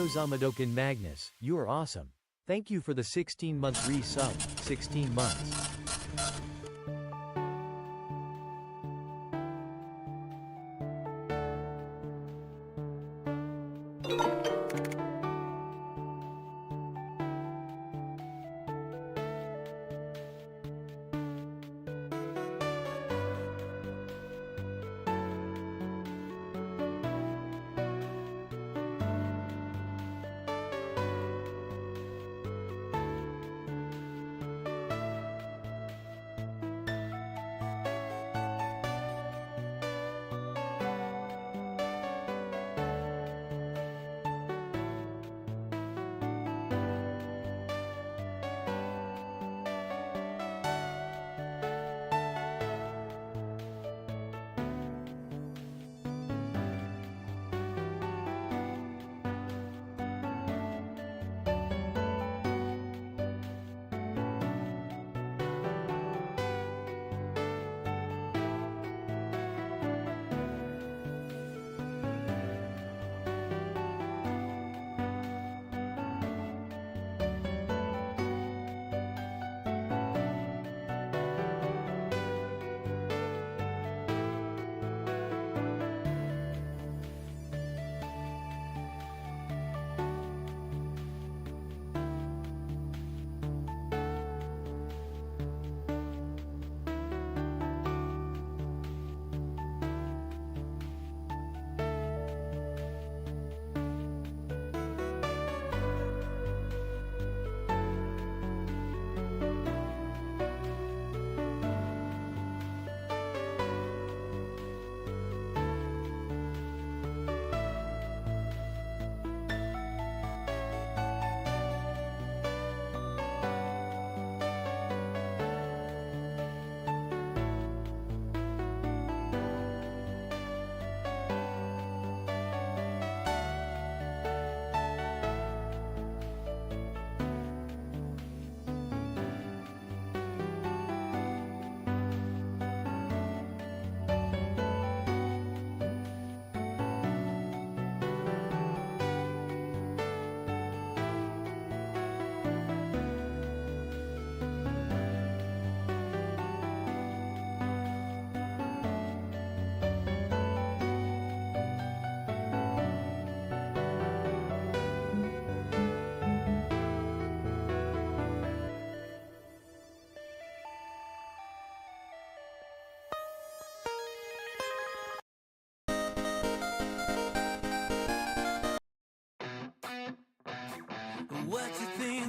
Zamadokan Magnus, you are awesome. Thank you for the 16-month resub. 16 months.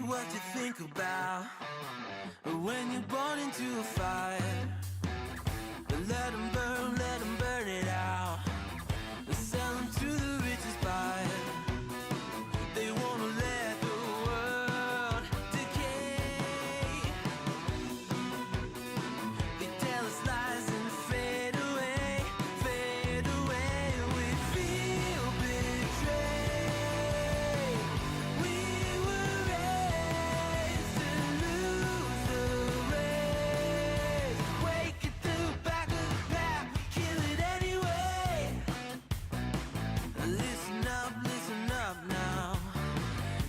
What you think about when you're born into a fire? Let them burn it out. Sell them to the richest buyer. They wanna let the world decay. They tell us lies and fade away, fade away. We feel betrayed. We were raised to lose the race. Wake at the back of the pack, kill it anyway. Listen up now,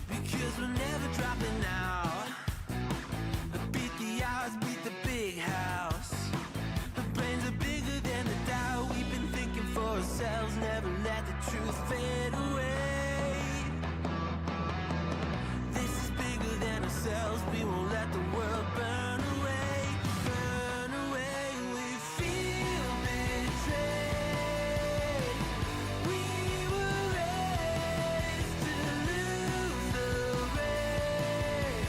because we're never dropping out. Beat the odds, beat the big house. The brains are bigger than the doubt. We've been thinking for ourselves, never let the truth fade away. This is bigger than ourselves, we won't let the world burn away, burn away. We feel betrayed. We were raised to lose the race.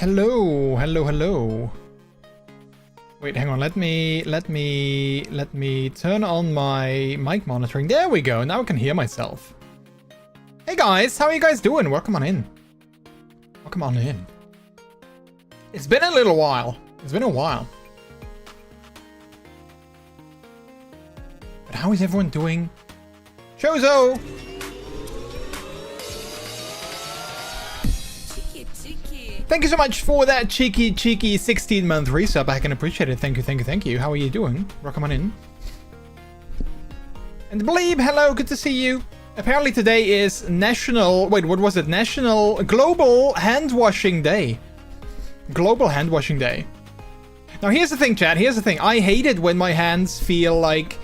Hello, hello, hello. Wait, hang on. Let me turn on my mic monitoring. There we go. Now I can hear myself. Hey guys, how are you guys doing? Welcome on in. Welcome on in. It's been a little while. It's been a while. But how is everyone doing? Chozo! Thank you so much for that cheeky 16-month resub. I can appreciate it. Thank you, thank you, thank you. How are you doing? Welcome on in. And Bleeb, hello, good to see you. Apparently today is National... Wait, what was it? Global Hand Washing Day. Global Hand Washing Day. Now here's the thing, chat. Here's the thing. I hate it when my hands feel like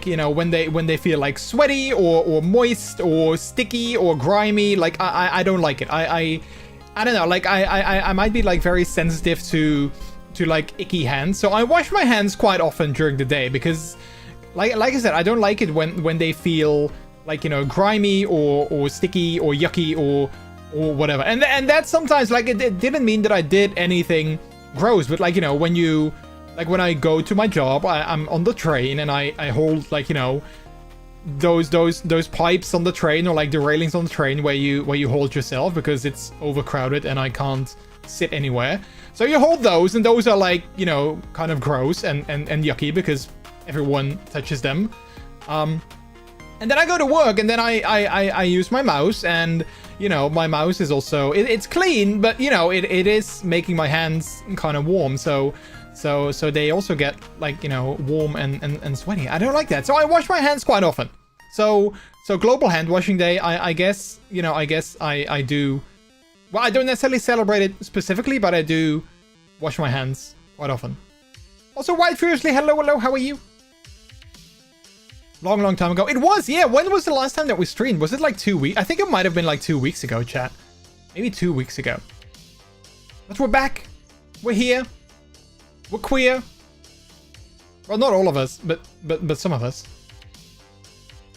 you know, when they feel like sweaty or moist or sticky or grimy. Like I don't like it. I don't know, like I might be like very sensitive to like icky hands. So I wash my hands quite often during the day because like I said, I don't like it when they feel like, you know, grimy or sticky or yucky or whatever. And that's sometimes like it didn't mean that I did anything gross, but like, you know, when you like when I go to my job, I'm on the train and I hold like, you know, those pipes on the train or like the railings on the train where you hold yourself because it's overcrowded and I can't sit anywhere. So you hold those and those are like, you know, kind of gross and yucky because everyone touches them. And then I go to work and then I use my mouse and, you know, my mouse is also, it's clean, but you know, it is making my hands kind of warm. So they also get like, you know, warm and sweaty. I don't like that. So I wash my hands quite often. So Global Hand Washing Day, I guess, you know, I do. Well, I don't necessarily celebrate it specifically, but I do wash my hands quite often. Also, White Furiously, hello, how are you? Long time ago. It was, yeah. When was the last time that we streamed? Was it like 2 weeks? I think it might have been like 2 weeks ago, chat. Maybe 2 weeks ago. But we're back. We're here. We're queer. Well, not all of us, but some of us.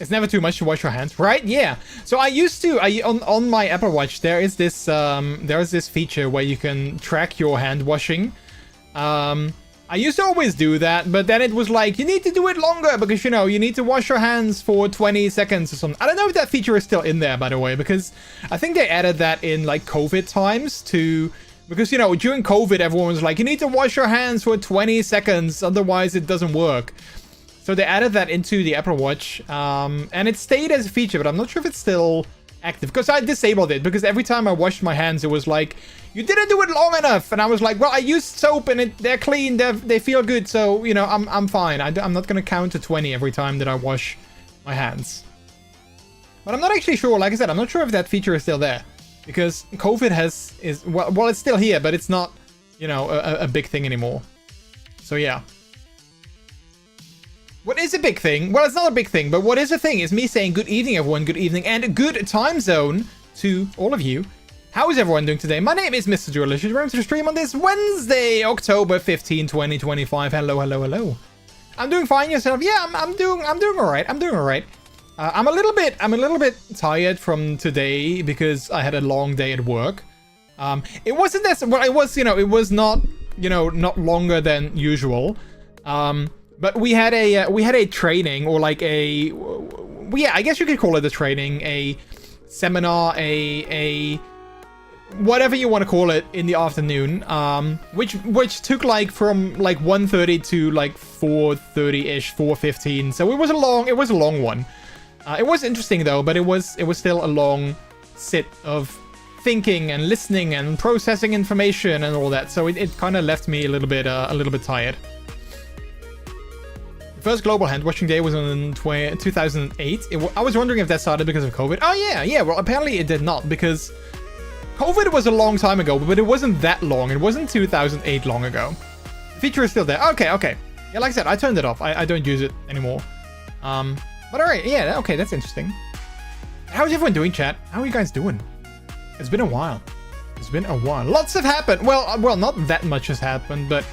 It's never too much to wash your hands, right? Yeah. So I used to, on my Apple Watch, there is this feature where you can track your hand washing. I used to always do that, but then it was like, you need to do it longer because, you know, you need to wash your hands for 20 seconds or something. I don't know if that feature is still in there, by the way, because I think they added that in like COVID times to... Because, you know, during COVID, everyone was like, you need to wash your hands for 20 seconds, otherwise it doesn't work. So they added that into the Apple Watch, and it stayed as a feature, but I'm not sure if it's still active. Because I disabled it, because every time I washed my hands, it was like, you didn't do it long enough. And I was like, well, I used soap, and they're clean, they feel good, so, you know, I'm fine. I'm not going to count to 20 every time that I wash my hands. But I'm not actually sure, like I said, I'm not sure if that feature is still there. Because COVID well, it's still here, but it's not, you know, a big thing anymore. So yeah. What is a big thing? Well, it's not a big thing, but what is a thing is me saying good evening, everyone, good evening, and a good time zone to all of you. How is everyone doing today? My name is MrJordilicious. Welcome to the stream on this Wednesday, October 15, 2025. Hello. I'm doing fine. Yourself? Yeah, I'm doing all right. I'm doing all right. I'm a little bit tired from today because I had a long day at work. It wasn't this, well, it was, you know, it was not, you know, not longer than usual. But we had a training, or like yeah, I guess you could call it a training, a seminar, a whatever you want to call it, in the afternoon, which took like from like 1:30 to like 4:30ish, 4:15. So it was a long one. It was interesting though, but it was still a long sit of thinking and listening and processing information and all that. So it kind of left me a little bit tired. The first Global Hand Washing Day was in 2008. I was wondering if that started because of COVID. Oh yeah. Well, apparently it did not, because COVID was a long time ago, but it wasn't that long. It wasn't 2008 long ago. The feature is still there. Okay. Yeah, like I said, I turned it off. I don't use it anymore. But alright, yeah, okay, that's interesting. How's everyone doing, chat? How are you guys doing? It's been a while. Lots have happened. Well, not that much has happened, but,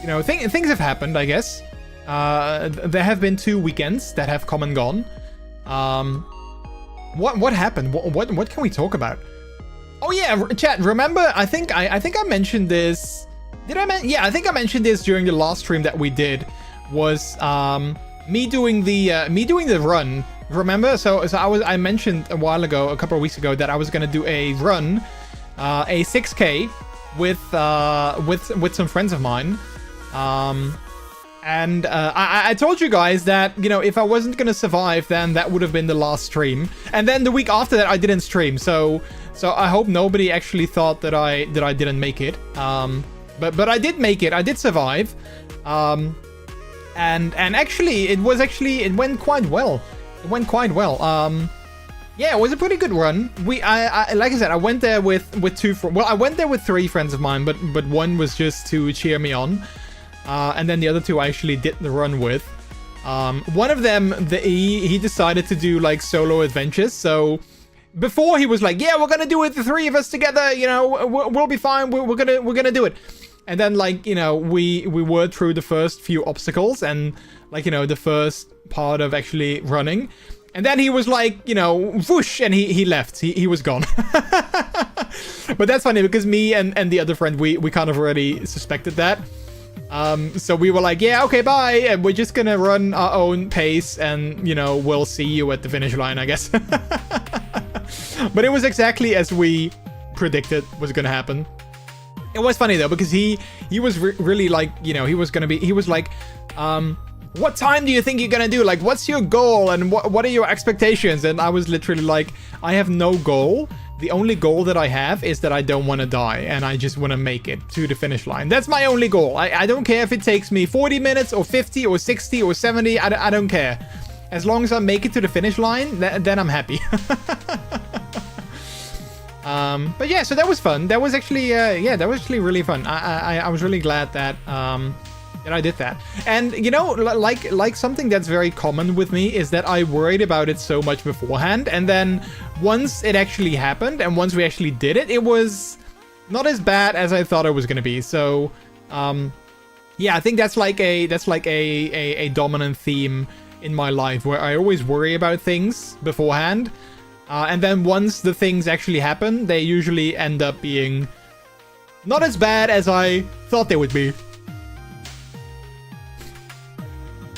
you know, things have happened, I guess. There have been 2 weekends that have come and gone. What happened? What can we talk about? Oh yeah, chat. Remember? I think I mentioned this. Did I mention? Yeah, I think I mentioned this during the last stream that we did. Was me doing the run. Remember? So I mentioned a while ago, a couple of weeks ago, that I was gonna do a run, a 6K with some friends of mine. And I told you guys that, you know, if I wasn't gonna survive, then that would have been the last stream. And then the week after that, I didn't stream. So I hope nobody actually thought that I didn't make it. But I did make it. I did survive. And actually, it went quite well. It went quite well. Yeah, it was a pretty good run. I like I said, I went there with I went there with 3 friends of mine, but one was just to cheer me on. And then the other 2 I actually did the run with. One of them, he decided to do like solo adventures. So before he was like, yeah, we're gonna do it, the 3 of us together. You know, we'll be fine. We're gonna do it. And then, like, you know, we were through the first few obstacles and, like, you know, the first part of actually running. And then he was like, you know, whoosh, and he left. He was gone. But that's funny because me and the other friend, we kind of already suspected that. So we were like, yeah, okay, bye. And we're just gonna run our own pace and, you know, we'll see you at the finish line, I guess. But it was exactly as we predicted was gonna happen. It was funny though, because he was really like, you know, he was like, what time do you think you're gonna do? Like, what's your goal and what are your expectations? And I was literally like, I have no goal. The only goal that I have is that I don't want to die and I just want to make it to the finish line. That's my only goal. I don't care if it takes me 40 minutes or 50 or 60 or 70. I don't care. As long as I make it to the finish line, then I'm happy. But yeah, so that was fun. That was actually, yeah, that was actually really fun. I was really glad that I did that. And you know, like something that's very common with me is that I worried about it so much beforehand, and then once it actually happened and once we actually did it, it was not as bad as I thought it was gonna be. So, yeah, I think that's like a dominant theme in my life where I always worry about things beforehand. And then once the things actually happen, they usually end up being not as bad as I thought they would be.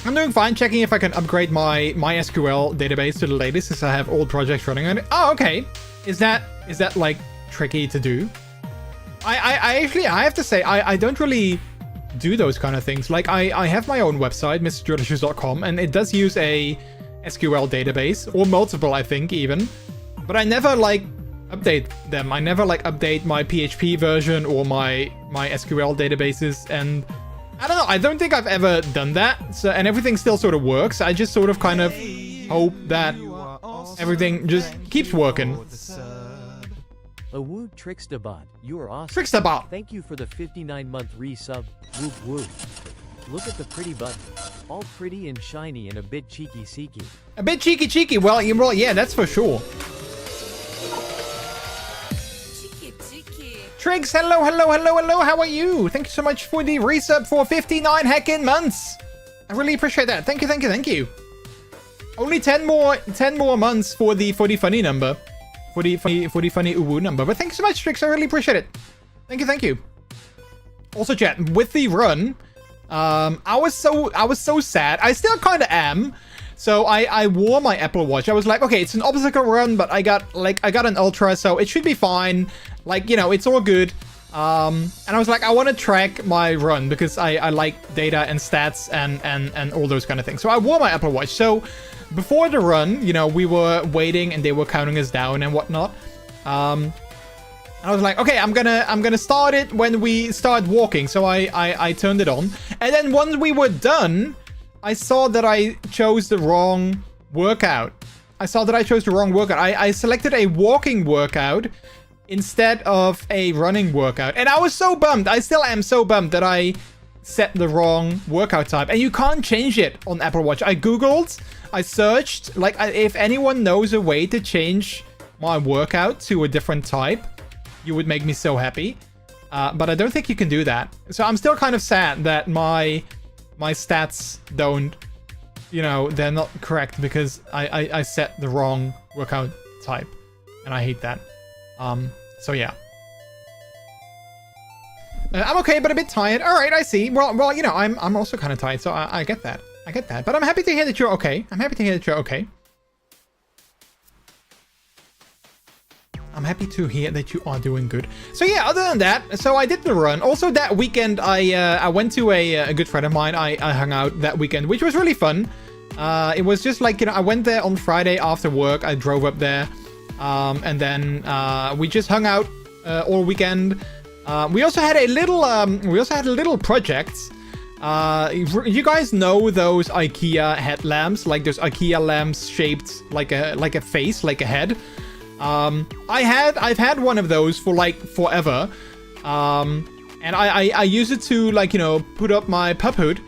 I'm doing fine, checking if I can upgrade my MySQL database to the latest since I have old projects running on it. Oh, okay. Is that like tricky to do? I actually, I have to say, I don't really do those kind of things. Like I have my own website, MrJordilicious.com, and it does use a SQL database, or multiple, I think, even. But I never, like, update them. I never, like, update my PHP version or my SQL databases, and I don't know, I don't think I've ever done that. So, and everything still sort of works. I just sort of kind of hope that everything just keeps working. Woo Tricksterbot, you are awesome. Tricksterbot! Thank you for the 59-month resub. Whoop whoop. Look at the pretty button. All pretty and shiny and a bit cheeky-seeky. A bit cheeky-cheeky. Well, yeah, that's for sure. Triggs, hello, hello, hello, hello. How are you? Thank you so much for the resub for 59 heckin' months. I really appreciate that. Thank you, thank you, thank you. Only 10 more months for the funny number. For the funny uwu number. But thank you so much, Triggs. I really appreciate it. Thank you, thank you. Also, chat, with the run, I was so sad. I still kind of am. So I wore my Apple Watch. I was like, okay, it's an obstacle run, but I got an Ultra, so it should be fine. Like, you know, it's all good. And I was like, I want to track my run because I like data and stats and all those kind of things. So I wore my Apple Watch. So before the run, you know, we were waiting and they were counting us down and whatnot. And I was like, okay, I'm gonna start it when we start walking. So I turned it on. And then once we were done, I saw that I chose the wrong workout. I selected a walking workout instead of a running workout. And I was so bummed. I still am so bummed that I set the wrong workout type. And you can't change it on Apple Watch. I Googled, I searched, like, if anyone knows a way to change my workout to a different type, you would make me so happy. But I don't think you can do that. So I'm still kind of sad that my stats don't, you know, they're not correct because I set the wrong workout type. And I hate that. So yeah. I'm okay, but a bit tired. All right, I see. Well, you know, I'm also kind of tired, so I get that. I get that. But I'm happy to hear that you're okay. I'm happy to hear that you're okay. I'm happy to hear that you are doing good. So yeah, other than that, so I did the run. Also that weekend, I went to a good friend of mine. I hung out that weekend, which was really fun. It was just like, you know, I went there on Friday after work. I drove up there, and then we just hung out all weekend. We also had a little project. You guys know those IKEA headlamps, like those IKEA lamps shaped like a face, like a head. I've had one of those for like forever, and I use it to, like, you know, put up my pup hood,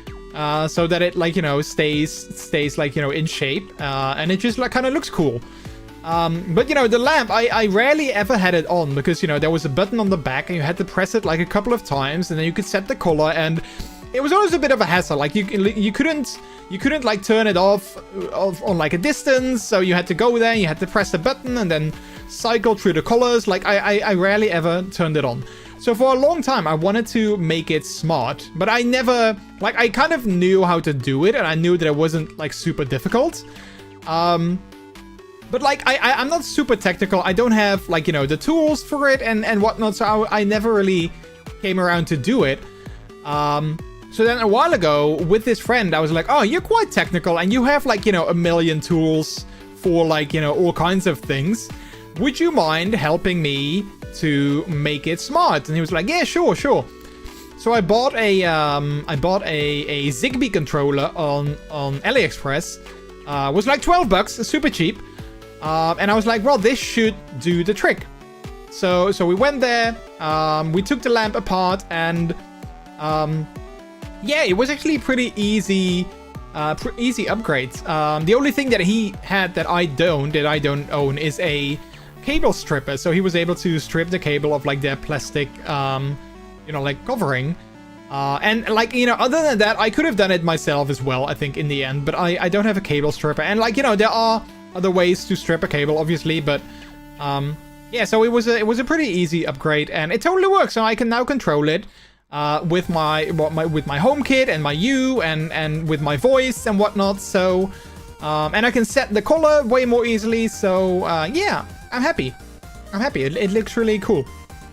so that it, like, you know, stays like, you know, in shape, and it just like kind of looks cool. But you know, the lamp, I rarely ever had it on because, you know, there was a button on the back and you had to press it like a couple of times, and then you could set the color, and it was always a bit of a hassle. Like you couldn't like turn it off on like a distance, so you had to go there, you had to press the button and then cycle through the colors. Like I rarely ever turned it on. So for a long time I wanted to make it smart, but I never, like, I kind of knew how to do it, and I knew that it wasn't like super difficult. But like I'm not super technical. I don't have, like, you know, the tools for it and whatnot, so I never really came around to do it. So then a while ago with this friend, I was like, oh, you're quite technical and you have, like, you know, a million tools for, like, you know, all kinds of things. Would you mind helping me to make it smart? And he was like, yeah, sure. So I bought a Zigbee controller on AliExpress. It was like $12, super cheap. And I was like, well, this should do the trick. So we went there, we took the lamp apart, and yeah, it was actually pretty easy upgrades. The only thing that he had that I don't own is a cable stripper. So he was able to strip the cable of, like, their plastic, you know, like, covering. And, like, you know, other than that, I could have done it myself as well, I think, in the end. But I don't have a cable stripper. And, like, you know, there are other ways to strip a cable, obviously, but yeah, so it was a pretty easy upgrade, and it totally works. So I can now control it with my HomeKit and my U and with my voice and whatnot. So and I can set the color way more easily. So yeah, I'm happy. It looks really cool.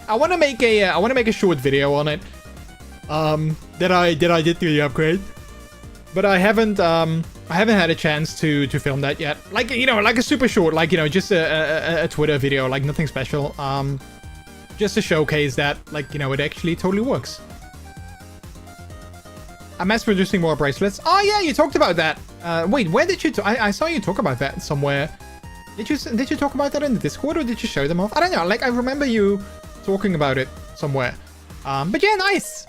I want to make a short video on it that I did the upgrade, but I haven't had a chance to film that yet. Like, you know, like a super short, like, you know, just a Twitter video, like nothing special. Just to showcase that, like, you know, it actually totally works. I'm mass producing more bracelets. Oh yeah, you talked about that. Wait, where did you? I saw you talk about that somewhere. Did you talk about that in the Discord, or did you show them off? I don't know. Like, I remember you talking about it somewhere. But yeah, nice.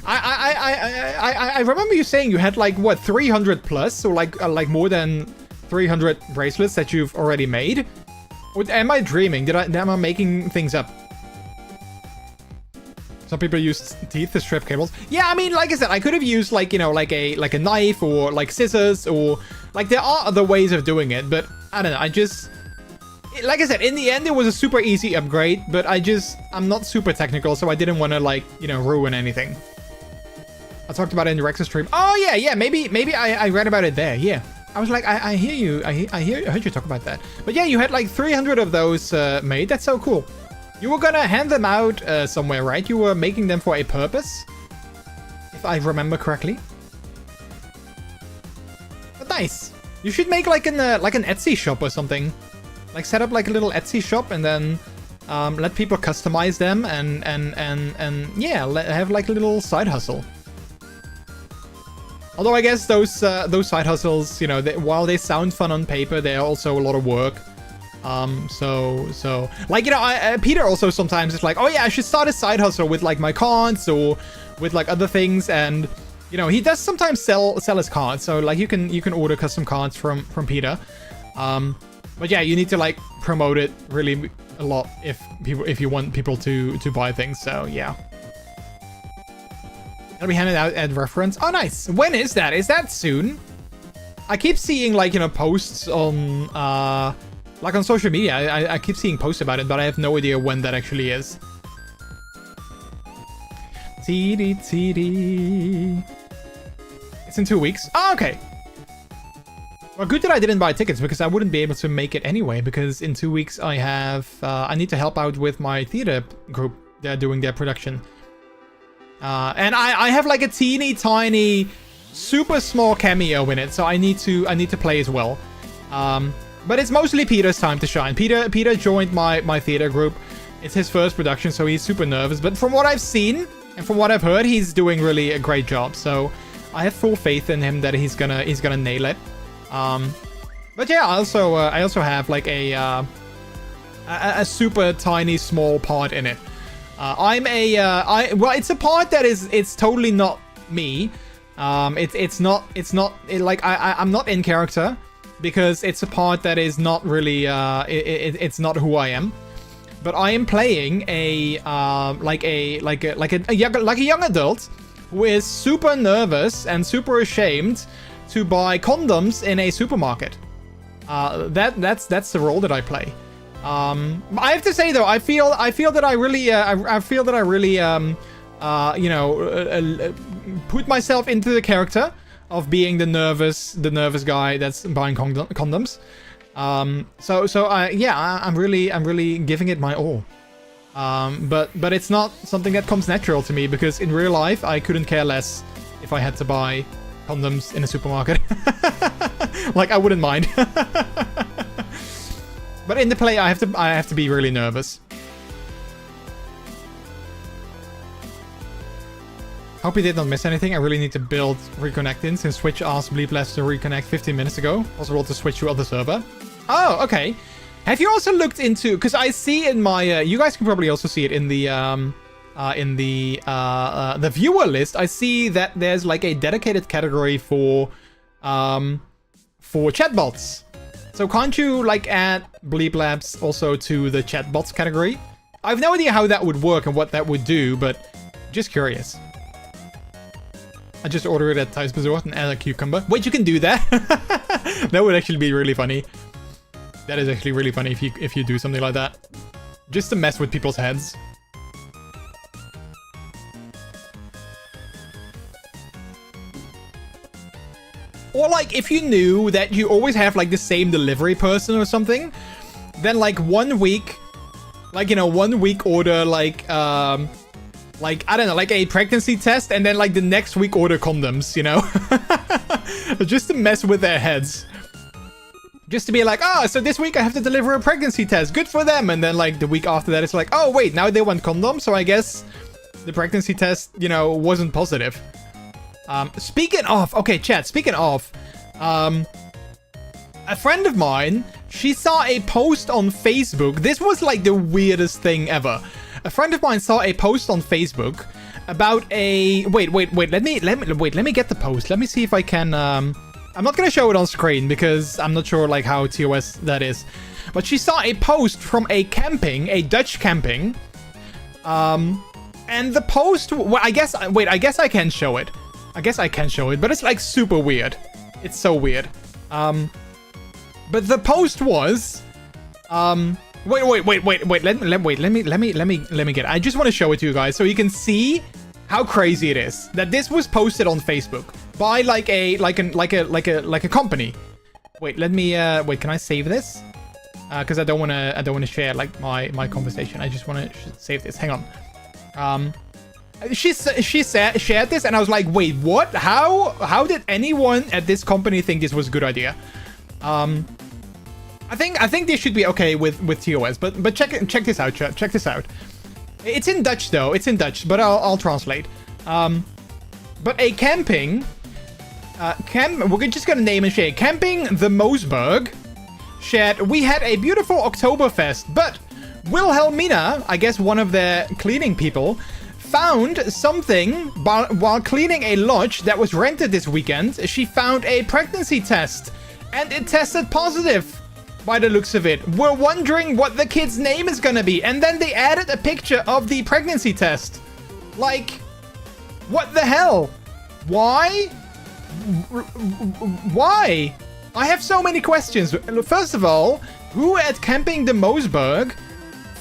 I remember you saying you had, like, what, 300 plus, or like more than 300 bracelets that you've already made. Or am I dreaming? Am I making things up? Some people use teeth to strip cables. Yeah, I mean, like I said, I could have used, like, you know, like a knife or like scissors, or like there are other ways of doing it, but I don't know. Like I said, in the end, it was a super easy upgrade, but I'm not super technical, so I didn't want to, like, you know, ruin anything. I talked about it in the Rex's stream. Oh yeah, maybe I read about it there. Yeah, I was like, I hear you. I heard you talk about that. But yeah, you had like 300 of those made. That's so cool. You were gonna hand them out somewhere, right? You were making them for a purpose, if I remember correctly. But nice. You should make like an Etsy shop or something. Like, set up like a little Etsy shop and then let people customize them and yeah, have like a little side hustle. Although I guess those side hustles, you know, while they sound fun on paper, they're also a lot of work. So like, you know, Peter also sometimes is like, oh yeah, I should start a side hustle with like my cards or with like other things, and you know, he does sometimes sell his cards. So like, you can order custom cards from Peter. But yeah, you need to like promote it really a lot if you want people to buy things. So yeah. It'll be handed out at reference. Oh, nice. When is that? Is that soon? I keep seeing, like, you know, posts on Like on social media, I keep seeing posts about it, but I have no idea when that actually is. TD. It's in 2 weeks. Oh, okay. Well, good that I didn't buy tickets because I wouldn't be able to make it anyway. Because in 2 weeks I have I need to help out with my theater group. They're doing their production, and I have like a teeny tiny, super small cameo in it. So I need to play as well. But it's mostly Peter's time to shine. Peter joined my theater group. It's his first production, so he's super nervous. But from what I've seen and from what I've heard, he's doing really a great job. So I have full faith in him that he's gonna nail it. But yeah, I also have like a super tiny small part in it. Well, it's a part that it's totally not me. I'm not in character because it's a part that is not really it's not who I am. But I am playing a young adult who is super nervous and super ashamed to buy condoms in a supermarket. That's the role that I play. I have to say though, I feel that I really put myself into the character of being the nervous guy that's buying condoms. I'm really giving it my all. But it's not something that comes natural to me because in real life I couldn't care less if I had to buy condoms in a supermarket. Like I wouldn't mind. But in the play I have to be really nervous. Hope you did not miss anything. I really need to build reconnecting since Switch asked Bleepless to reconnect 15 minutes ago. Possible to switch to other server. Oh, okay. Have you also looked into, because I see in my you guys can probably also see it in the viewer list. I see that there's like a dedicated category for chatbots. So can't you like add Bleep Labs also to the chatbots category? I have no idea how that would work and what that would do, but just curious. I just order it at Thijs Resort and add a cucumber. Wait, you can do that? That would actually be really funny. That is actually really funny if you do something like that. Just to mess with people's heads. Or like if you knew that you always have like the same delivery person or something, then like 1 week, like, you know, 1 week order like I don't know, like a pregnancy test, and then like the next week order condoms, you know? Just to mess with their heads. Just to be like, oh, so this week I have to deliver a pregnancy test. Good for them. And then like the week after that, it's like, oh, wait, now they want condoms. So I guess the pregnancy test, you know, wasn't positive. Speaking of, okay, chat, speaking of, a friend of mine, she saw a post on Facebook. This was like the weirdest thing ever. A friend of mine saw a post on Facebook about a, wait, let me get the post. Let me see if I can, I'm not going to show it on screen because I'm not sure like how TOS that is. But she saw a post from a Dutch camping. And the post, well, I guess I can show it. I guess I can show it, but it's like super weird. It's so weird. But the post was, wait, let me get it. I just want to show it to you guys so you can see how crazy it is that this was posted on Facebook by like a company. Wait, let me wait, can I save this? Because I don't want to share like my conversation. I just want to save this. Hang on. She shared this and I was like, wait, what? How did anyone at this company think this was a good idea? I think they should be okay with TOS, but check this out, chat. Check this out. It's in Dutch though. It's in Dutch, but I'll translate. But a camping, we're just gonna name and share. Camping the Moosburg shared, we had a beautiful Oktoberfest, but Wilhelmina, I guess one of their cleaning people, found something while cleaning a lodge that was rented this weekend. She found a pregnancy test and it tested positive by the looks of it. We're wondering what the kid's name is gonna be, and then they added a picture of the pregnancy test. Like, what the hell? Why? Why? I have so many questions. First of all, who at Camping de Moosburg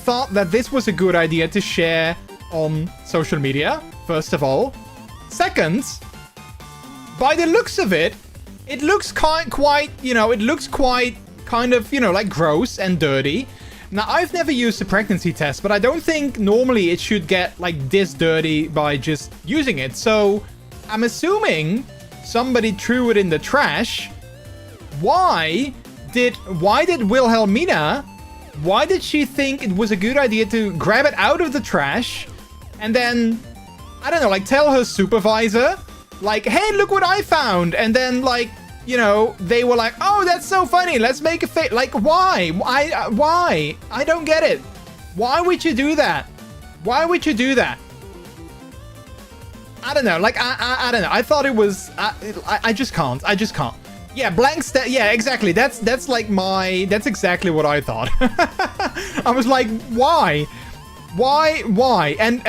thought that this was a good idea to share on social media, first of all. Second, by the looks of it, it looks quite, you know, it looks quite kind of, you know, like gross and dirty. Now, I've never used a pregnancy test, but I don't think normally it should get like this dirty by just using it. So I'm assuming somebody threw it in the trash. Why did Wilhelmina, why did she think it was a good idea to grab it out of the trash and then, I don't know, like tell her supervisor, like, hey, look what I found. And then like, you know, they were like, oh, that's so funny. Let's make a face. Like, why? Why? I don't get it. Why would you do that? Why would you do that? I don't know. Like, I don't know. I thought it was, I just can't. I just can't. Yeah, blank stat. Yeah, exactly. That's like that's exactly what I thought. I was like, why? Why? And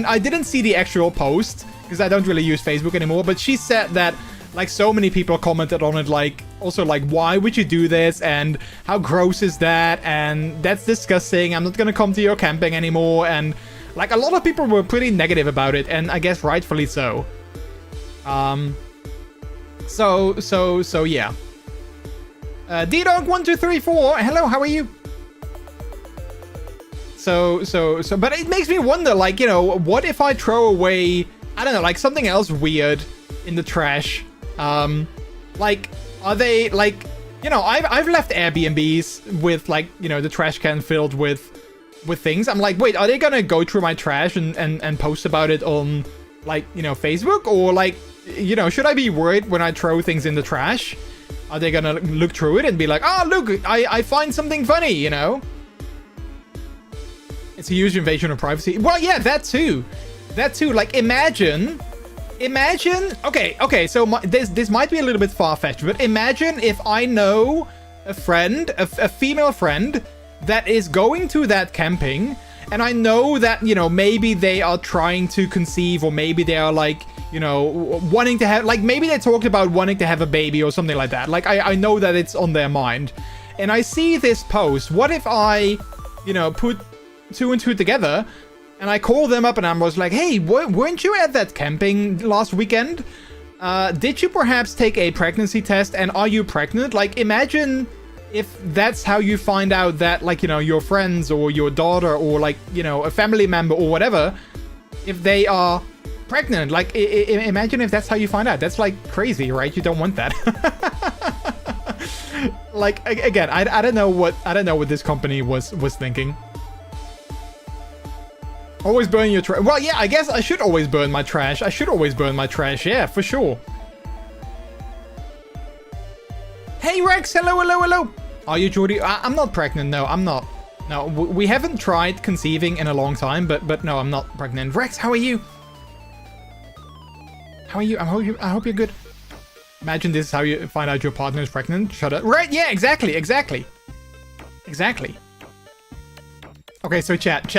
I didn't see the actual post because I don't really use Facebook anymore, but she said that like so many people commented on it, like also like, why would you do this? And how gross is that? And that's disgusting. I'm not going to come to your camping anymore. And like a lot of people were pretty negative about it, and I guess rightfully so. So yeah. D-Dog1234, hello, how are you? So, but it makes me wonder, like, you know, what if I throw away, I don't know, like something else weird in the trash? Like, are they, like, you know, I've left Airbnbs with, like, you know, the trash can filled with things. I'm like, wait, are they gonna go through my trash and post about it on, like, you know, Facebook? Or, like, you know, should I be worried when I throw things in the trash? Are they gonna look through it and be like, oh, look, I find something funny, you know? It's a huge invasion of privacy. Well, yeah, that too. Like, imagine, okay, so this might be a little bit far-fetched, but imagine if I know a friend, a female friend, that is going to that camping, and I know that, you know, maybe they are trying to conceive, or maybe they are, like, you know, wanting to have, like, maybe they talked about wanting to have a baby or something like that. Like, I know that it's on their mind. And I see this post. What if I, you know, put 2 and 2 together, and I call them up and I was like, hey, weren't you at that camping last weekend? Did you perhaps take a pregnancy test, and are you pregnant? Like, imagine if that's how you find out that, like, you know, your friends or your daughter or, like, you know, a family member or whatever, if they are pregnant. Like, imagine if that's how you find out. That's, like, crazy, right? You don't want that. Like, again, I don't know what this company was thinking. Always burn your trash. Well, yeah, I guess I should always burn my trash. Yeah, for sure. Hey, Rex. Hello. Are you Jordy? I'm not pregnant. No, I'm not. No, we haven't tried conceiving in a long time, but no, I'm not pregnant. Rex, how are you? How are you? I hope you're good. Imagine this is how you find out your partner is pregnant. Shut up. Right, yeah, exactly. Okay, so chat.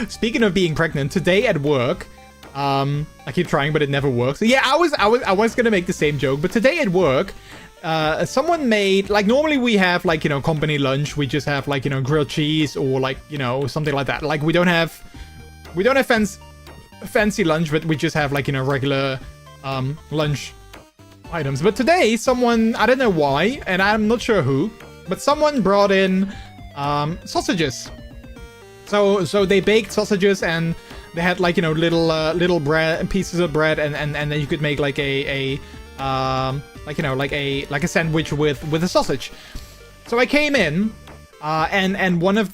Speaking of being pregnant, today at work, I keep trying, but it never works. Yeah, I was gonna make the same joke, but today at work, someone made, like, normally we have, like, you know, company lunch. We just have, like, you know, grilled cheese or, like, you know, something like that. Like, we don't have fancy lunch, but we just have, like, you know, regular lunch items. But today, someone, I don't know why, and I'm not sure who, but someone brought in sausages. So they baked sausages, and they had, like, you know, little bread, pieces of bread, and then you could make like a like, you know, like a sandwich with a sausage. So I came in, and one of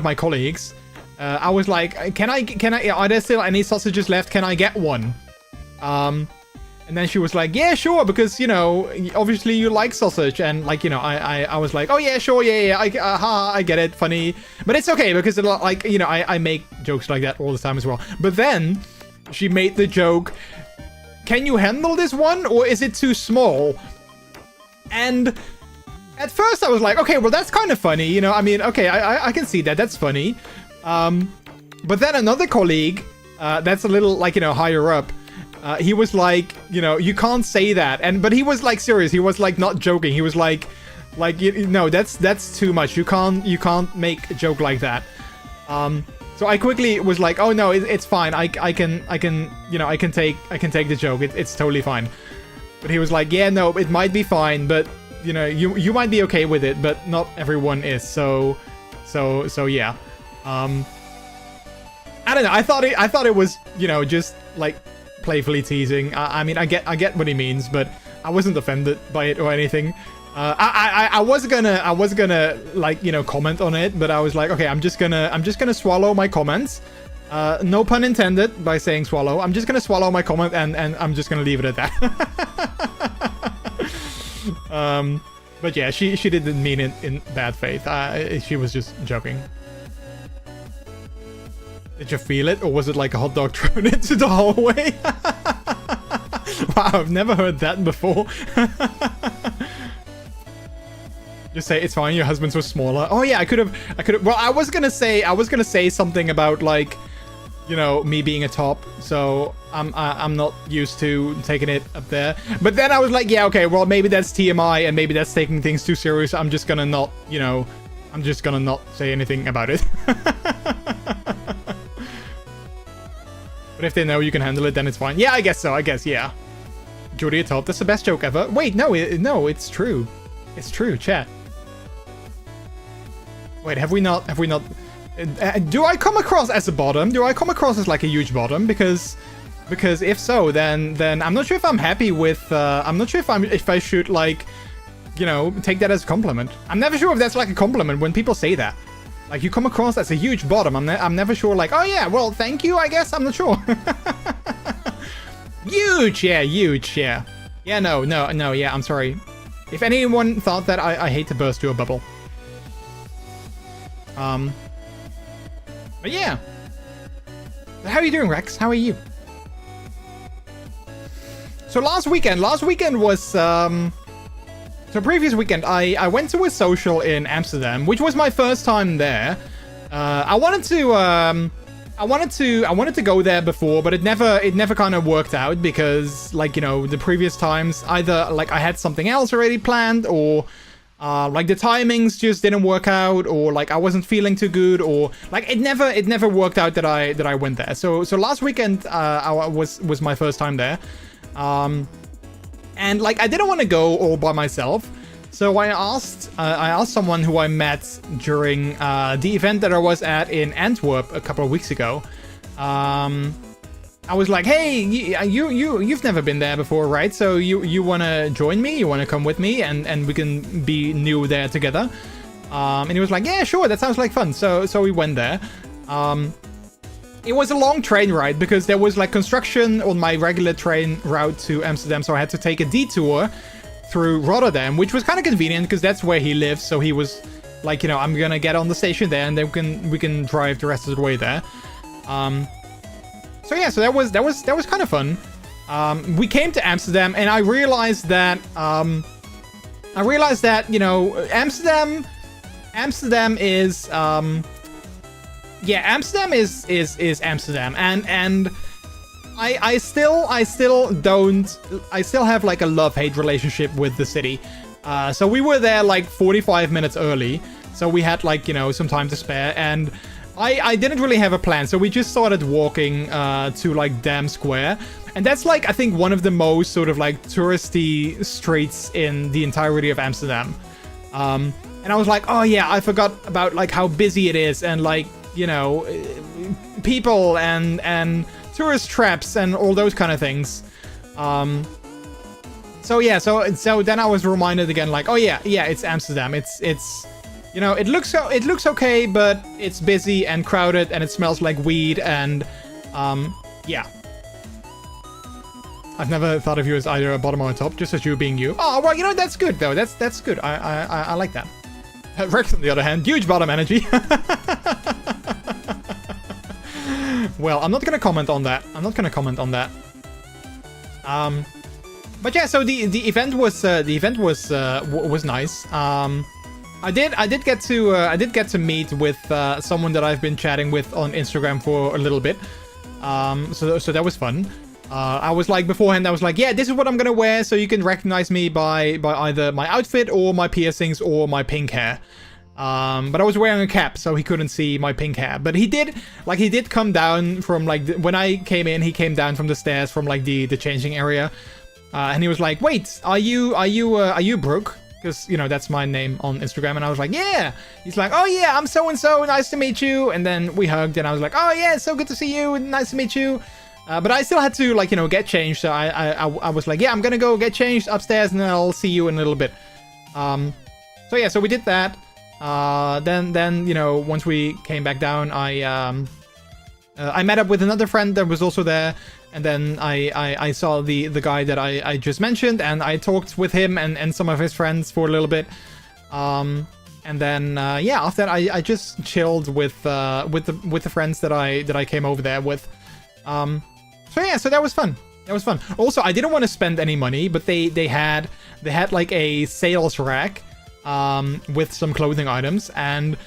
my colleagues, I was like, can I, are there still any sausages left? Can I get one? And then she was like, yeah, sure, because, you know, obviously you like sausage. And, like, you know, I was like, oh, yeah, sure, yeah, I get it, funny. But it's okay, because, like, you know, I make jokes like that all the time as well. But then she made the joke, can you handle this one, or is it too small? And at first I was like, okay, well, that's kind of funny, you know, I mean, okay, I can see that, that's funny. But then another colleague, that's a little, like, you know, higher up, he was like, you know, you can't say that. But he was, like, serious. He was, like, not joking. He was like, Like, no, that's too much. You can't make a joke like that. So I quickly was like, oh no, it's fine. I can take the joke. It's totally fine. But he was like, yeah, no, it might be fine, but you might be okay with it, but not everyone is. So yeah. I don't know. I thought it was, just like playfully teasing. I mean, I get what he means, but I wasn't offended by it or anything. I was gonna like, comment on it, but I was like, okay, I'm just gonna swallow my comments. No pun intended by saying swallow. I'm just gonna swallow my comment and I'm just gonna leave it at that. But yeah, she didn't mean it in bad faith. She was just joking. Did you feel it, or was it like a hot dog thrown into the hallway? Wow, I've never heard that before. Just say it's fine. Your husband's was smaller. Oh yeah, I could have. Well, I was gonna say something about like, me being a top. So I'm not used to taking it up there. But then I was like, yeah, okay. Well, maybe that's TMI, and maybe that's taking things too serious. I'm just gonna not, I'm just gonna not say anything about it. But if they know you can handle it, then it's fine. Yeah, I guess so. I guess, yeah. Jordy a top. That's the best joke ever. Wait, no, it's true. It's true, chat. Wait, have we not... do I come across as a bottom? Do I come across as like a huge bottom? Because if so, then I'm not sure if I'm happy with... I'm not sure if I should, like, take that as a compliment. I'm never sure if that's like a compliment when people say that. Like, you come across as a huge bottom. I'm never sure, like, oh yeah, well, thank you, I guess. I'm not sure. Huge, yeah, huge, yeah. Yeah, no, yeah, I'm sorry. If anyone thought that, I hate to burst your bubble. But yeah. How are you doing, Rex? How are you? So last weekend was, so previous weekend, I went to a social in Amsterdam, which was my first time there. I wanted to go there before, but it never kind of worked out because, like, the previous times, either like I had something else already planned, or like the timings just didn't work out, or like I wasn't feeling too good, or like it never worked out that I went there. So last weekend was my first time there. And like I didn't want to go all by myself, so I asked someone who I met during the event that I was at in Antwerp a couple of weeks ago. I was like, hey, you've never been there before, right? So you want to join me? You want to come with me, and we can be new there together? And he was like, yeah, sure, that sounds like fun. So we went there. It was a long train ride because there was like construction on my regular train route to Amsterdam, so I had to take a detour through Rotterdam, which was kind of convenient because that's where he lives. So he was like, I'm gonna get on the station there, and then we can drive the rest of the way there. So yeah, so that was kind of fun. We came to Amsterdam, and I realized that Amsterdam is yeah, Amsterdam is Amsterdam, and I still have like a love-hate relationship with the city. So we were there like 45 minutes early, so we had like some time to spare, and I didn't really have a plan, so we just started walking to like Dam Square, and that's like I think one of the most sort of like touristy streets in the entirety of Amsterdam. And I was like, oh yeah, I forgot about like how busy it is, and like people and tourist traps and all those kind of things. So yeah, so then I was reminded again, like, oh yeah, it's Amsterdam. It's it looks okay, but it's busy and crowded, and it smells like weed, and yeah. I've never thought of you as either a bottom or a top, just as you being you. Oh well, that's good though. That's good. I like that. Rex, on the other hand, huge bottom energy. Well, I'm not gonna comment on that. But yeah, so the event was nice. I did get to meet with someone that I've been chatting with on Instagram for a little bit. So that was fun. I was like, beforehand, I was like, yeah, this is what I'm gonna wear, so you can recognize me by either my outfit or my piercings or my pink hair. But I was wearing a cap, so he couldn't see my pink hair. But he did come down from, like, when I came in, he came down from the stairs from, like, the changing area. And he was like, wait, are you Brooke? Because, you know, that's my name on Instagram. And I was like, yeah. He's like, oh yeah, I'm so-and-so, nice to meet you. And then we hugged, and I was like, oh yeah, so good to see you, nice to meet you. But I still had to, like, you know, get changed. So I was like, yeah, I'm gonna go get changed upstairs, and then I'll see you in a little bit. So yeah, so we did that. Then you know, once we came back down, I met up with another friend that was also there, and then I saw the guy that I just mentioned, and I talked with him and some of his friends for a little bit. And then yeah, after that I just chilled with the friends that I came over there with. So yeah, so that was fun. That was fun. Also, I didn't want to spend any money, but they had like a sales rack with some clothing items, and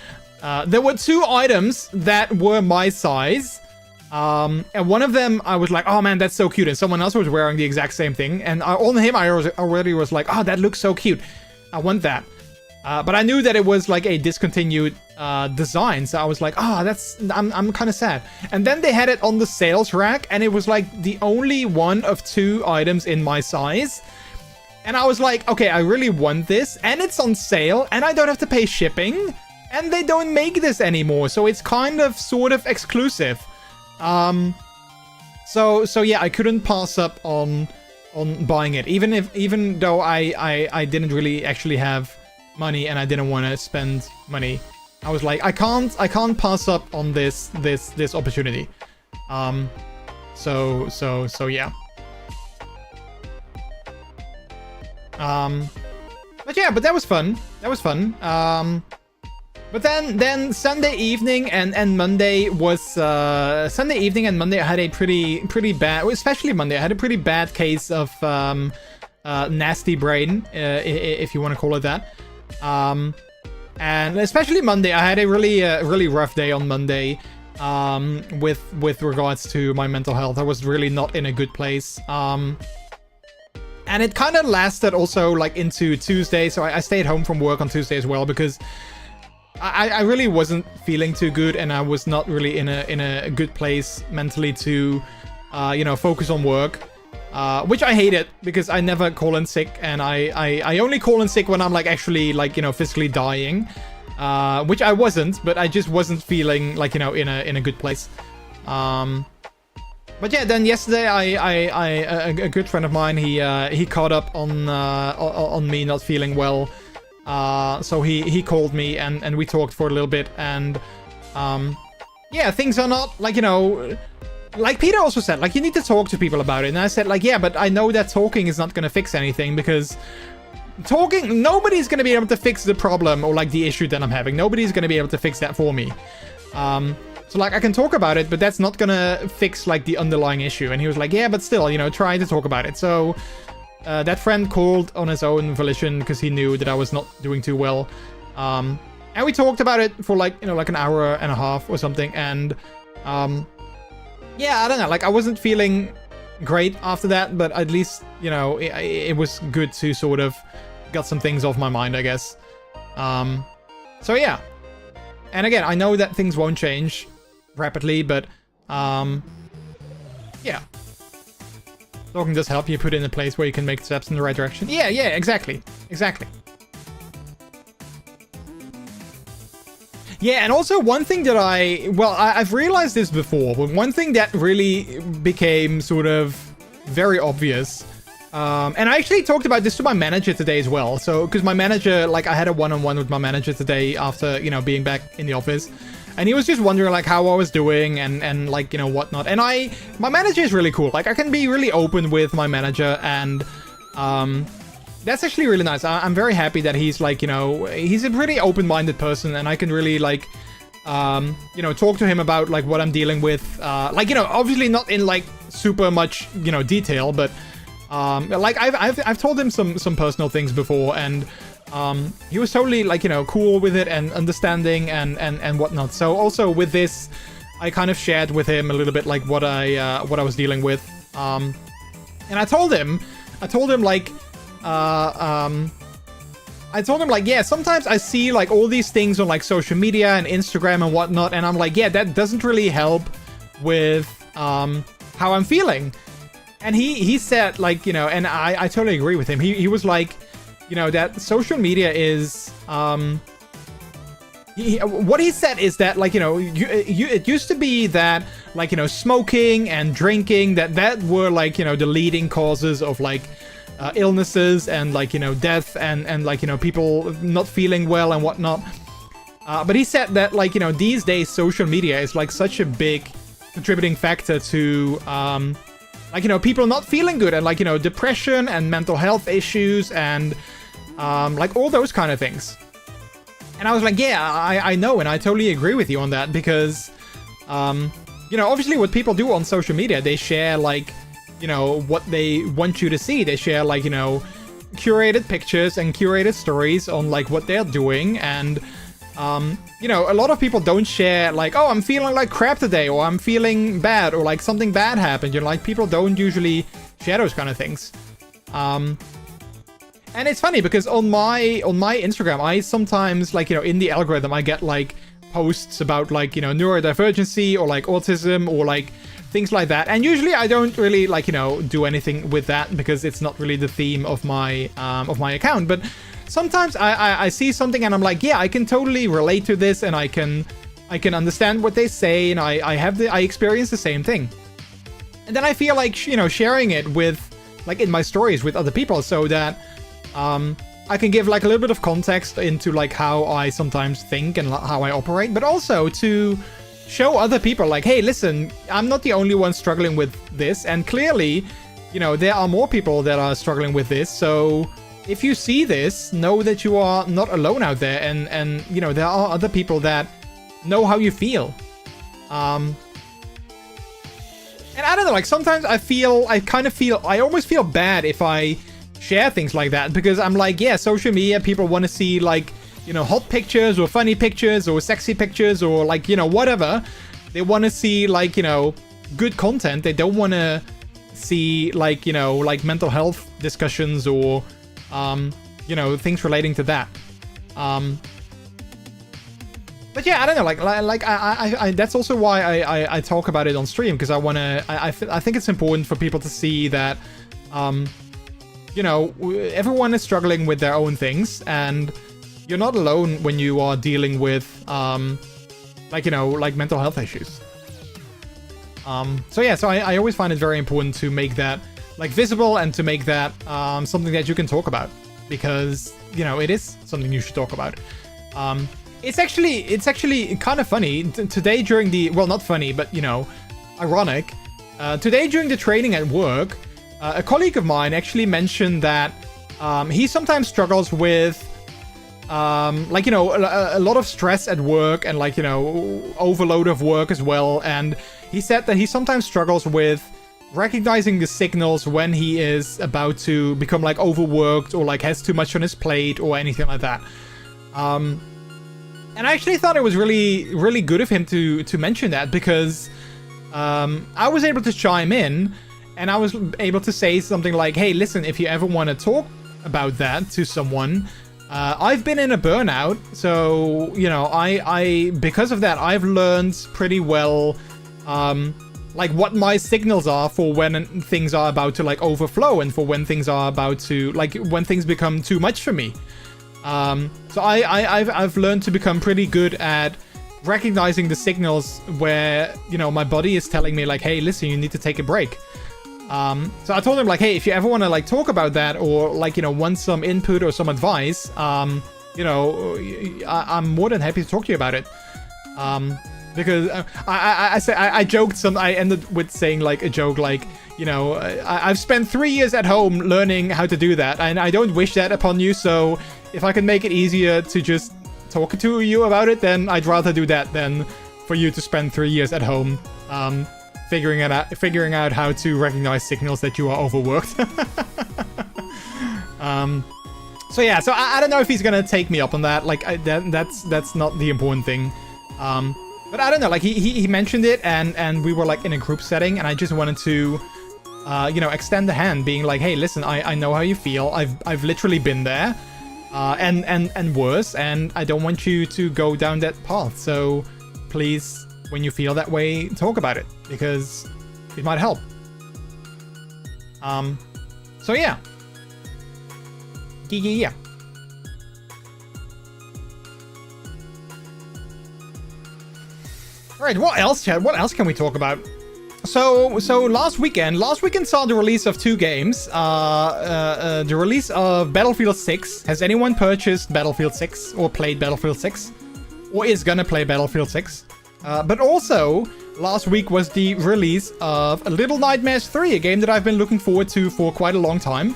there were 2 items that were my size, and one of them I was like, oh man, that's so cute, and someone else was wearing the exact same thing, and on him I already was like, oh, that looks so cute, I want that. But I knew that it was like a discontinued design, so I was like, oh, I'm kind of sad. And then they had it on the sales rack, and it was like the only one of 2 items in my size. And I was like, okay, I really want this, and it's on sale, and I don't have to pay shipping, and they don't make this anymore, so it's kind of sort of exclusive. So yeah, I couldn't pass up on buying it, even though I didn't really actually have money and I didn't want to spend money. I was like, I can't pass up on this opportunity. So yeah. But that was fun. That was fun. But then Sunday evening and Monday was Sunday evening and Monday I had a pretty bad, especially Monday, I had a pretty bad case of nasty brain, if you want to call it that. And especially Monday, I had a really rough day on Monday. With regards to my mental health, I was really not in a good place. And it kind of lasted also like into Tuesday, so I stayed home from work on Tuesday as well because I really wasn't feeling too good, and I was not really in a good place mentally to you know, focus on work, which I hated because I never call in sick, and I only call in sick when I'm like actually like, you know, physically dying, which I wasn't, but I just wasn't feeling like, you know, in a good place. But yeah, then yesterday a good friend of mine, he caught up on me not feeling well. So he called me and we talked for a little bit, and yeah, things are not like, you know, like Peter also said, like, you need to talk to people about it. And I said, like, yeah, but I know that talking is not going to fix anything, because talking, nobody's going to be able to fix the problem or like the issue that I'm having. Nobody's going to be able to fix that for me. So like, I can talk about it, but that's not gonna fix like the underlying issue. And he was like, yeah, but still, you know, try to talk about it. So that friend called on his own volition because he knew that I was not doing too well. And we talked about it for like, you know, like an hour and a half or something. And yeah, I don't know, like, I wasn't feeling great after that, but at least, you know, it was good to sort of got some things off my mind, I guess. So yeah. And again, I know that things won't change rapidly, but yeah, talking does help you put in a place where you can make steps in the right direction. Yeah, exactly. Yeah, and also one thing that I've realized this before, but one thing that really became sort of very obvious, and I actually talked about this to my manager today as well. So, because my manager, like, I had a one-on-one with my manager today after, you know, being back in the office. And he was just wondering, like, how I was doing and like, you know, whatnot. And my manager is really cool. Like, I can be really open with my manager, and that's actually really nice. I'm very happy that he's, like, you know, he's a pretty open-minded person, and I can really, like, you know, talk to him about, like, what I'm dealing with. Like, you know, obviously not in, like, super much, you know, detail, but like, I've told him some personal things before, and he was totally, like, you know, cool with it and understanding and whatnot. So also with this, I kind of shared with him a little bit like what I was dealing with. And I told him like, yeah, sometimes I see like all these things on like social media and Instagram and whatnot, and I'm like, yeah, that doesn't really help with how I'm feeling. And he said, like, you know, and I totally agree with him. He was like, you know, that social media is what he said is that, like, you know, it used to be that, like, you know, smoking and drinking, that were, like, you know, the leading causes of, like, illnesses and, like, you know, death and like, you know, people not feeling well and whatnot. But he said that, like, you know, these days social media is, like, such a big contributing factor to, like, you know, people not feeling good and, like, you know, depression and mental health issues and, like, all those kind of things. And I was like, yeah, I know, and I totally agree with you on that, because, you know, obviously what people do on social media, they share, like, you know, what they want you to see. They share, like, you know, curated pictures and curated stories on, like, what they're doing, and, you know, a lot of people don't share, like, oh, I'm feeling like crap today, or I'm feeling bad, or, like, something bad happened, you know, like, people don't usually share those kind of things. And it's funny because on my Instagram, I sometimes, like, you know, in the algorithm, I get, like, posts about, like, you know, neurodivergency or, like, autism or, like, things like that. And usually I don't really, like, you know, do anything with that because it's not really the theme of my account. But sometimes I see something and I'm like, yeah, I can totally relate to this, and I can understand what they say, and I experience the same thing. And then I feel like, you know, sharing it with, like, in my stories with other people, so that I can give, like, a little bit of context into, like, how I sometimes think and how I operate, but also to show other people, like, hey, listen, I'm not the only one struggling with this, and clearly, you know, there are more people that are struggling with this, so if you see this, know that you are not alone out there, and you know, there are other people that know how you feel. And I don't know, like, sometimes I almost feel bad if I share things like that, because I'm like, yeah, social media, people want to see, like, you know, hot pictures or funny pictures or sexy pictures or, like, you know, whatever. They want to see, like, you know, good content. They don't want to see, like, you know, like, mental health discussions or, you know, things relating to that. But yeah, I don't know, like I that's also why I talk about it on stream, because I think it's important for people to see that, you know, everyone is struggling with their own things, and you're not alone when you are dealing with, like, you know, like, mental health issues. So yeah, so I always find it very important to make that, like, visible, and to make that something that you can talk about, because, you know, it is something you should talk about. It's actually kind of funny. Today during the, well, not funny, but, you know, ironic. Today during the training at work, a colleague of mine actually mentioned that he sometimes struggles with, like, you know, a lot of stress at work, and, like, you know, overload of work as well. And he said that he sometimes struggles with recognizing the signals when he is about to become, like, overworked, or, like, has too much on his plate or anything like that. And I actually thought it was really, really good of him to mention that, because I was able to chime in, and I was able to say something like, hey, listen, if you ever want to talk about that to someone, I've been in a burnout, so, you know, I because of that, I've learned pretty well, like, what my signals are for when things are about to, like, overflow, and for when things are about to, like, when things become too much for me. So I've learned to become pretty good at recognizing the signals where, you know, my body is telling me, like, hey, listen, you need to take a break. So I told him, like, hey, if you ever want to, like, talk about that, or, like, you know, want some input or some advice, you know, I'm more than happy to talk to you about it. Because I joked I ended with saying, like, a joke, like, you know, I've spent 3 years at home learning how to do that, and I don't wish that upon you, so if I can make it easier to just talk to you about it, then I'd rather do that than for you to spend 3 years at home, figuring out how to recognize signals that you are overworked. So yeah, so I don't know if he's gonna take me up on that. Like, that's not the important thing. But I don't know. Like, he mentioned it, and we were, like, in a group setting, and I just wanted to extend the hand, being like, hey, listen, I know how you feel. I've literally been there, and worse, and I don't want you to go down that path. So please, when you feel that way, talk about it, because it might help. So yeah. Yeah. Alright, what else, Chad? What else can we talk about? So last weekend saw the release of 2 games. The release of Battlefield 6. Has anyone purchased Battlefield 6 or played Battlefield 6? Or is gonna play Battlefield 6? But also, last week was the release of Little Nightmares 3, a game that I've been looking forward to for quite a long time.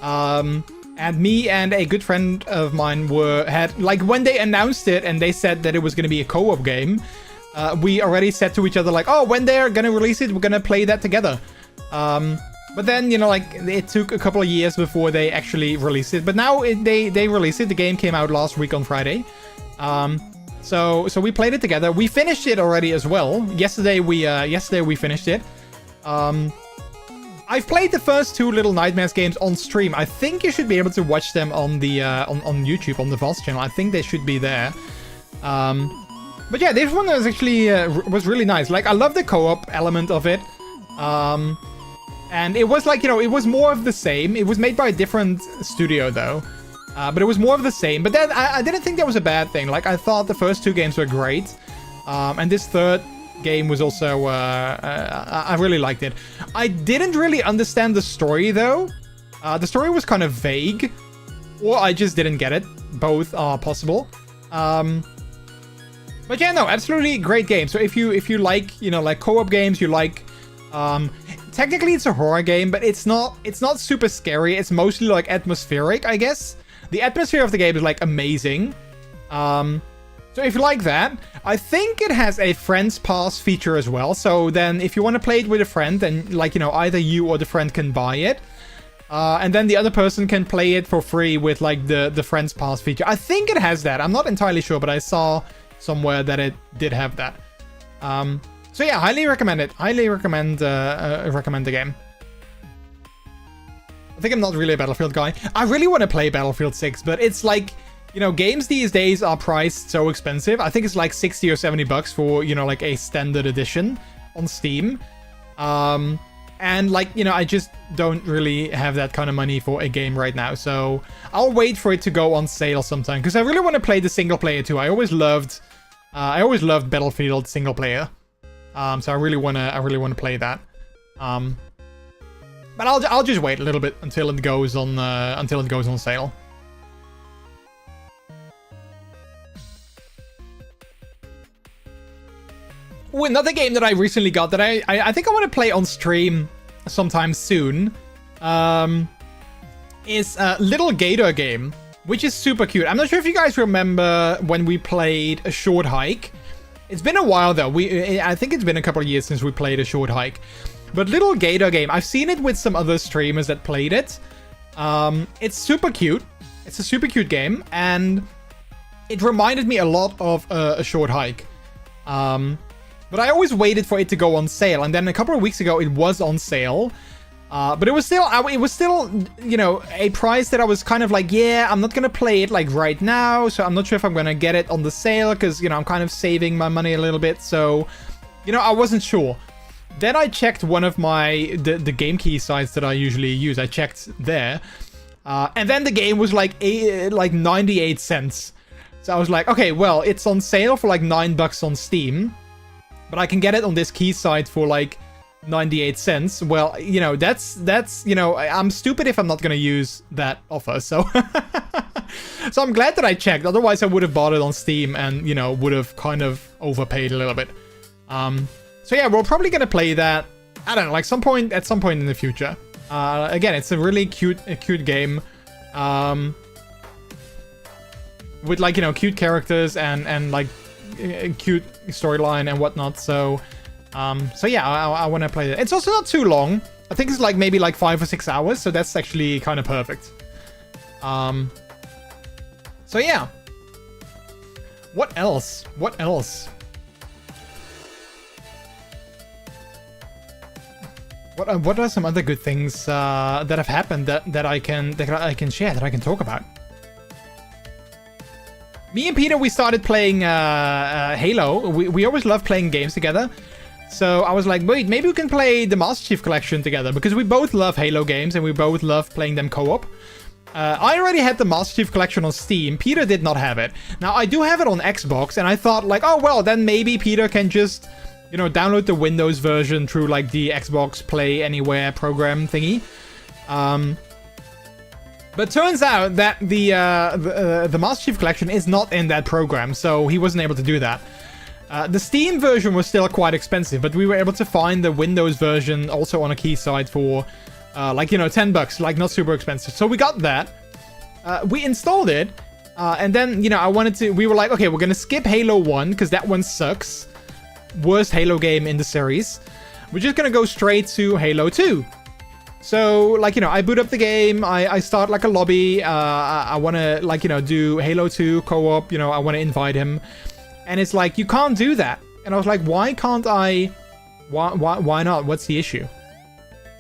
And me and a good friend of mine when they announced it and they said that it was gonna be a co-op game, we already said to each other, like, oh, when they're gonna release it, we're gonna play that together. But then, it took a couple of years before they actually released it. But now they released it. The game came out last week on Friday. So we played it together. We finished it already as well. Yesterday we finished it. I've played the first 2 Little Nightmares games on stream. I think you should be able to watch them on the on YouTube, on the VOS channel. I think they should be there. But yeah, this one was actually was really nice. Like, I love the co-op element of it. And it was like, it was more of the same. It was made by a different studio though. But it was more of the same. But then I didn't think that was a bad thing. Like, I thought the first 2 games were great. And this third game was also, I really liked it. I didn't really understand the story though. The story was kind of vague. Or I just didn't get it. Both are possible. But yeah, no, absolutely great game. So if you like, like co-op games, you like, technically it's a horror game, but it's not super scary. It's mostly like atmospheric, I guess. The atmosphere of the game is like amazing. So if you like that, I think it has a friends pass feature as well. So then if you want to play it with a friend, then like, either you or the friend can buy it. And then the other person can play it for free with like the friends pass feature. I think it has that. I'm not entirely sure, but I saw somewhere that it did have that. So yeah, highly recommend it. Highly recommend the game. I think I'm not really a Battlefield guy. I really want to play Battlefield 6, but it's like, games these days are priced so expensive. I think it's like 60 or 70 bucks for, like a standard edition on Steam. And like, I just don't really have that kind of money for a game right now. So I'll wait for it to go on sale sometime, because I really want to play the single player too. I always loved Battlefield single player. So I really want to play that. But I'll just wait a little bit until it goes on sale. Ooh, another game that I recently got that I think I want to play on stream sometime soon is a Little Gator game, which is super cute. I'm not sure if you guys remember when we played A Short Hike. It's been a while though. I think it's been a couple of years since we played A Short Hike. But Little Gator game, I've seen it with some other streamers that played it. It's super cute. It's a super cute game, and it reminded me a lot of A Short Hike. But I always waited for it to go on sale, and then a couple of weeks ago it was on sale. But it was still, a price that I was kind of like, yeah, I'm not gonna play it like right now, so I'm not sure if I'm gonna get it on the sale, because, I'm kind of saving my money a little bit, so, I wasn't sure. Then I checked one of the game key sites that I usually use. I checked there, and then the game was like 98 cents. So I was like, okay, well, it's on sale for like $9 on Steam, but I can get it on this key site for like 98 cents. Well, that's I'm stupid if I'm not gonna use that offer. So so I'm glad that I checked. Otherwise I would have bought it on Steam and would have kind of overpaid a little bit. So yeah, we're probably gonna play that, I don't know, like at some point in the future. Again, it's a really cute game, with like cute characters and like a cute storyline and whatnot. So yeah, I want to play that. It's also not too long. I think it's like maybe like 5 or 6 hours, so that's actually kind of perfect. So yeah. What else? What What are some other good things that have happened that I can share, that I can talk about? Me and Peter, we started playing Halo. We always love playing games together. So I was like, wait, maybe we can play the Master Chief Collection together, because we both love Halo games and we both love playing them co-op. I already had the Master Chief Collection on Steam. Peter did not have it. Now, I do have it on Xbox, and I thought like, oh, well, then maybe Peter can just, you know, download the Windows version through like the Xbox Play Anywhere program thingy. But turns out that the Master Chief Collection is not in that program, so he wasn't able to do that. The Steam version was still quite expensive, but we were able to find the Windows version also on a key site for like, you know, $10, like not super expensive. So we got that. We installed it, and then, you know, we were like, okay, we're gonna skip Halo 1 because that one sucks. Worst Halo game in the series. We're just gonna go straight to Halo 2. So, like, you know, I boot up the game, I start like a lobby, I want to, like, you know, do Halo 2 co-op, you know, I want to invite him. And it's like, you can't do that. And I was like, why can't I? Why not? What's the issue?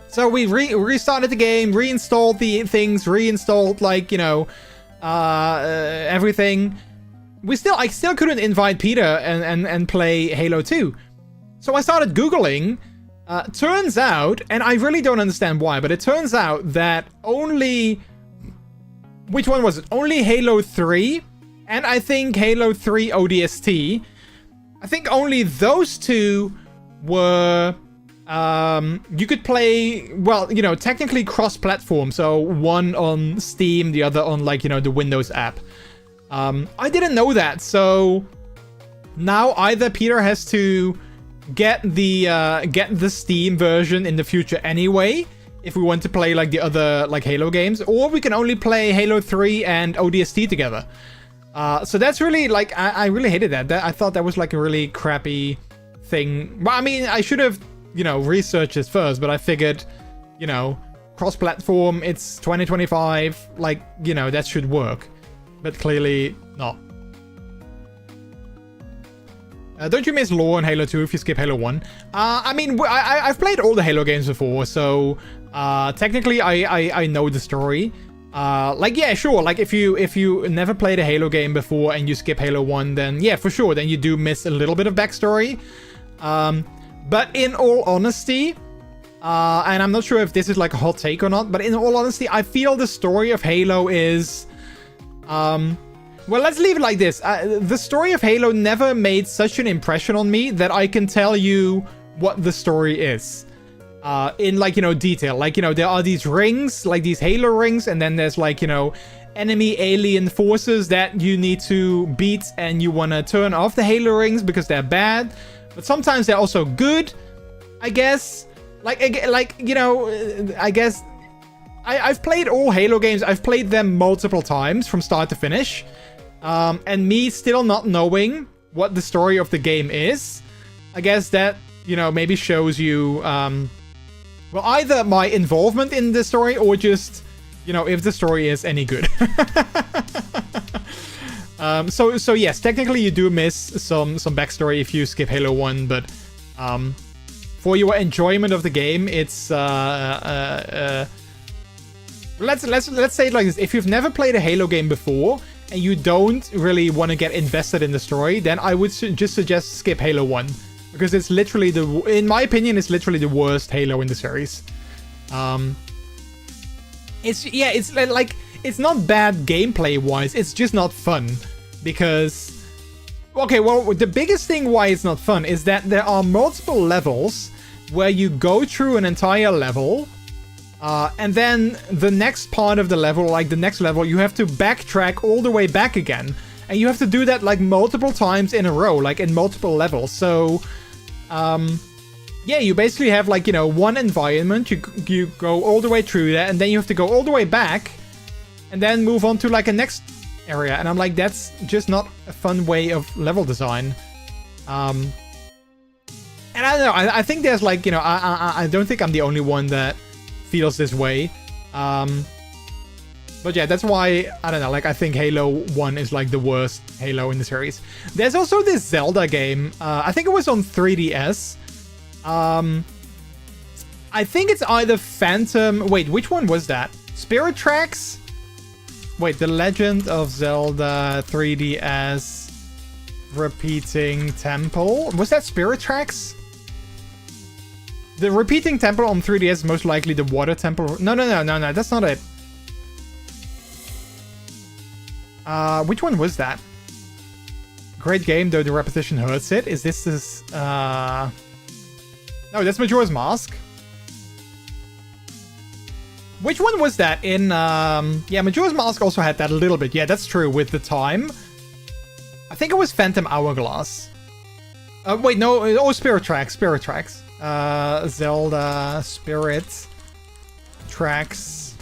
So we restarted the game, reinstalled the things, reinstalled, like, you know, everything. I still couldn't invite Peter and play Halo 2. So I started Googling. Turns out, and I really don't understand why, but it turns out that only... Which one was it? Only Halo 3, and I think Halo 3 ODST. I think only those two were... you could play, well, you know, technically cross-platform. So one on Steam, the other on, like, you know, the Windows app. I didn't know that, so... Now either Peter has to... get the Steam version in the future anyway, if we want to play like the other like Halo games, or we can only play Halo 3 and ODST together. So that's really like, I really hated that. I thought that was like a really crappy thing. Well, I mean, I should have, you know, researched this first, but I figured, you know, cross-platform, it's 2025, like, you know, that should work. But clearly not. Don't you miss lore in Halo 2 if you skip Halo 1? I mean, I've played all the Halo games before, so technically I know the story. Like, yeah, sure, like if you never played a Halo game before and you skip Halo 1, then yeah, for sure, then you do miss a little bit of backstory. But in all honesty, and I'm not sure if this is like a hot take or not, but in all honesty, I feel the story of Halo is... Well, let's leave it like this. The story of Halo never made such an impression on me that I can tell you what the story is. In, like, you know, detail. Like, you know, there are these rings, like these Halo rings, and then there's, like, you know, enemy alien forces that you need to beat, and you want to turn off the Halo rings because they're bad. But sometimes they're also good, I guess. Like, you know, I guess... I've played all Halo games. I've played them multiple times from start to finish. And me still not knowing what the story of the game is, I guess that, you know, maybe shows you, well, either my involvement in the story or just, you know, if the story is any good. So yes, technically you do miss some backstory if you skip Halo 1, but for your enjoyment of the game, it's let's say it like this: if you've never played a Halo game before and you don't really want to get invested in the story, then I would just suggest skip Halo 1. Because it's literally in my opinion, it's literally the worst Halo in the series. It's like, it's not bad gameplay-wise, it's just not fun. Because, okay, well, the biggest thing why it's not fun is that there are multiple levels where you go through an entire level, and then the next part of the level, like the next level, you have to backtrack all the way back again. And you have to do that like multiple times in a row, like in multiple levels. So, yeah, you basically have like, you know, one environment, you go all the way through that, and then you have to go all the way back, and then move on to like a next area. And I'm like, that's just not a fun way of level design. And I don't know, I think there's like, you know, I don't think I'm the only one that feels this way. But yeah, that's why, I don't know, like, I think Halo 1 is like the worst Halo in the series. There's also this Zelda game, I think it was on 3DS. I think it's either Phantom... Wait, which one was that? Spirit Tracks? Wait, The Legend of Zelda 3DS Repeating Temple? Was that Spirit Tracks? The Repeating Temple on 3DS is most likely the Water Temple. No, that's not it. Which one was that? Great game, though the repetition hurts it. Is this... No, that's Majora's Mask. Which one was that in... Yeah, Majora's Mask also had that a little bit. Yeah, that's true, with the time. I think it was Phantom Hourglass. Wait, no. Oh, Spirit Tracks. Spirit Tracks. Zelda Spirit Tracks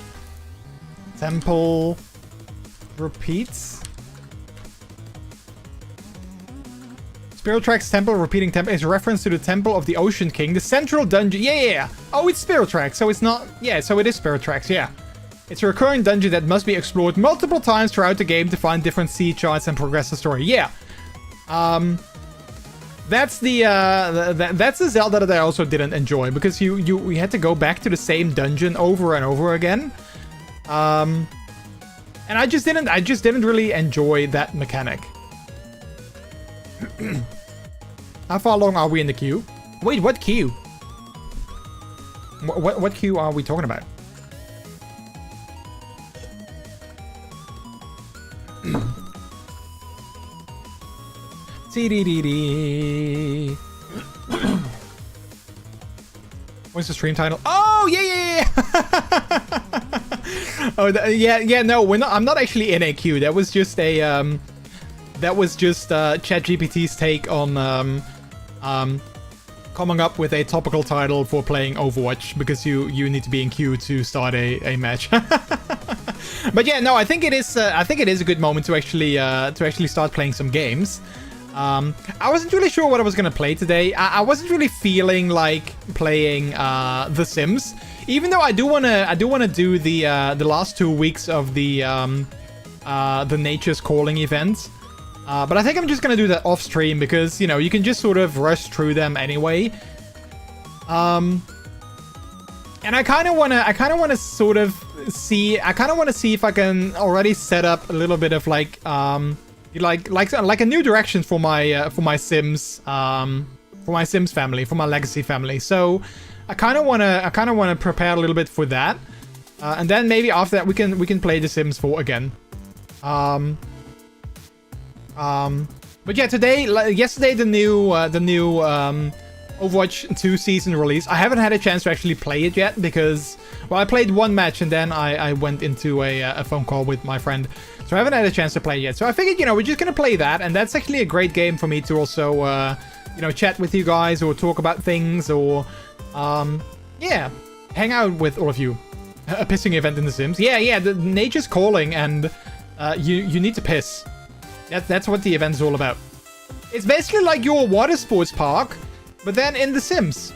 Temple Repeats. Spirit Tracks Temple Repeating Temple is a reference to the Temple of the Ocean King, the central dungeon. Yeah. Oh, it's Spirit Tracks, so it's not... Yeah, so it is Spirit Tracks, yeah. It's a recurring dungeon that must be explored multiple times throughout the game to find different sea charts and progress the story. Yeah. That's the that's the Zelda that I also didn't enjoy, because we had to go back to the same dungeon over and over again. And I just didn't really enjoy that mechanic. How far along are we in the queue? Wait, what queue? What queue are we talking about? TDDD. What's the stream title? Oh, yeah. Oh, yeah. No, we're not. I'm not actually in a queue. That was just a ChatGPT's take on coming up with a topical title for playing Overwatch, because you need to be in queue to start a match. But yeah, no, I think it is a good moment to actually start playing some games. I wasn't really sure what I was gonna play today. I wasn't really feeling like playing The Sims, even though I do wanna do the last 2 weeks of the Nature's Calling event. But I think I'm just gonna do that off stream, because you know you can just sort of rush through them anyway. And I kind of wanna sort of see. I kind of want to see if I can already set up a little bit of like a new direction for my Sims family, for my Legacy family. So I kind of wanna prepare a little bit for that, and then maybe after that we can play The Sims 4 again. But yeah, yesterday the new Overwatch 2 season release. I haven't had a chance to actually play it yet, because, well, I played one match and then I went into a phone call with my friend. So I haven't had a chance to play it yet. So I figured, we're just going to play that. And that's actually a great game for me to also, chat with you guys or talk about things or, yeah, hang out with all of you. A pissing event in The Sims. Yeah, the Nature's Calling, and you need to piss. That's what the event is all about. It's basically like your water sports park, but then in The Sims.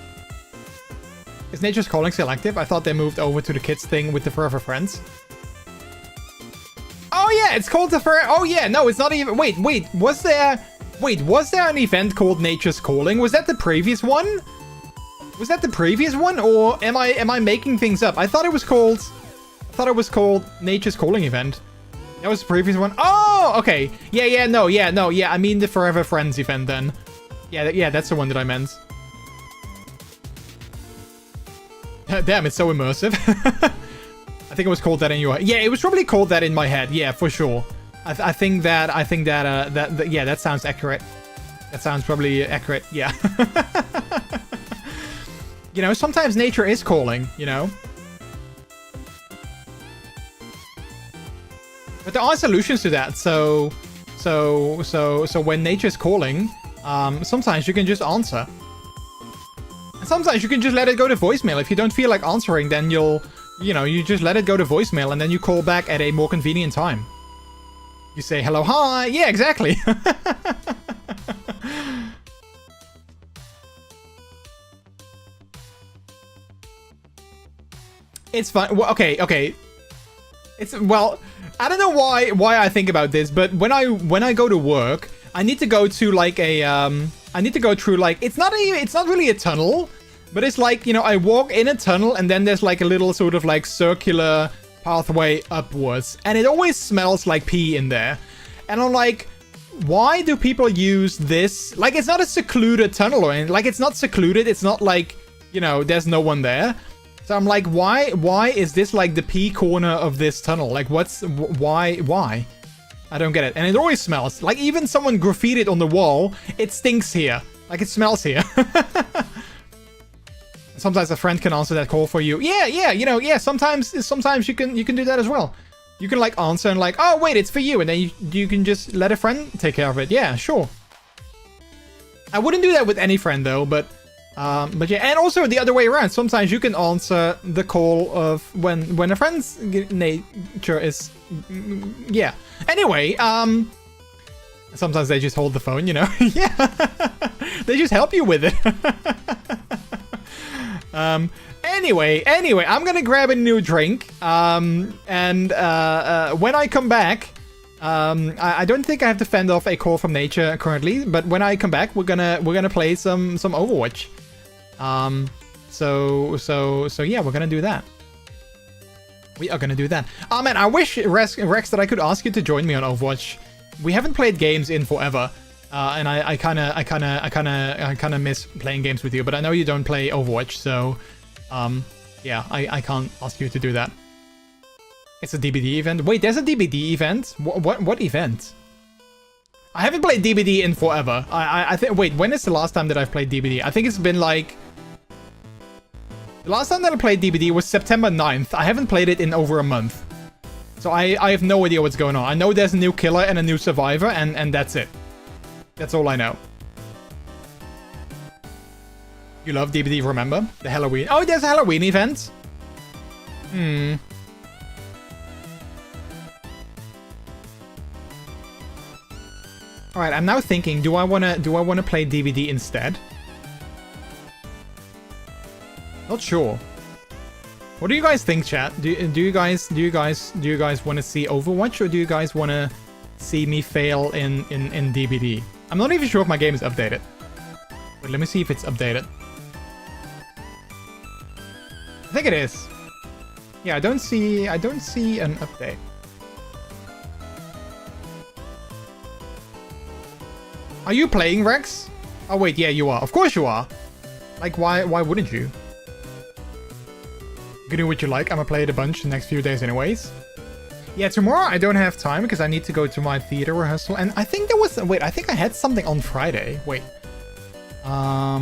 Is Nature's Calling still active? I thought they moved over to the kids thing with the Forever Friends. Oh yeah, it's called the Forever... Oh yeah, no, it's not even... Wait, was there an event called Nature's Calling? Was that the previous one? Was that the previous one, or am I making things up? I thought it was called Nature's Calling event. That was the previous one. Oh, okay. Yeah, no. I mean the Forever Friends event then. Yeah, that's the one that I meant. Damn, it's so immersive. I think it was called that in your head. Yeah, it was probably called that in my head. Yeah, for sure. I think that yeah, that sounds accurate. That sounds probably accurate. Yeah. Sometimes nature is calling, But there are solutions to that. So when nature's calling, sometimes you can just answer. And sometimes you can just let it go to voicemail. If you don't feel like answering, then you just let it go to voicemail, and then you call back at a more convenient time. You say, hello, hi. Yeah, exactly. It's fine. Well, okay. I don't know why I think about this, but when I go to work, I need to go to like a I need to go through like it's not really a tunnel, But it's like, you know, I walk in a tunnel and then there's like a little sort of like circular pathway upwards. And it always smells like pee in there. And I'm like, why do people use this? Like, it's not a secluded tunnel or anything. Like, it's not secluded. It's not like, you know, there's no one there. So I'm like, why is this like the pee corner of this tunnel? Like, why? I don't get it. And it always smells. Like, even someone graffitied on the wall, it stinks here. Like, it smells here. Sometimes a friend can answer that call for you. Yeah, you know, yeah, sometimes you can do that as well. You can like answer and like, oh wait, it's for you, and then you can just let a friend take care of it. Yeah, sure. I wouldn't do that with any friend though, but yeah, and also the other way around. Sometimes you can answer the call of when a friend's nature is, yeah. Anyway, sometimes they just hold the phone, you know. Yeah, they just help you with it. Anyway, I'm gonna grab a new drink. And when I come back, I don't think I have to fend off a call from nature currently, but when I come back, we're gonna play some Overwatch. So yeah, we're gonna do that. We are gonna do that. Oh man, I wish Rex that I could ask you to join me on Overwatch. We haven't played games in forever. And I kind of miss playing games with you, but I know you don't play Overwatch, so yeah, I can't ask you to do that. It's a DBD event. Wait, there's a DBD event? What event? I haven't played DBD in forever. I think. Wait, when is the last time that I've played DBD? I think it's been like. The last time that I played DBD was September 9th. I haven't played it in over a month, so I have no idea what's going on. I know there's a new killer and a new survivor, and that's it. That's all I know. You love DBD, remember? The Halloween. Oh, there's a Halloween event. Alright, I'm now thinking, do I wanna play DBD instead? Not sure. What do you guys think, chat? Do you guys want to see Overwatch, or do you guys want to see me fail in DBD? I'm not even sure if my game is updated. But let me see if it's updated. I think it is. Yeah, I don't see an update. Are you playing, Rex? Oh wait, yeah, you are. Of course you are. Like, why wouldn't you? You can do what you like. I'm gonna play it a bunch the next few days anyways. Yeah, tomorrow I don't have time because I need to go to my theater rehearsal. And I think there was... Wait, I think I had something on Friday. Wait. Let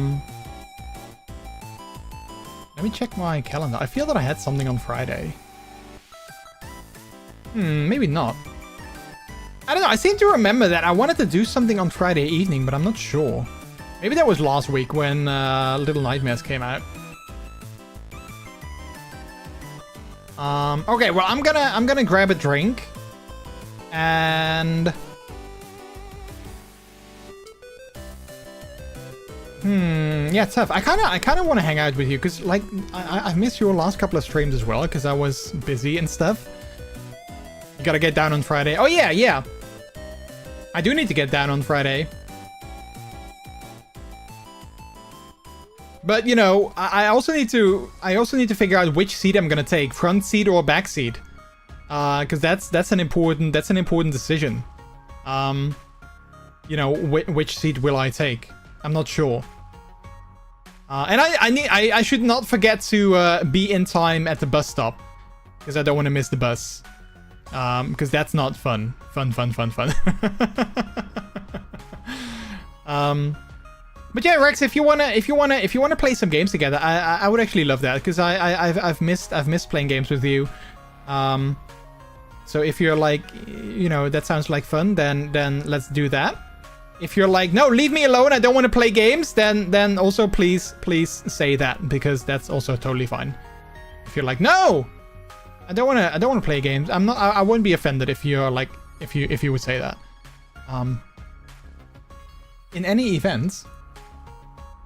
me check my calendar. I feel that I had something on Friday. Maybe not. I don't know. I seem to remember that I wanted to do something on Friday evening, but I'm not sure. Maybe that was last week when Little Nightmares came out. Okay, well, I'm gonna grab a drink, and yeah, tough. I kind of want to hang out with you because, like, I missed your last couple of streams as well because I was busy and stuff. You gotta get down on Friday. Oh yeah. I do need to get down on Friday. But, you know, I also need to figure out which seat I'm gonna take, front seat or back seat, because that's an important decision. You know, which seat will I take? I'm not sure. And I should not forget to be in time at the bus stop, because I don't want to miss the bus. Because that's not fun. Fun. But yeah, Rex, if you wanna play some games together, I would actually love that because I've missed playing games with you. So if you're like, you know, that sounds like fun, then let's do that. If you're like, no, leave me alone, I don't want to play games, then also please say that, because that's also totally fine. If you're like, no, I don't want to play games, I wouldn't be offended if you're like, if you would say that. In any event,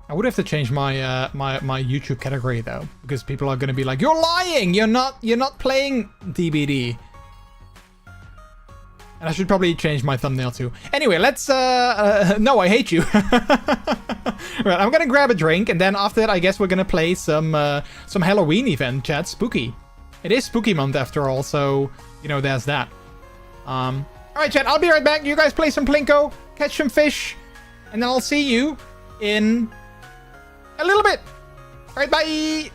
I would have to change my my YouTube category though, because people are gonna be like, you're lying, you're not playing DBD. And I should probably change my thumbnail too. Anyway, let's, no, I hate you. Right, I'm gonna grab a drink, and then after that, I guess we're gonna play some Halloween event, chat. Spooky. It is spooky month after all, so, you know, there's that. Alright, chat, I'll be right back. You guys play some Plinko, catch some fish, and then I'll see you in a little bit. Alright, bye!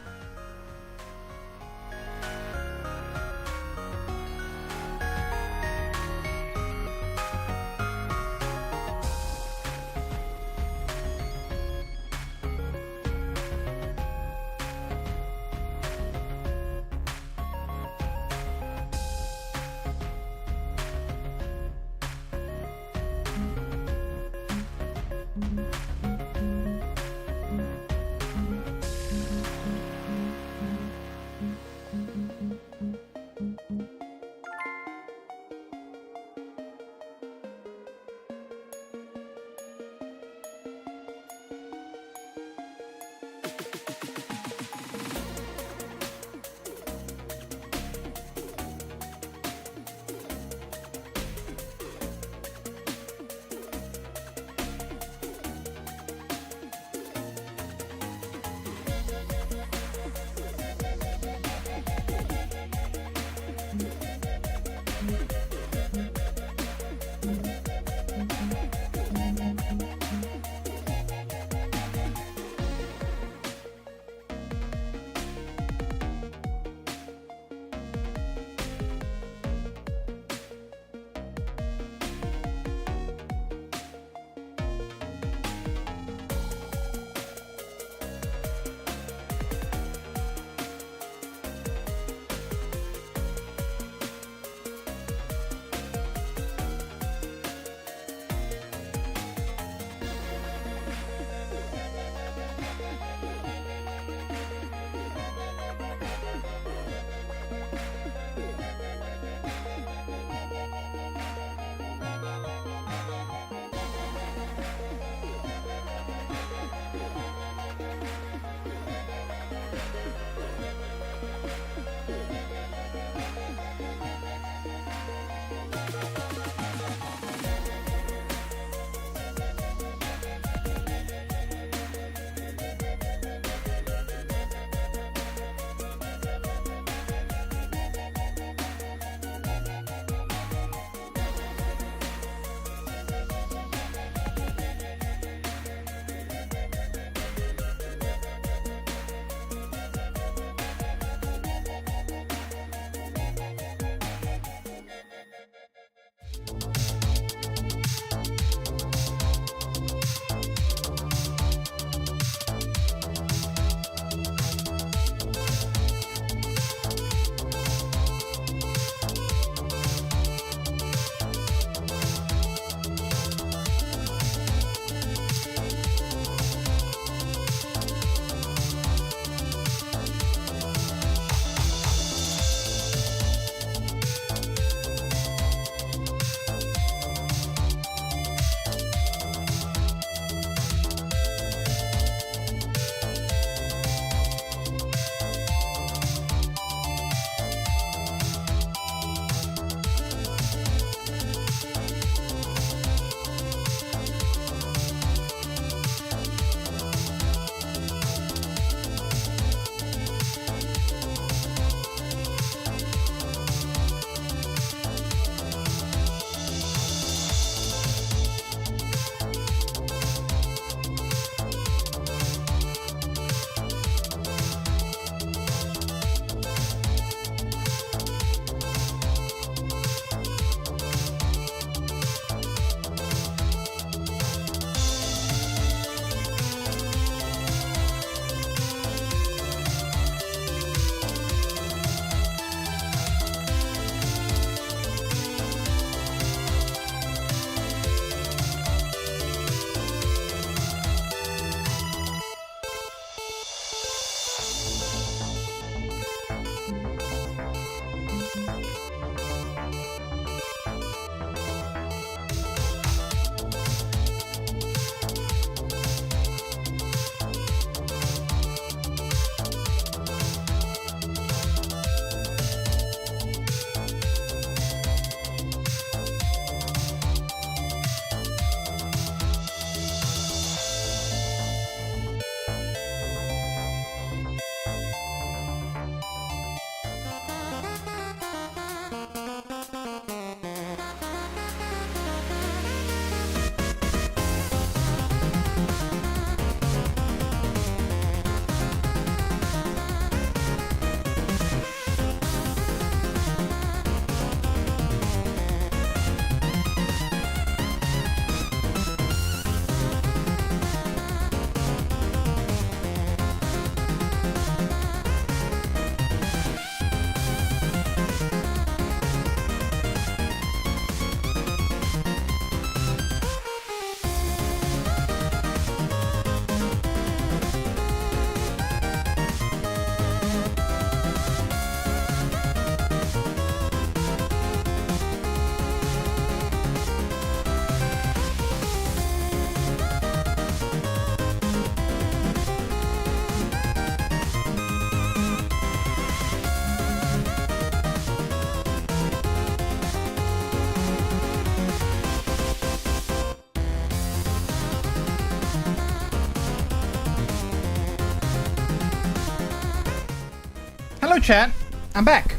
Hello, chat. I'm back.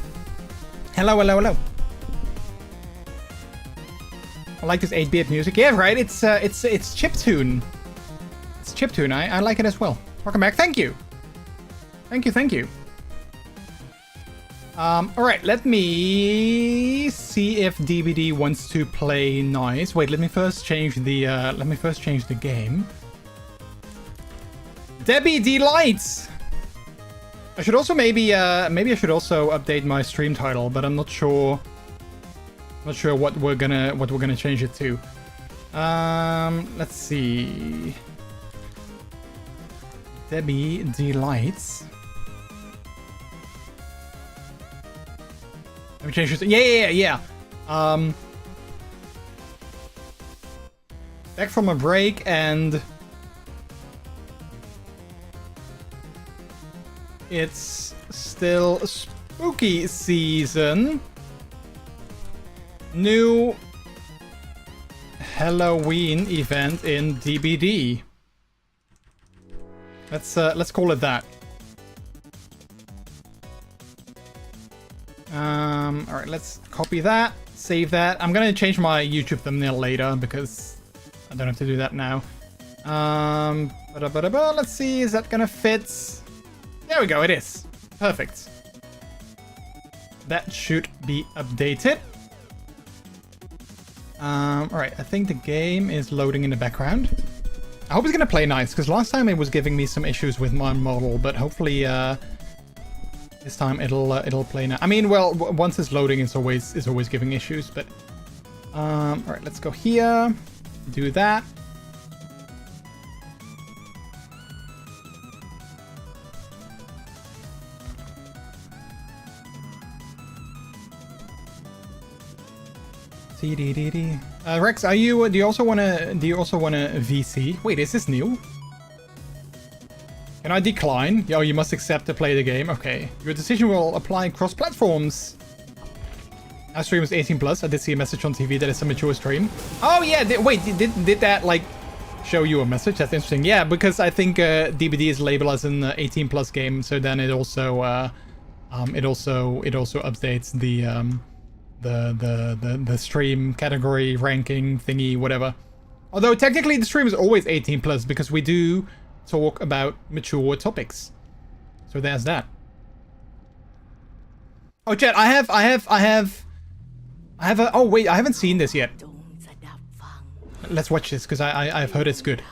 Hello, hello, hello. I like this 8-bit music. Yeah, right. It's chiptune. It's chiptune. I like it as well. Welcome back. Thank you. Thank you. Thank you. All right. Let me see if DBD wants to play nice. Wait. Let me first change the. Game. Debbie Delights. I should also maybe I should also update my stream title, but I'm not sure. Not sure what we're gonna change it to. Let's see. Debbie Delights. Let me change it. Yeah. Back from a break and it's still spooky season. New Halloween event in DBD. Let's call it that. All right, let's copy that, save that. I'm gonna change my YouTube thumbnail later because I don't have to do that now. Let's see, is that gonna fit? There we go, it is. Perfect. That should be updated. Alright, I think the game is loading in the background. I hope it's gonna play nice, because last time it was giving me some issues with my model, but hopefully this time it'll play now. I mean, well, once it's loading, it's always giving issues, but alright, let's go here, do that. Rex, do you also wanna VC? Wait, is this new? Can I decline? Oh, you must accept to play the game. Okay. Your decision will apply across platforms. Our stream is 18+. I did see a message on TV that it's a mature stream. Oh yeah, did that like show you a message? That's interesting. Yeah, because I think DBD is labeled as an 18+ game, so then it also updates the stream category ranking thingy, whatever. Although technically the stream is always 18+ because we do talk about mature topics. So there's that. Oh, chat, I have a, oh wait, I haven't seen this yet. Let's watch this because I've heard it's good.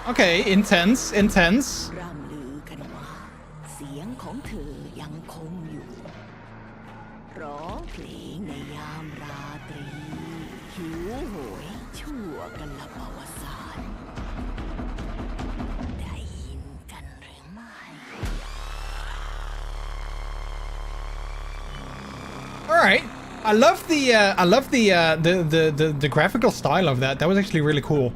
Okay, intense. Alright. I love the graphical style of that. That was actually really cool.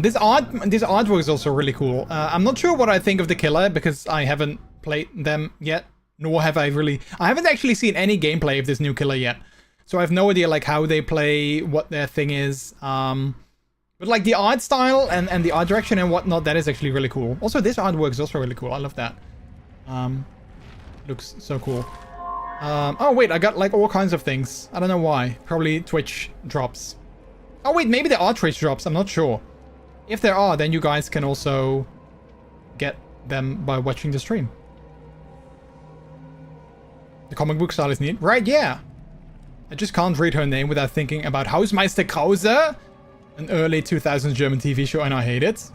This artwork is also really cool. I'm not sure what I think of the killer because I haven't played them yet, nor have I haven't actually seen any gameplay of this new killer yet. So I have no idea like how they play, what their thing is. But like the art style and the art direction and whatnot, that is actually really cool. Also, this artwork is also really cool. I love that. Looks so cool. Oh wait, I got like all kinds of things. I don't know why. Probably Twitch drops. Oh wait, maybe there are Twitch drops. I'm not sure. If there are, then you guys can also get them by watching the stream. The comic book style is neat. Right, yeah. I just can't read her name without thinking about Hausmeister Krause, an early 2000s German TV show, and I hate it.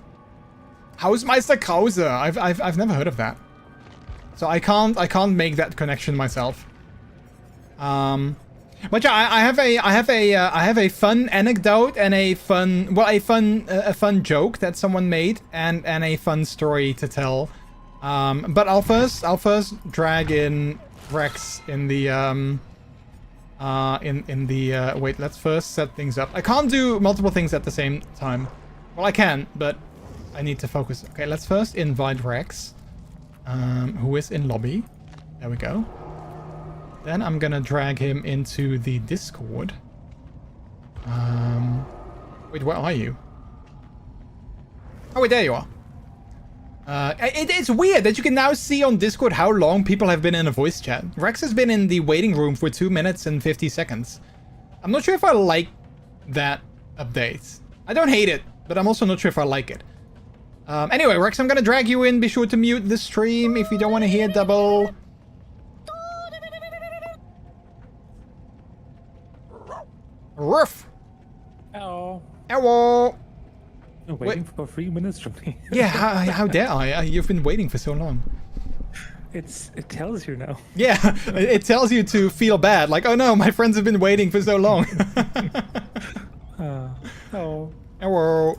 Hausmeister Krause. I've never heard of that. So I can't make that connection myself. But yeah, I have a fun anecdote and a fun joke that someone made and a fun story to tell. But I'll first drag in Rex in the wait, let's first set things up. I can't do multiple things at the same time. Well, I can, but I need to focus. Okay, let's first invite Rex, who is in lobby. There we go. Then I'm gonna drag him into the Discord. Wait, where are you? Oh, wait, there you are. It's weird that you can now see on Discord how long people have been in a voice chat. Rex has been in the waiting room for 2 minutes and 50 seconds. I'm not sure if I like that update. I don't hate it, but I'm also not sure if I like it. Anyway, Rex, I'm gonna drag you in. Be sure to mute the stream if you don't want to hear double. Ruff! Hello. Hello! You're waiting for 3 minutes from me. Yeah, how dare I? You've been waiting for so long. It tells you now. Yeah, it tells you to feel bad. Like, oh no, my friends have been waiting for so long. Oh. Hello.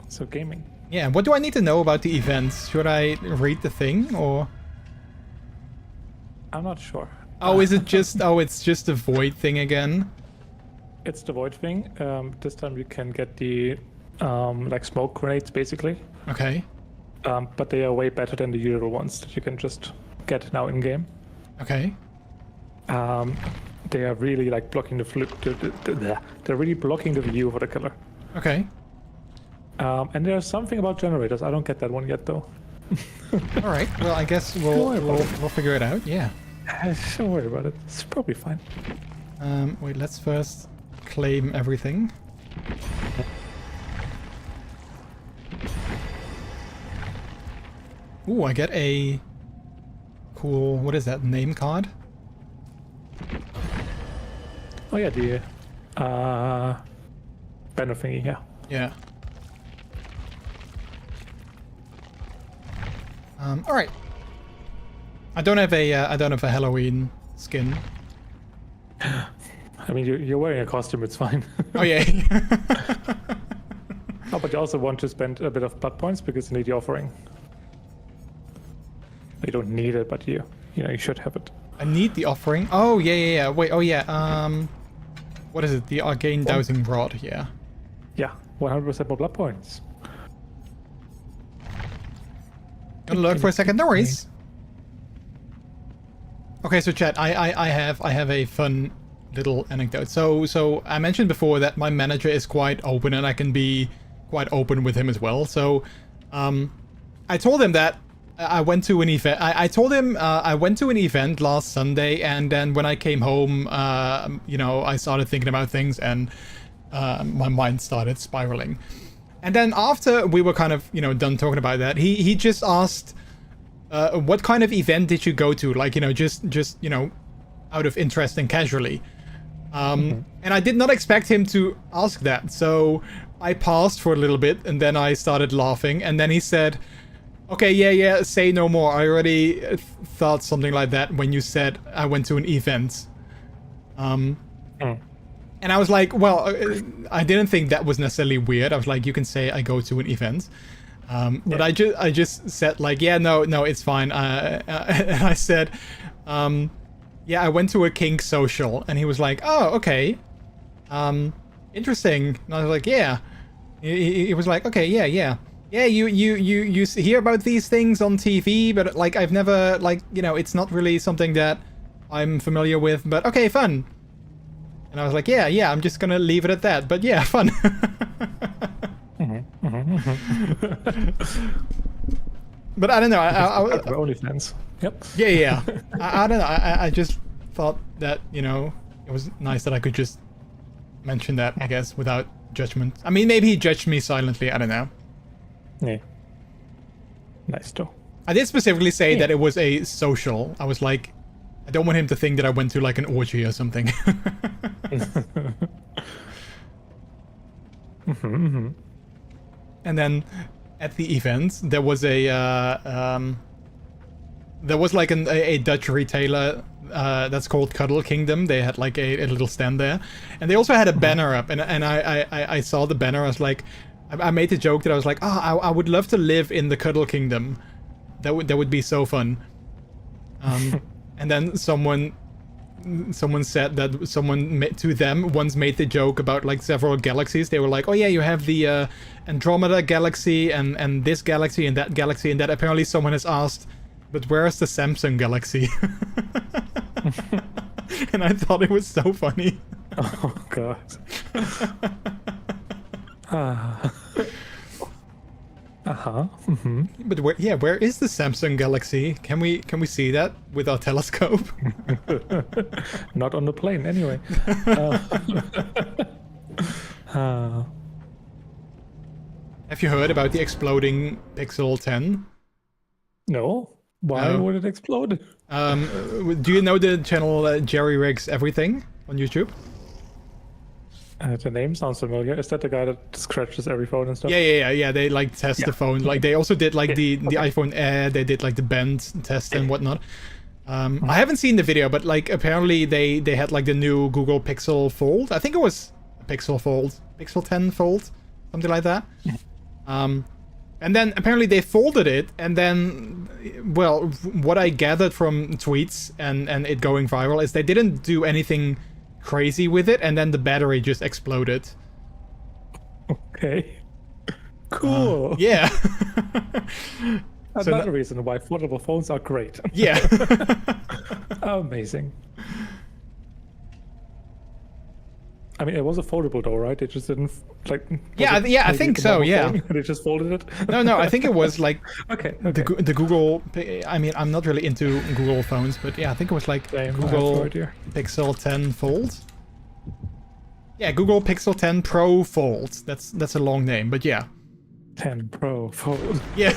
So gaming. Yeah, what do I need to know about the events? Should I read the thing, or...? I'm not sure. Oh, is it just... Oh, it's just a void thing again? It's the void thing. This time you can get the like smoke grenades basically. Okay. But they are way better than the usual ones that you can just get now in game. Okay. They are really like blocking they're really blocking the view for the killer. Okay. And there's something about generators. I don't get that one yet though. All right. Well, I guess we'll figure it out. Yeah. Don't worry about it. It's probably fine. Wait. Let's first claim everything. Ooh, I get a cool. What is that? Name card. Oh yeah, the banner thingy. Yeah. Yeah. All right. I don't have a Halloween skin. I mean, you're wearing a costume. It's fine. Oh yeah. Oh, but you also want to spend a bit of blood points because you need the offering. You don't need it, but you should have it. I need the offering. Oh yeah. Wait. Oh yeah. What is it? The Arcane Dowsing Rod. Yeah. Yeah, 100% more blood points. Gonna lurk for a second. No worries. Okay, so chat, I have a fun little anecdote. So I mentioned before that my manager is quite open, and I can be quite open with him as well. So I told him that I went to an event. I told him I went to an event last Sunday, and then when I came home, I started thinking about things, and my mind started spiraling. And then after we were kind of, done talking about that, he just asked, what kind of event did you go to? Like, just out of interest and casually. And I did not expect him to ask that. So I paused for a little bit, and then I started laughing. And then he said, okay, yeah, say no more. I already thought something like that when you said I went to an event. And I was like, well, I didn't think that was necessarily weird. I was like, you can say I go to an event. But I just said like, yeah, no, it's fine. And I said, yeah, I went to a kink social. And he was like, oh, okay. Interesting. And I was like, yeah. He was like, okay, yeah. Yeah, you hear about these things on TV, but like I've never, like, it's not really something that I'm familiar with, but okay, fun. And I was like, yeah, I'm just gonna leave it at that. But yeah, fun. But I don't know. We're only fans. Yep. Yeah. I don't know. I just thought that, it was nice that I could just mention that, I guess, without judgment. I mean, maybe he judged me silently. I don't know. Yeah. Nice though. I did specifically say that it was a social. I was like, I don't want him to think that I went to like an orgy or something. And then at the event, there was a Dutch retailer that's called Cuddle Kingdom. They had like a little stand there, and they also had a banner up. And I saw the banner. I was like, I made the joke that I was like, I would love to live in the Cuddle Kingdom. That would be so fun. And then someone said that to them once made the joke about like several galaxies. They were like, oh yeah, you have the Andromeda galaxy and this galaxy and that galaxy, and that apparently someone has asked, but where's the Samsung galaxy? And I thought it was so funny. Oh god. But where is the Samsung galaxy? Can we see that with our telescope? Not on the plane, anyway. Have you heard about the exploding Pixel 10? No. Why No. would it explode? Do you know the channel Jerry Rigs Everything on YouTube? The name sounds familiar. Is that the guy that scratches every phone and stuff? Yeah. They like test the phone. Like they also did like the iPhone Air. They did like the bend test and whatnot. I haven't seen the video, but like apparently they had like the new Google Pixel Fold. I think it was a Pixel Fold, Pixel 10 Fold, something like that. And then apparently they folded it, and then, well, what I gathered from tweets and it going viral is they didn't do anything crazy with it, and then the battery just exploded. Okay. Cool. Yeah. Another reason why foldable phones are great. Yeah. Amazing. I mean, it was a foldable though, right? It just didn't like. Yeah, I think so. Yeah. They just folded it. No, I think it was like Okay. the Google. I mean, I'm not really into Google phones, but yeah, I think it was like Same, I have Google no idea. Pixel 10 Fold. Yeah, Google Pixel 10 Pro Fold. That's a long name, but yeah. 10 Pro Fold. Yeah.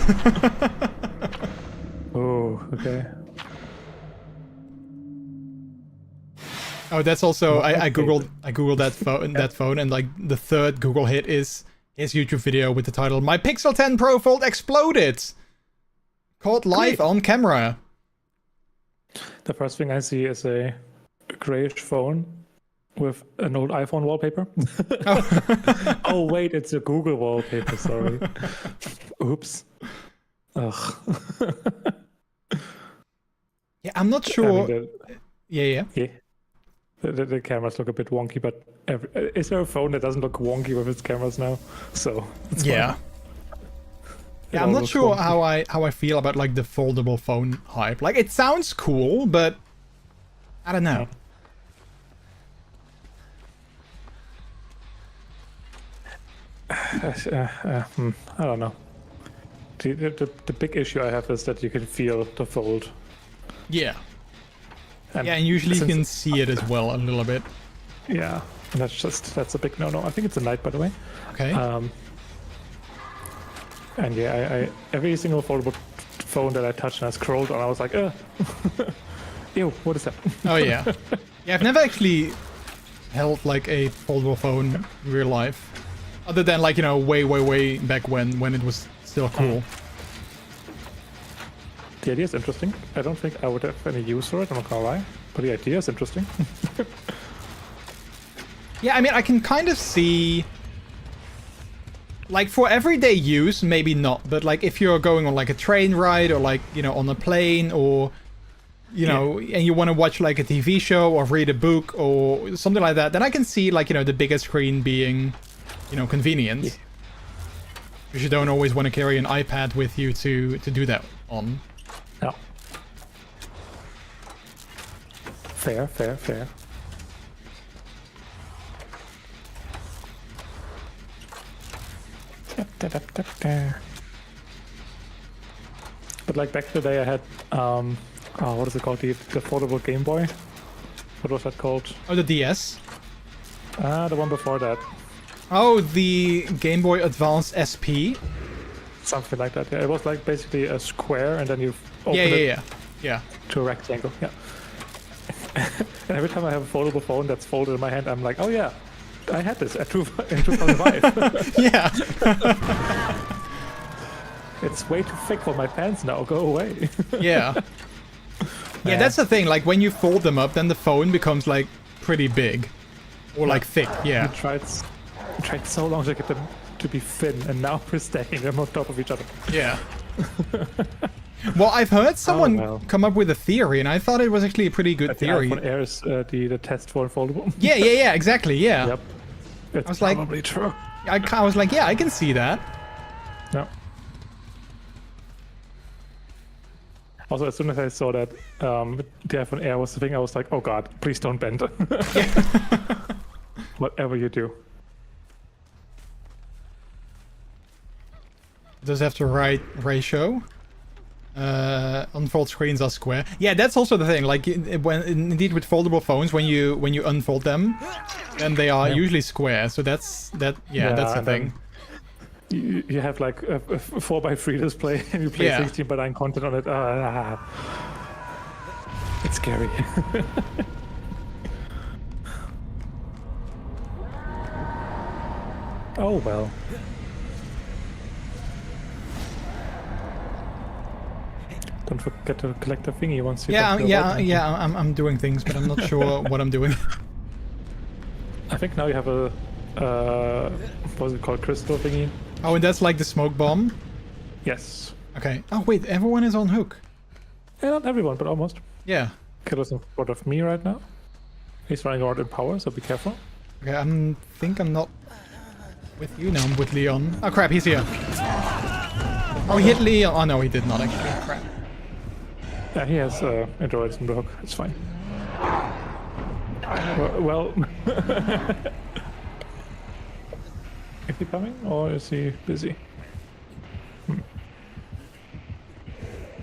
Oh, okay. Oh, that's also I googled that phone, and like the third Google hit is his YouTube video with the title "My Pixel 10 Pro Fold exploded," caught live on camera. The first thing I see is a grayish phone with an old iPhone wallpaper. Oh wait, it's a Google wallpaper. Sorry. Oops. Ugh. Yeah, I'm not I sure. mean, Yeah. the cameras look a bit wonky, but is there a phone that doesn't look wonky with its cameras now? So it's Yeah. fine. Yeah, It I'm all not looks sure wonky. how I feel about like the foldable phone hype. Like it sounds cool, but I don't know. I don't know. The big issue I have is that you can feel the fold. Yeah. And usually you can see it as well a little bit. Yeah, and that's a big no-no. I think it's a Night, by the way. Okay. And yeah, I every single foldable phone that I touched and I scrolled on, I was like, ew, what is that? Oh yeah. Yeah, I've never actually held like a foldable phone in real life. Other than like, you know, way back when it was still cool. The idea is interesting. I don't think I would have any use for it, I'm not gonna lie. But the idea is interesting. Yeah, I mean, I can kind of see... Like, for everyday use, maybe not. But, like, if you're going on, like, a train ride or, like, you know, on a plane or... You know, and you want to watch, like, a TV show or read a book or something like that, then I can see, like, you know, the bigger screen being, you know, convenient. Yeah. Because you don't always want to carry an iPad with you to do that on. Yeah. Fair. But like back in the day I had what is it called? The foldable Game Boy? What was that called? Oh, the DS? The one before that. Oh, the Game Boy Advance SP? Something like that, yeah. It was like basically a square and then you open it Yeah. to a rectangle, yeah. And every time I have a foldable phone that's folded in my hand, I'm like, oh yeah, I had this in 2005. Yeah. It's way too thick for my pants now, go away. Yeah. Yeah, that's the thing. Like, when you fold them up, then the phone becomes, like, pretty big. Or, like, thick, yeah. I tried so long to get them to be thin, and now we're stacking them on top of each other. Yeah. Well, I've heard someone well. come up with a theory, and I thought it was actually a pretty good That the theory. iPhone Air is the test for foldable. Yeah, exactly, yeah. Yep. It's was like- probably true. I was like, yeah, I can see that. No. Also, as soon as I saw that the iPhone Air was the thing, I was like, oh god, please don't bend. Whatever you do. Does have the right ratio. Unfold screens are square. Yeah, that's also the thing. Like when indeed with foldable phones, when you unfold them, then they are usually square. So that's the thing. You have like a 4x3 display and you play 16:9 content on it. It's scary. Oh well. Don't forget to collect the thingy once you. I'm doing things, but I'm not sure what I'm doing. I think now you have a what's it called, crystal thingy. Oh, and that's like the smoke bomb? Yes. Okay. Oh, wait, everyone is on hook. Yeah, not everyone, but almost. Yeah. Killer's in front of me right now. He's running out in power, so be careful. Okay, I think I'm not with you now. I'm with Leon. Oh, crap, he's here. Oh, he hit Leon. Oh, no, he did not actually. Crap. Yeah, he has androids in the hook. It's fine. Well... Is he coming, or is he busy?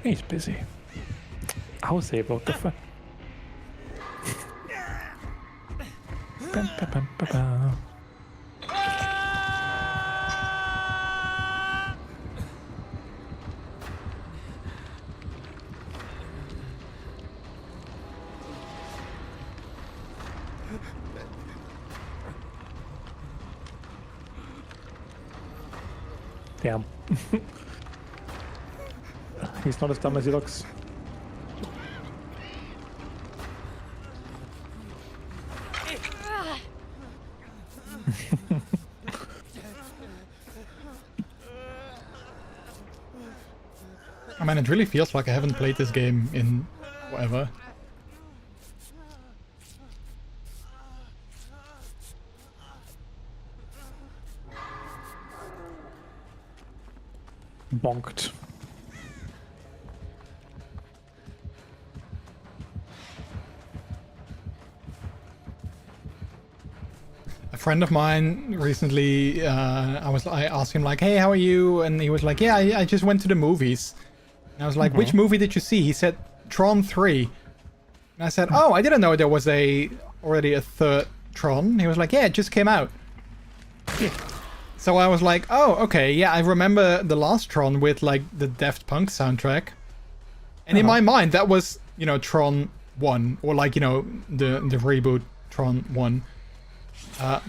He's busy. I'll say about the fun. Damn. He's not as dumb as he looks. I mean, it really feels like I haven't played this game in whatever. Bonked. A friend of mine recently, I asked him like, hey, how are you? And he was like, yeah, I just went to the movies. And I was like, which movie did you see? He said, Tron 3. And I said, oh, I didn't know there was already a third Tron. He was like, yeah, it just came out. So I was like, oh, okay, yeah, I remember the last Tron with, like, the Daft Punk soundtrack. And in my mind, that was, you know, Tron 1. Or, like, you know, the reboot Tron 1.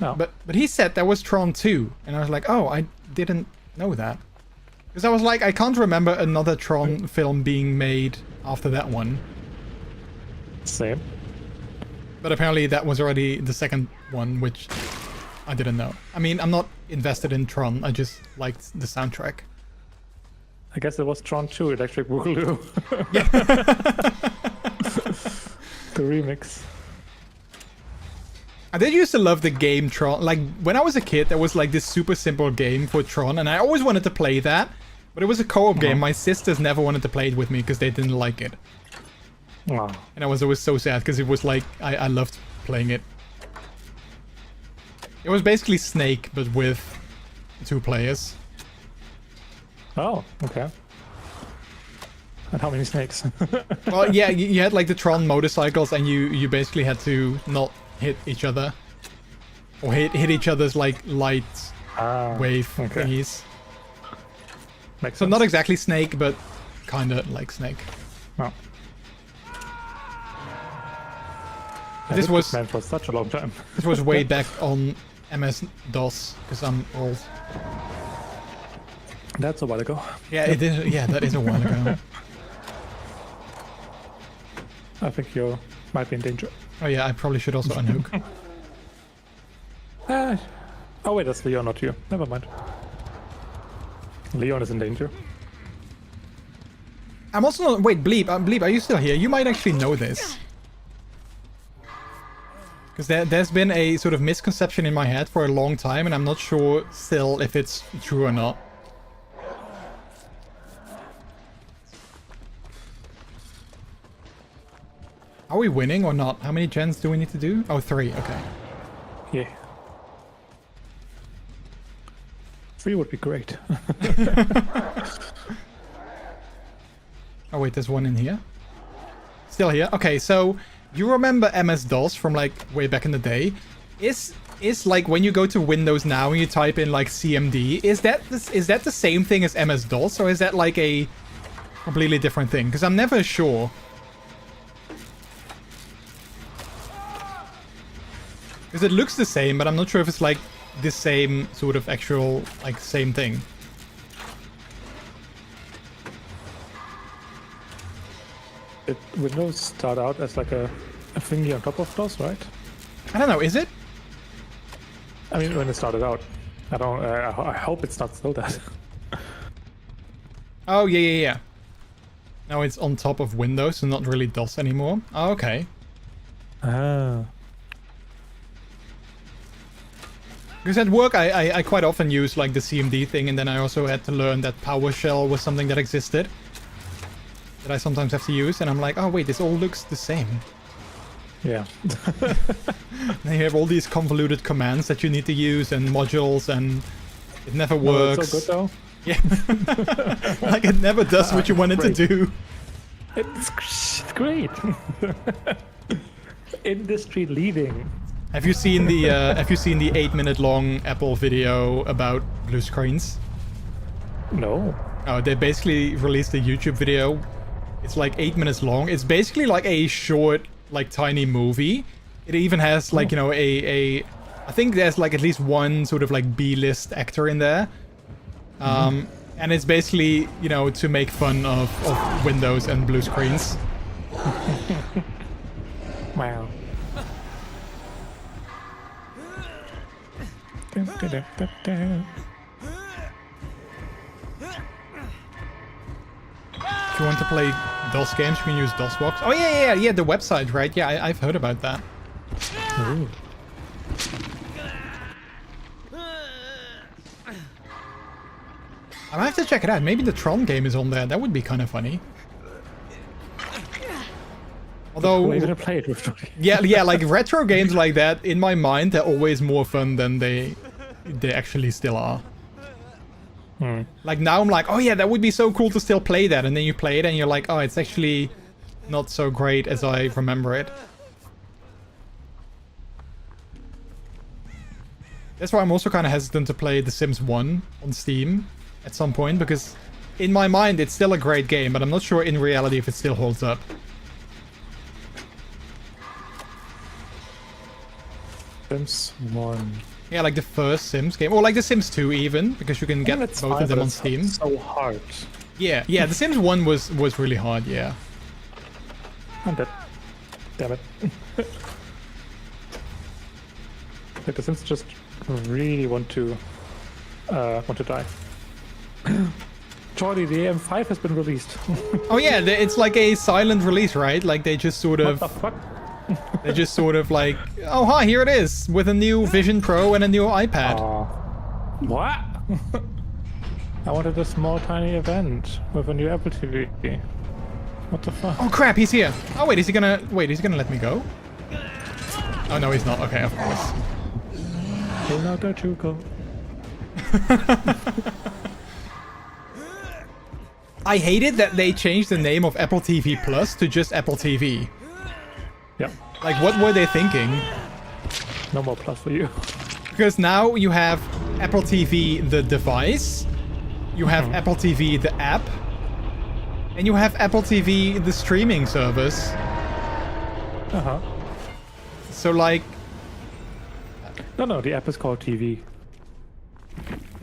No. But he said that was Tron 2. And I was like, oh, I didn't know that. Because I was like, I can't remember another Tron film being made after that one. Same. But apparently that was already the second one, which I didn't know. I mean, I'm not invested in Tron, I just liked the soundtrack. I guess it was Tron 2, Electric Boogaloo. Yeah. The remix. I did used to love the game Tron. Like, when I was a kid, there was like this super simple game for Tron, and I always wanted to play that. But it was a co-op game. My sisters never wanted to play it with me because they didn't like it. Wow. And I was always so sad because it was like, I loved playing it. It was basically Snake, but with 2 players. Oh, okay. And how many snakes? Well, yeah, you had like the Tron motorcycles, and you basically had to not hit each other. Or hit each other's like light wave thingies. Makes So sense. not exactly Snake, but kinda like Snake. No. This was man for such a long time. This was way back on MS-DOS, because I'm old. That's a while ago. Yeah, it is. Yeah, that is a while ago. I think you might be in danger. Oh yeah, I probably should also unhook. Oh wait, that's Leon, not you. Never mind. Leon is in danger. I'm also not... Wait, Bleep, Bleep, are you still here? You might actually know this. Because there's been a sort of misconception in my head for a long time, and I'm not sure still if it's true or not. Are we winning or not? How many gens do we need to do? Oh, 3, okay. Yeah. 3 would be great. Oh wait, there's one in here. Still here. Okay, so you remember MS-DOS from like way back in the day? Is like when you go to Windows now and you type in like CMD, is that the same thing as MS-DOS, or is that like a completely different thing? Because I'm never sure. Because it looks the same, but I'm not sure if it's like the same sort of actual like same thing. Windows start out as like a thingy on top of DOS, right? I don't know, is it? I mean, when it started out. I don't. I hope it's not still that. Oh, yeah. Now it's on top of Windows and not really DOS anymore. Oh, okay. Ah. Because at work I quite often use like the CMD thing, and then I also had to learn that PowerShell was something that existed. That I sometimes have to use, and I'm like, oh wait, this all looks the same. Yeah. Now you have all these convoluted commands that you need to use and modules, and it never works. No, it's so good though. Yeah. Like it never does what you want it to do. It's great. Industry leading. Have you seen the 8-minute long Apple video about blue screens? No. Oh, they basically released a YouTube video. It's like 8 minutes long. It's basically like a short, like tiny movie. It even has like, you know, I think there's like at least one sort of like B-list actor in there. And it's basically, you know, to make fun of Windows and blue screens. Wow. If you want to play DOS games, you can use DOSBox. Oh yeah, the website, right? Yeah, I've heard about that. Ooh. I might have to check it out. Maybe the Tron game is on there. That would be kind of funny. Although, We're gonna play it with yeah, like retro games like that, in my mind, they're always more fun than they actually still are. Like now I'm like, oh yeah, that would be so cool to still play that, and then you play it and you're like, oh, it's actually not so great as I remember it. That's why I'm also kind of hesitant to play The Sims 1 on Steam at some point, because in my mind it's still a great game, but I'm not sure in reality if it still holds up. Sims 1. Yeah, like the first Sims game, or like The Sims 2 even, because you can get both of them on Steam. So hard. Yeah, The Sims 1 was really hard, yeah. I'm dead. Damn it. Like the Sims just really want to die. Jordi, the AM5 has been released. Oh yeah, it's like a silent release, right? Like they just sort of... What the fuck? They just sort of like, oh hi, here it is, with a new Vision Pro and a new iPad. What? I wanted a small tiny event with a new Apple TV. What the fuck? Oh crap, he's here. Oh wait, is he gonna let me go? Oh no, he's not. Okay, of course. Will not let you go. I hated that they changed the name of Apple TV Plus to just Apple TV. Yeah. Like, what were they thinking? No more plus for you. Because now you have Apple TV the device, you have Apple TV the app, and you have Apple TV the streaming service. Uh-huh. So like... No, the app is called TV.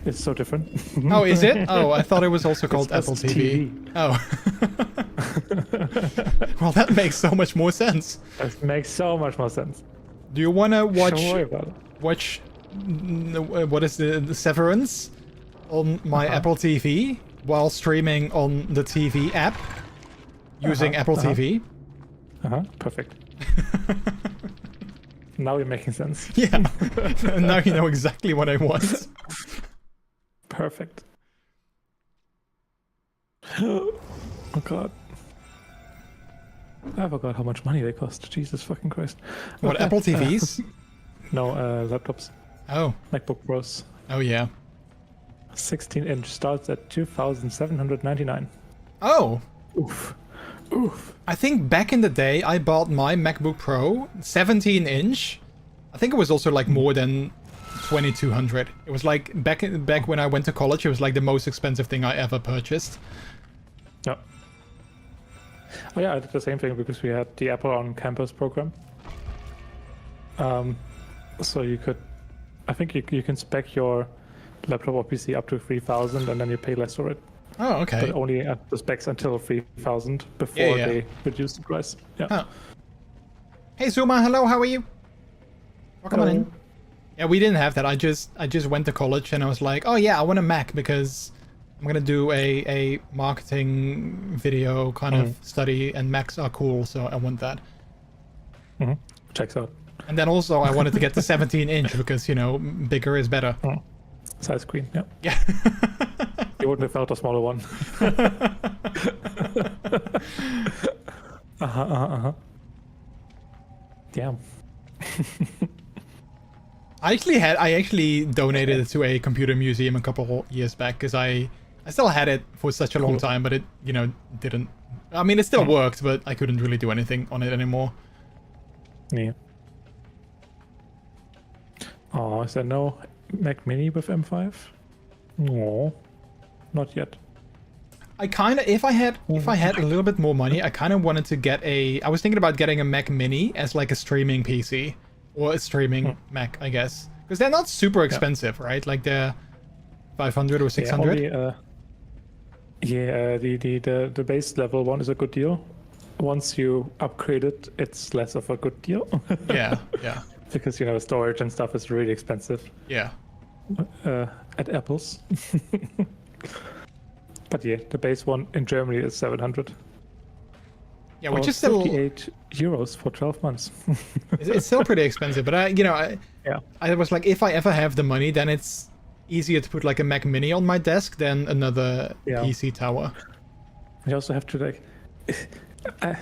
It's so different. Oh, is it? Oh, I thought it was also called It's Apple just TV. Oh. Well, that makes so much more sense. That makes so much more sense. Do you want to watch... Don't worry about it. Watch... What is the Severance on my Apple TV while streaming on the TV app? using Apple TV. Perfect. Now you're making sense. Yeah. Now you know exactly what I want. Perfect. Oh god. I forgot how much money they cost. Jesus fucking Christ. What, Okay. Apple TVs? No, laptops. Oh. MacBook Pros. Oh, yeah. 16-inch starts at 2,799. Oh. Oof. Oof. I think back in the day, I bought my MacBook Pro 17-inch. I think it was also like more than 2,200. It was like back when I went to college, it was like the most expensive thing I ever purchased. Yeah. Oh yeah, I did the same thing because we had the Apple on Campus program. So you could, I think you can spec your laptop or PC up to 3,000 and then you pay less for it. Oh, okay. But only at the specs until 3,000 before Yeah. they reduce the price. Yeah. Huh. Hey Zuma, hello, how are you? Welcome on Hello. in. Yeah, we didn't have that. I just went to college and I was like, oh yeah, I want a Mac because I'm gonna do a marketing video kind of study and Macs are cool, so I want that. Checks out. And then also I wanted to get the 17-inch because, you know, bigger is better. Size screen, yeah. Yeah. You wouldn't have felt a smaller one. Damn. I actually donated it to a computer museum a couple years back because I still had it for such a long time, but it, you know, didn't. I mean, it still worked, but I couldn't really do anything on it anymore. Yeah. Oh, is there no Mac Mini with M5? No, not yet. I kind of, if I had a little bit more money, I kind of wanted to get I was thinking about getting a Mac Mini as like a streaming PC or a streaming Mac, I guess, because they're not super expensive, right? Like they're 500 or 600. The base level one is a good deal. Once you upgrade it, it's less of a good deal. Yeah. Because, you know, storage and stuff is really expensive Yeah. at Apple's. But yeah, the base one in Germany is 700. Yeah, which is still €58 for 12 months. it's still pretty expensive. But I was like, if I ever have the money, then it's easier to put like a Mac Mini on my desk than another PC tower. You also have to like, I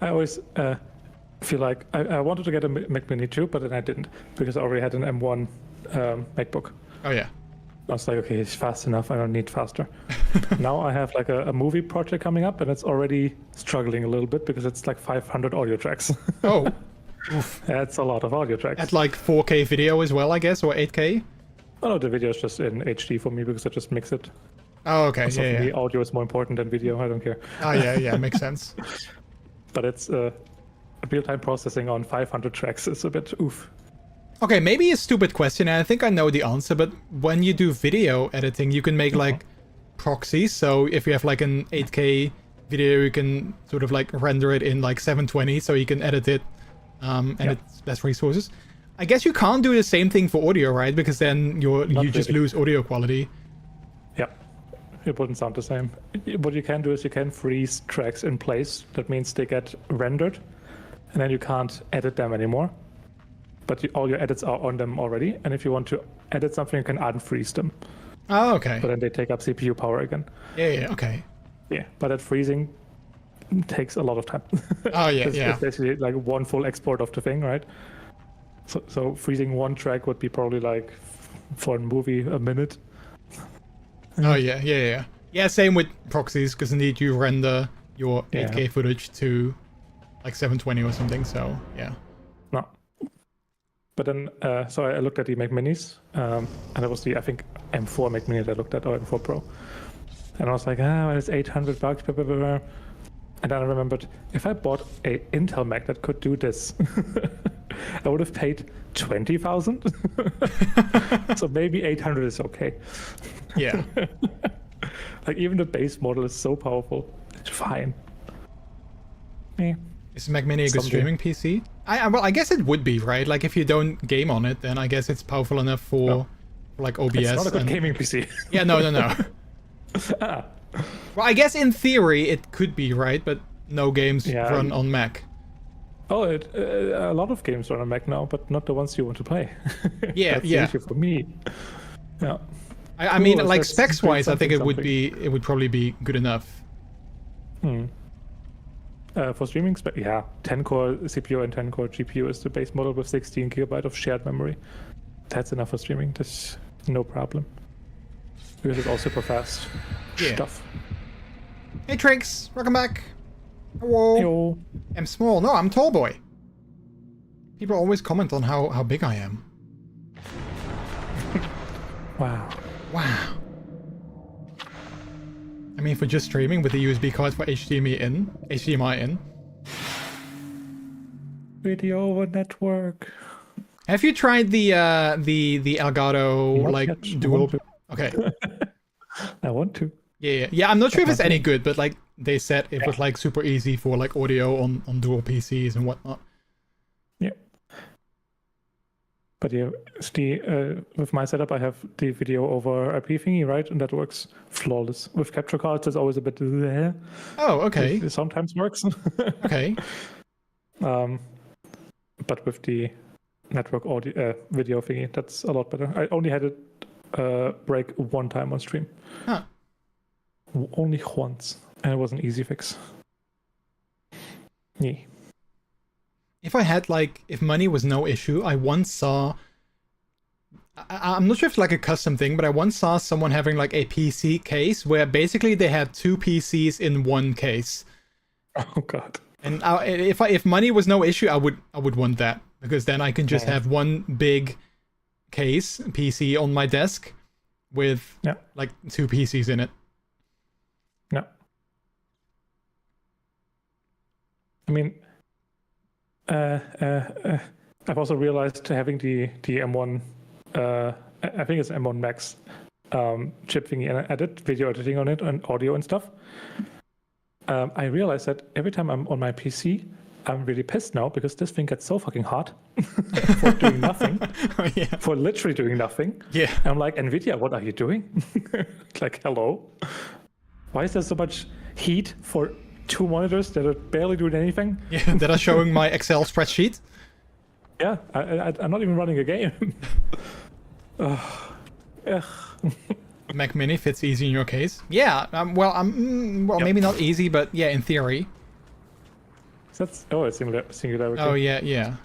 always feel like I wanted to get a Mac Mini too, but then I didn't because I already had an M1 MacBook. Oh yeah. I was like, okay, it's fast enough. I don't need faster. Now I have like a movie project coming up, and it's already struggling a little bit because it's like 500 audio tracks. Oh, That's a lot of audio tracks. at like 4K video as well, I guess, or 8K. Oh no, the video is just in HD for me because I just mix it. Oh, okay. So for Yeah. me, audio is more important than video. I don't care. Oh, yeah. Makes sense. But it's real-time processing on 500 tracks is a bit oof. Okay, maybe a stupid question, and I think I know the answer, but when you do video editing, you can make like proxies. So if you have like an 8K video, you can sort of like render it in like 720, so you can edit it, and it's less resources. I guess you can't do the same thing for audio, right? Because then you just lose audio quality. Yeah, it wouldn't sound the same. What you can do is you can freeze tracks in place. That means they get rendered, and then you can't edit them anymore. But all your edits are on them already, and if you want to edit something, you can unfreeze them. Oh, okay. But then they take up CPU power again. Yeah, okay. Yeah, but that freezing takes a lot of time. Oh, yeah, It's basically like one full export of the thing, right? So freezing one track would be probably like, for a movie, a minute. Oh, yeah. Yeah, same with proxies, because indeed you render your 8K footage to like 720 or something, so yeah. No. But then, so I looked at the Mac Minis, and it was I think, M4 Mac Mini that I looked at, or M4 Pro. And I was like, well, it's $800, blah, blah, blah, blah. And then I remembered, if I bought a Intel Mac that could do this, I would have paid $20,000. So maybe 800 is okay. Yeah. Like even the base model is so powerful, it's fine. Yeah. Is Mac Mini a good streaming PC? Well, I guess it would be, right? Like if you don't game on it, then I guess it's powerful enough for like OBS. It's not a good gaming PC. Yeah, no. Well, I guess in theory it could be, right? But no games Yeah. run on Mac. Oh, a lot of games run on Mac now, but not the ones you want to play. Yeah, That's yeah. the issue for me. Yeah. I mean, Cool, like that's specs-wise, I think it something. it would probably be good enough. For streaming, 10-core CPU and 10-core GPU is the base model with 16 GB of shared memory. That's enough for streaming. That's no problem. Because it's all super fast stuff. Hey Trix, welcome back. Hello. Yo. I'm small. No, I'm tall boy. People always comment on how big I am. Wow. Wow. I mean, for just streaming with the USB card for HDMI in. Video over network. Have you tried the Elgato Not like yet. dual? Okay. I want to. Yeah. I'm not sure if it's any good, but like they said it was like super easy for like audio on dual PCs and whatnot. Yeah. But yeah, with my setup, I have the video over IP thingy, right? And that works flawless. With capture cards, it's always a bit there. Oh, okay. It sometimes works. Okay. But with the network audio video thingy, that's a lot better. I only had it break one time on stream. Huh. Only once, and it was an easy fix. Yeah. If I had like, if money was no issue, I once saw, I'm not sure if it's like a custom thing, but I once saw someone having like a PC case where basically they had two PCs in one case. Oh god. And if money was no issue, I would want that, because then I can just have one big case PC on my desk with like two PCs in it. Yeah. I mean, I've also realized having the M1, I think it's M1 Max chip thingy, and I did video editing on it and audio and stuff. I realized that every time I'm on my PC, I'm really pissed now because this thing gets so fucking hot for doing nothing. For literally doing nothing. Yeah. And I'm like, NVIDIA, what are you doing? Like, hello? Why is there so much heat for two monitors that are barely doing anything? Yeah, that are showing my Excel spreadsheet. Yeah, I'm not even running a game. Ugh. Mac Mini fits easy in your case. Yeah, well, maybe not easy, but yeah, in theory. It's singularity. Oh, yeah.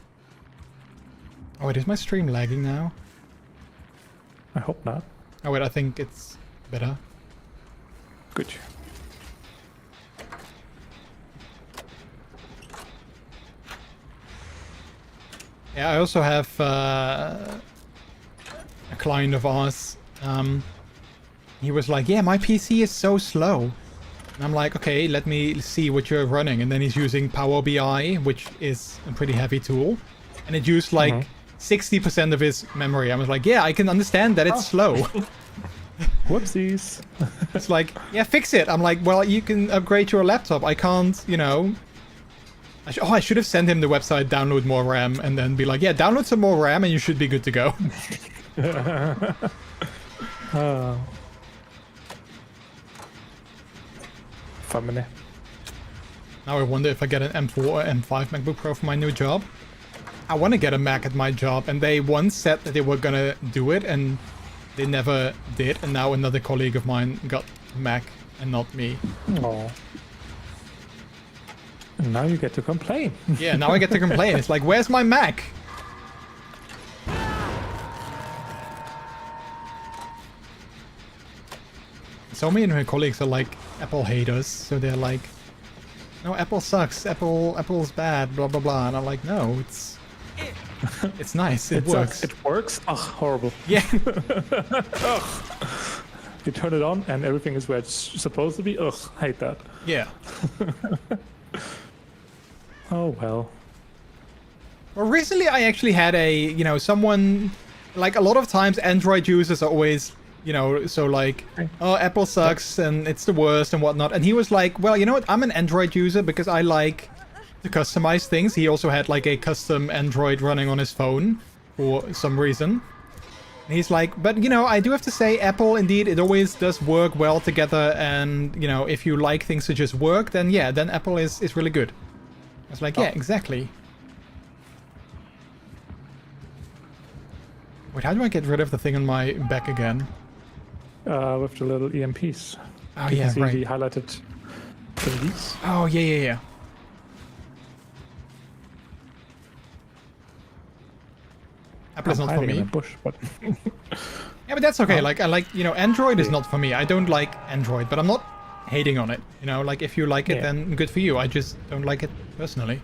Oh, wait, is my stream lagging now? I hope not. Oh, wait, I think it's better. Good. Yeah, I also have a client of ours. He was like, yeah, my PC is so slow. And I'm like, okay, let me see what you're running. And then he's using Power BI, which is a pretty heavy tool. And it used like 60% of his memory. I was like, yeah, I can understand that it's slow. Whoopsies. It's like, yeah, fix it. I'm like, well, you can upgrade your laptop. I can't, you know. I should have sent him the website, download more RAM, and then be like, yeah, download some more RAM and you should be good to go. Family. Now I wonder if I get an M4 or M5 MacBook Pro for my new job. I want to get a Mac at my job, and they once said that they were gonna do it, and they never did, and now another colleague of mine got Mac and not me. Oh. And now you get to complain. Yeah, now I get to complain. It's like, where's my Mac? So many of my colleagues are like Apple haters, so they're like, no, Apple sucks, Apple's bad, blah blah blah, and I'm like, no, it's nice, it works. It works? Ugh, horrible. Yeah. Ugh. You turn it on and everything is where it's supposed to be. Ugh, hate that. Yeah. Oh well. Well, recently I actually had someone, like a lot of times Android users are always, so like, oh, Apple sucks and it's the worst and whatnot. And he was like, well, you know what? I'm an Android user because I like to customize things. He also had like a custom Android running on his phone for some reason. And he's like, but you know, I do have to say, Apple, indeed, it always does work well together. And you know, if you like things to just work, then yeah, then Apple is really good. I was like, yeah, exactly. Wait, how do I get rid of the thing on my back again? With the little EMPs. Oh, You yeah, can see right. the highlighted thingies. Oh, yeah. Apple is not for Hiding in me. a bush, but Yeah, but that's okay. Like, I like, you know, Android is not for me. I don't like Android, but I'm not hating on it. You know, like, if you like it, then good for you. I just don't like it personally.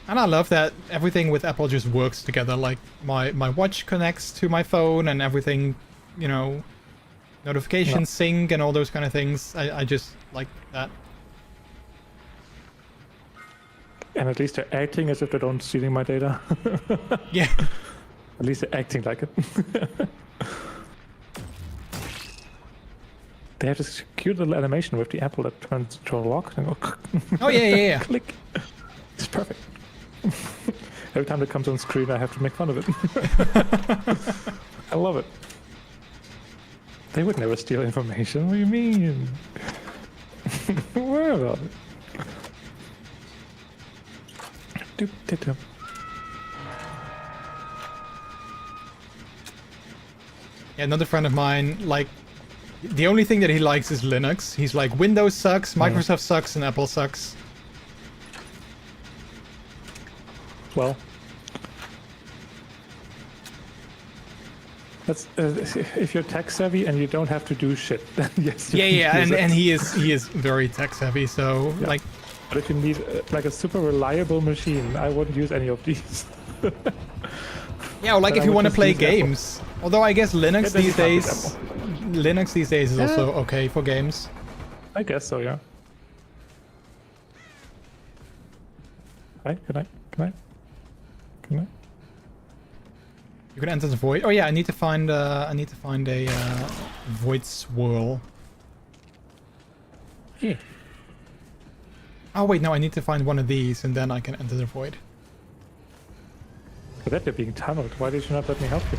And I love that everything with Apple just works together. Like, my watch connects to my phone and everything, you know, notifications sync and all those kind of things. I just like that. and at least they're acting as if they don't stealing my data. Yeah. At least they're acting like it. They have this cute little animation with the apple that turns to a lock and go. Oh yeah. Click. It's perfect. Every time it comes on screen, I have to make fun of it. I love it. They would never steal information. What do you mean? Where about it? Doop. Yeah, another friend of mine, like, the only thing that he likes is Linux. He's like, Windows sucks, Microsoft sucks, and Apple sucks. Well, that's if you're tech savvy and you don't have to do shit, then yes. Yeah, and he is very tech savvy, so like. But if you need like a super reliable machine, I wouldn't use any of these. Yeah, or like if you want to play games. Although I guess Linux these days is also okay for games. I guess so, yeah. Hi, good night. You can enter the void. Oh yeah, I need to find a void swirl. Yeah. Oh wait, no, I need to find one of these and then I can enter the void. For that you're being tunneled. Why did you not let me help you?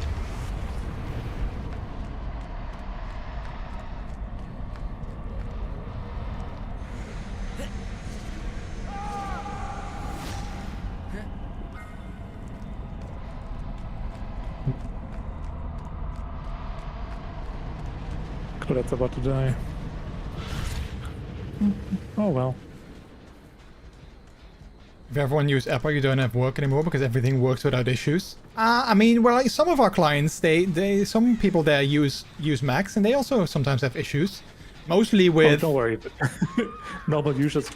That's about to die. Oh well. If everyone uses Apple, you don't have work anymore because everything works without issues. I mean, well, some of our clients, some people there use Macs, and they also sometimes have issues. Mostly with. Oh, don't worry. Normal users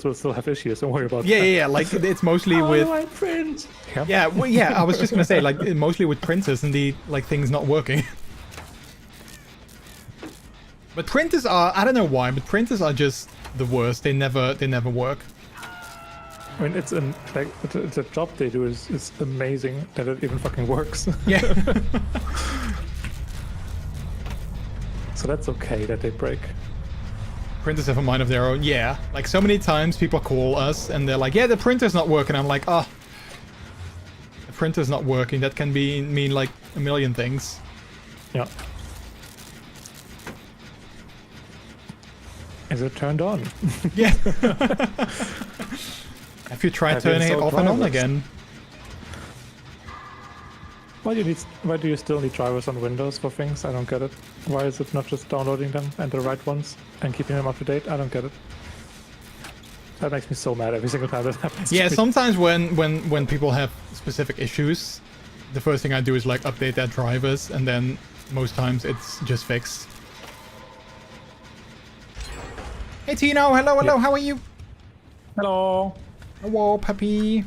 will still have issues. Don't worry about that. Yeah. Like it's mostly with. I print? Yeah, well, yeah. I was just gonna say, like, mostly with printers and like things not working. But printers are, I don't know why, but printers are just the worst. They never work. I mean, it's a job they do. It's amazing that it even fucking works. Yeah. So that's okay that they break. Printers have a mind of their own. Yeah. Like so many times people call us and they're like, yeah, the printer's not working. I'm like, the printer's not working. That can mean like a million things. Yeah. Is it turned on? Yeah. Have you tried turning it off and on again? Why do you still need drivers on Windows for things? I don't get it. Why is it not just downloading them and the right ones and keeping them up to date? I don't get it. That makes me so mad every single time that happens. Yeah, sometimes when people have specific issues, the first thing I do is like update their drivers, and then most times it's just fixed. Hey Tino, hello, how are you? Hello. Hello, puppy.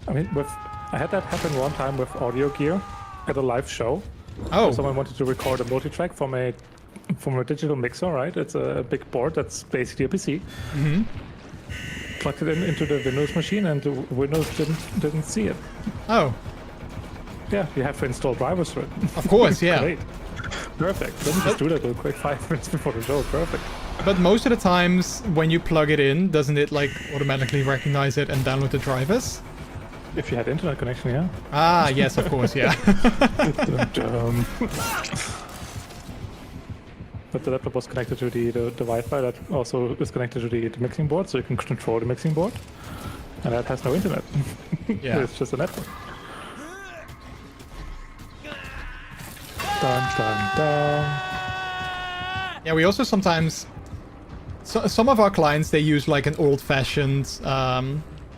I mean, I had that happen one time with audio gear at a live show. Oh. Someone wanted to record a multi-track from a digital mixer, right? It's a big board that's basically a PC. Mm-hmm. Plugged it into the Windows machine, and the Windows didn't see it. Oh. Yeah, you have to install drivers for it. Of course, yeah. Great. Perfect. Let me just do that real quick 5 minutes before the show. Perfect. But most of the times when you plug it in, doesn't it like automatically recognize it and download the drivers? If you had internet connection, yeah. Ah, yes, of course, yeah. But the laptop was connected to the Wi-Fi that also is connected to the mixing board, so you can control the mixing board. And that has no internet. Yeah. It's just a network. Dun, dun, dun. Yeah, we also sometimes... some of our clients, they use like an old-fashioned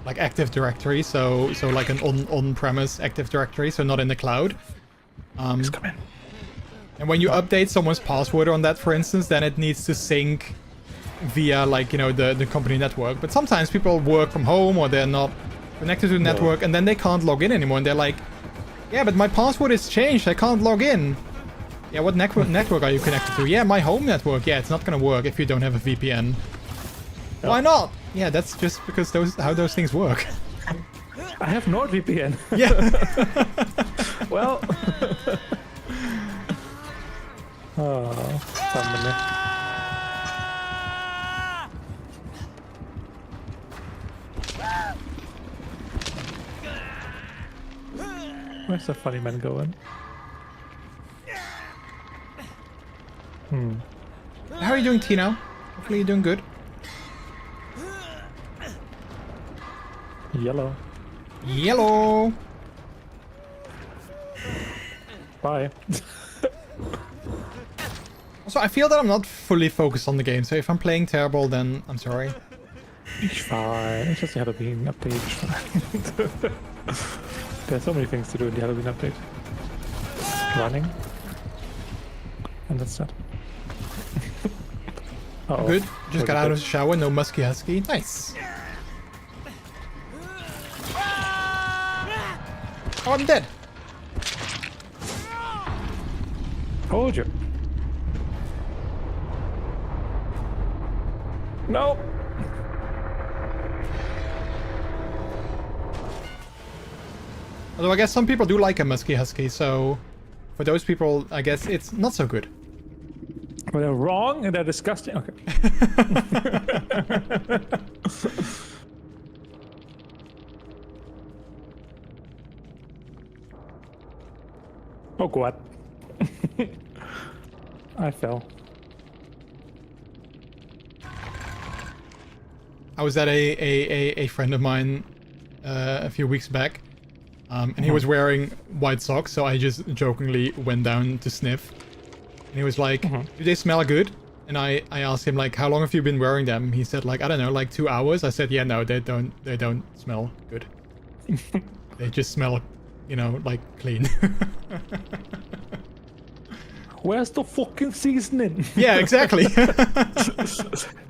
like Active Directory, so like an on-premise Active Directory, so not in the cloud. Just come in. And when you update someone's password on that, for instance, then it needs to sync via, like, you know, the company network. But sometimes people work from home or they're not connected to the network, and then they can't log in anymore. And they're like, yeah, but my password is changed. I can't log in. Yeah, what network are you connected to? Yeah, my home network. Yeah, it's not going to work if you don't have a VPN. Yeah. Why not? Yeah, that's just because how those things work. I have NordVPN. Yeah. Well... Oh, family. Where's the funny man going? How are you doing, Tino? Hopefully you're doing good. Yellow. Yellow! Bye. Also, I feel that I'm not fully focused on the game, so if I'm playing terrible, then I'm sorry. It's fine. It's just the Halloween update. It's fine. There's so many things to do in the Halloween update. Running. And that's that. Uh-oh. Good. Just got out of the shower, no musky husky. Nice. Oh, I'm dead. Told you. No. Although I guess some people do like a musky husky, so for those people, I guess it's not so good. Well, they're wrong and they're disgusting. Okay. Oh God. I fell. I was at a friend of mine a few weeks back, and he was wearing white socks, so I just jokingly went down to sniff. And he was like, do they smell good? And I asked him, like, how long have you been wearing them? He said, like, I don't know, like 2 hours. I said, yeah, no, they don't smell good. They just smell, you know, like clean. Where's the fucking seasoning? Yeah, exactly.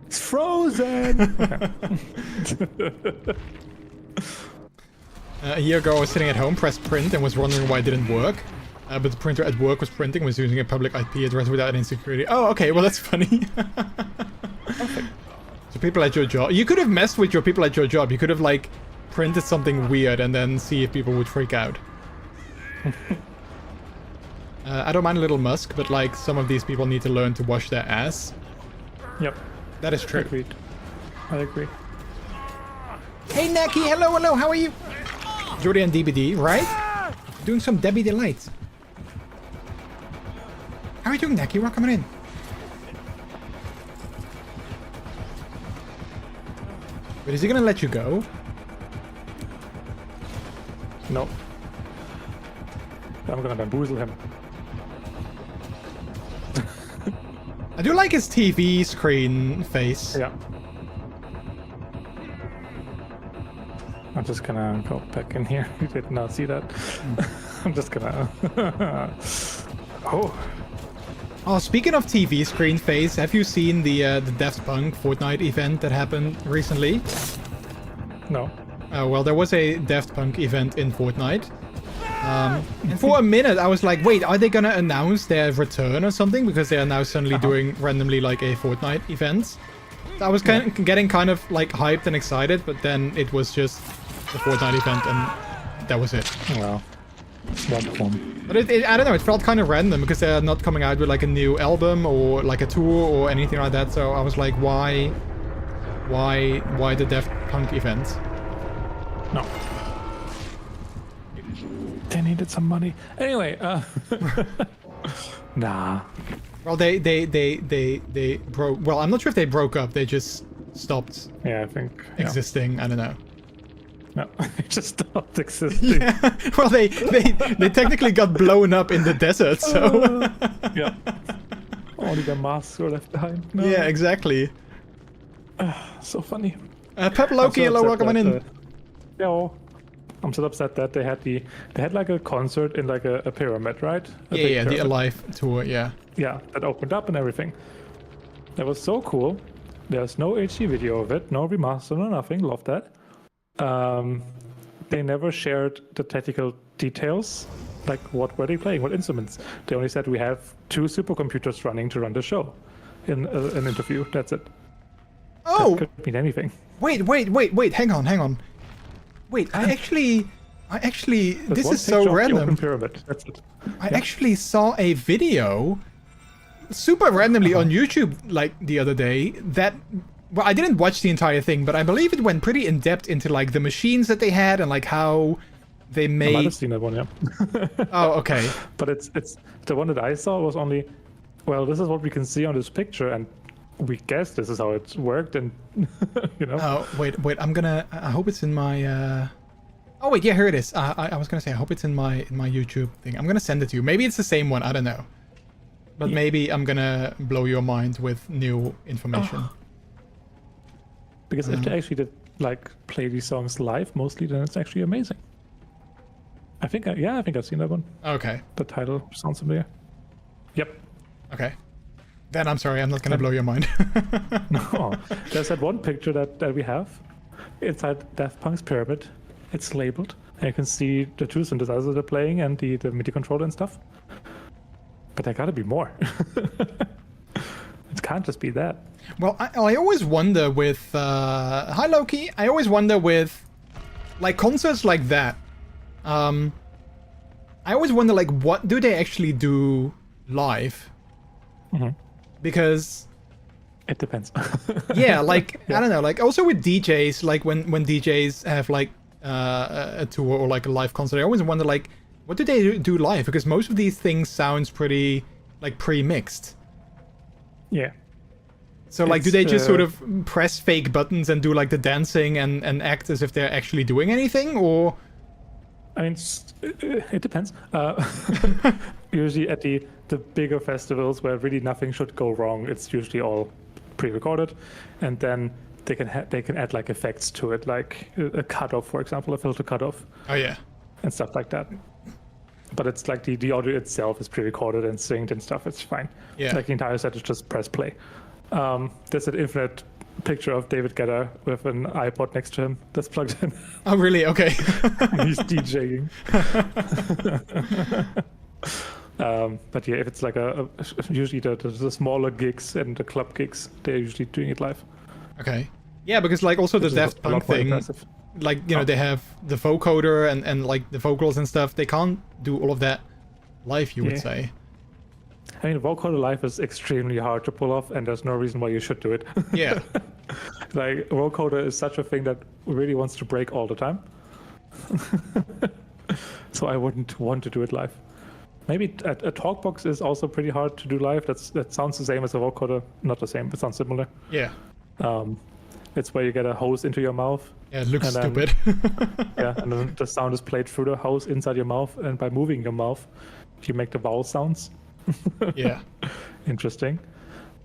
It's frozen. A year ago, I was sitting at home, pressed print, and was wondering why it didn't work. But the printer at work was printing, was using a public IP address without any security. Oh, okay, well that's funny. So people at your job, you could have messed with your people at your job. You could have like printed something weird and then see if people would freak out. I don't mind a little musk, but like some of these people need to learn to wash their ass. Yep. That is true. Agreed. I agree. Hey Naki, hello, how are you? Jordi and DBD, right? Doing some Debbie Delights. How are you doing, Naki? We're coming in. But is he gonna let you go? No. I'm gonna bamboozle him. I do like his TV screen face. Yeah. I'm just gonna go back in here. You did not see that. I'm just gonna... Oh, speaking of TV screen face, have you seen the Daft Punk Fortnite event that happened recently? No. Well, there was a Daft Punk event in Fortnite. And for a minute, I was like, wait, are they gonna announce their return or something? Because they are now suddenly doing randomly like a Fortnite event. So I was getting kind of like hyped and excited, but then it was just the Fortnite event and that was it. Well, But I don't know, it felt kind of random because they're not coming out with like a new album or like a tour or anything like that. So I was like, why the Daft Punk event? No. They needed some money. Anyway, nah. Well, they broke. Well, I'm not sure if they broke up. They just stopped. Yeah, I think existing. I don't know. No, they just stopped existing. Yeah. Well, they technically got blown up in the desert. So. Yeah. Only their masks were left behind. No. Yeah, exactly. So funny. Pep Loki, hello, welcome in. Yeah. I'm so upset that they had like a concert in like a pyramid, right? Yeah, the Alive tour, yeah. Yeah, that opened up and everything. That was so cool. There's no HD video of it, no remaster, no nothing. Love that. They never shared the technical details, like what were they playing, what instruments. They only said we have 2 supercomputers running to run the show in an interview. That's it. Oh! That could mean anything. Wait, hang on. Wait, I actually, this is so random. Open pyramid. That's it. I actually saw a video, super randomly on YouTube, like the other day. That, well, I didn't watch the entire thing, but I believe it went pretty in depth into like the machines that they had and like how they made. I might have seen that one, yeah. Oh, okay. But it's the one that I saw was only, well, this is what we can see on this picture, and we guess this is how it worked, and you know. Oh wait, I hope it's in my. Oh wait, yeah, here it is. I was gonna say I hope it's in my YouTube thing. I'm gonna send it to you. Maybe it's the same one. I don't know. But maybe I'm gonna blow your mind with new information. Oh. Because if they actually did like play these songs live mostly, then it's actually amazing. I think I've seen that one. Okay. The title sounds familiar. Yep. Okay. Then I'm sorry, I'm not gonna blow your mind. No, there's that one picture that we have inside Daft Punk's pyramid. It's labeled, and you can see the 2 synthesizers they're playing and the MIDI controller and stuff. But there gotta be more. It can't just be that. Well, I always wonder with hi Loki. I always wonder with like concerts like that. I always wonder like what do they actually do live? Mm-hmm. Because it depends. Yeah, like I don't know, like also with DJs, like when DJs have like a tour or like a live concert, I always wonder like what do they do live? Because most of these things sounds pretty like pre-mixed. Yeah. So like do they just sort of press fake buttons and do like the dancing and act as if they're actually doing anything, or? I mean, it depends. Usually at the bigger festivals where really nothing should go wrong, it's usually all pre-recorded, and then they can add like effects to it, like a cutoff, for example, a filter cutoff. Oh yeah. And stuff like that. But it's like the audio itself is pre-recorded and synced and stuff. It's fine. Yeah. Like the entire set is just press play. There's an infinite picture of David Guetta with an iPod next to him that's plugged in. Oh really? Okay. He's DJing. But yeah, if it's like usually the smaller gigs and the club gigs, they're usually doing it live. Okay. Yeah, because like also the Daft Punk thing, like, you know, they have the vocoder and like the vocals and stuff. They can't do all of that live, you would say. I mean, vocoder live is extremely hard to pull off, and there's no reason why you should do it. Yeah. Like, vocoder is such a thing that really wants to break all the time. So I wouldn't want to do it live. Maybe a talkbox is also pretty hard to do live. That sounds the same as a vocoder. Not the same, it sounds similar. Yeah. It's where you get a hose into your mouth. Yeah, it looks stupid. Yeah, and then the sound is played through the hose inside your mouth, and by moving your mouth, you make the vowel sounds. Yeah. Interesting.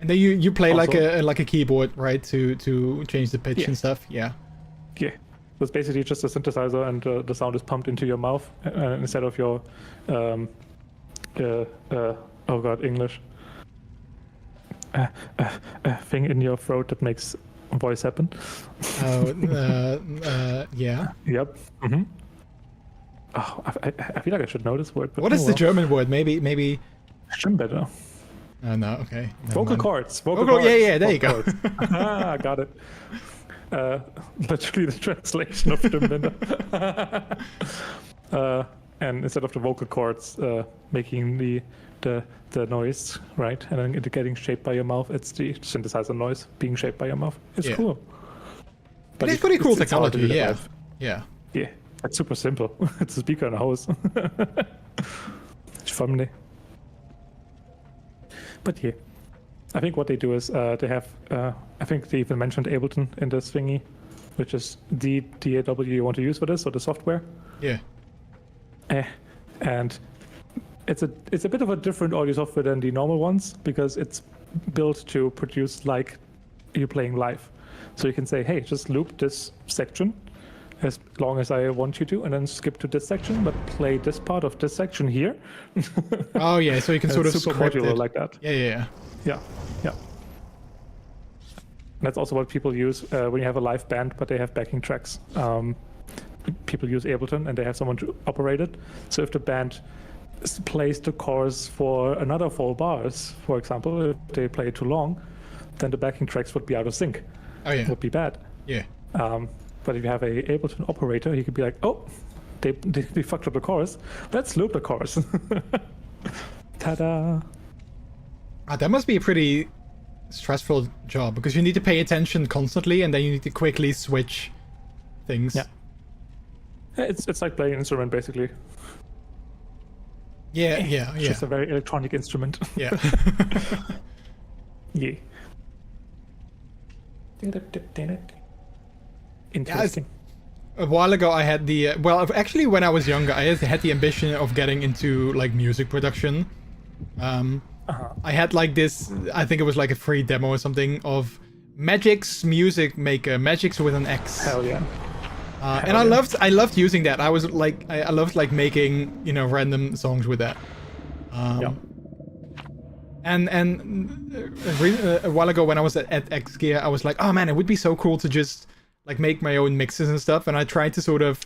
And then you play also, like a keyboard, right, to change the pitch and stuff. Yeah. Yeah. So it's basically just a synthesizer, and the sound is pumped into your mouth instead of your oh god, English. Thing in your throat that makes voice happen. Oh, yeah. Yep. Mm-hmm. Oh, I feel like I should know this word. But what is the German word? Maybe. Stimmbetter. No, okay. Vocal cords. Vocal cords. Yeah, there you go. Ah, got it. Literally the translation of Stimmbinder. and instead of the vocal cords making the noise, right, and then it getting shaped by your mouth, it's the synthesizer noise being shaped by your mouth. It's cool. But it's pretty cool technology, yeah. Yeah, it's super simple. It's a speaker and a hose. It's family. But yeah, I think what they do is they have, I think they even mentioned Ableton in this thingy, which is the DAW you want to use for this, or the software. Yeah. And it's a bit of a different audio software than the normal ones, because it's built to produce like you're playing live. So you can say, hey, just loop this section as long as I want you to, and then skip to this section, but play this part of this section here. Oh yeah, so you can sort of super script modular it like that. Yeah. That's also what people use when you have a live band, but they have backing tracks. People use Ableton, and they have someone to operate it. So if the band plays the chorus for another 4 bars, for example, if they play it too long, then the backing tracks would be out of sync. Oh yeah. It would be bad. Yeah. But if you have a Ableton operator, he could be like, oh, they fucked up the chorus. Let's loop the chorus. Ta-da! That must be a pretty stressful job, because you need to pay attention constantly, and then you need to quickly switch things. Yeah. It's like playing an instrument, basically. Yeah. It's just a very electronic instrument. Yeah. Yeah. Interesting. A while ago I had the actually when I was younger I had the ambition of getting into like music production. I had like this, I think it was like a free demo or something of Magic's Music Maker, Magic's with an X. Hell yeah. And I loved using that. I was like, I loved like making, you know, random songs with that. And a while ago when I was at X Gear, I was like, oh man, it would be so cool to just like make my own mixes and stuff. And I tried to sort of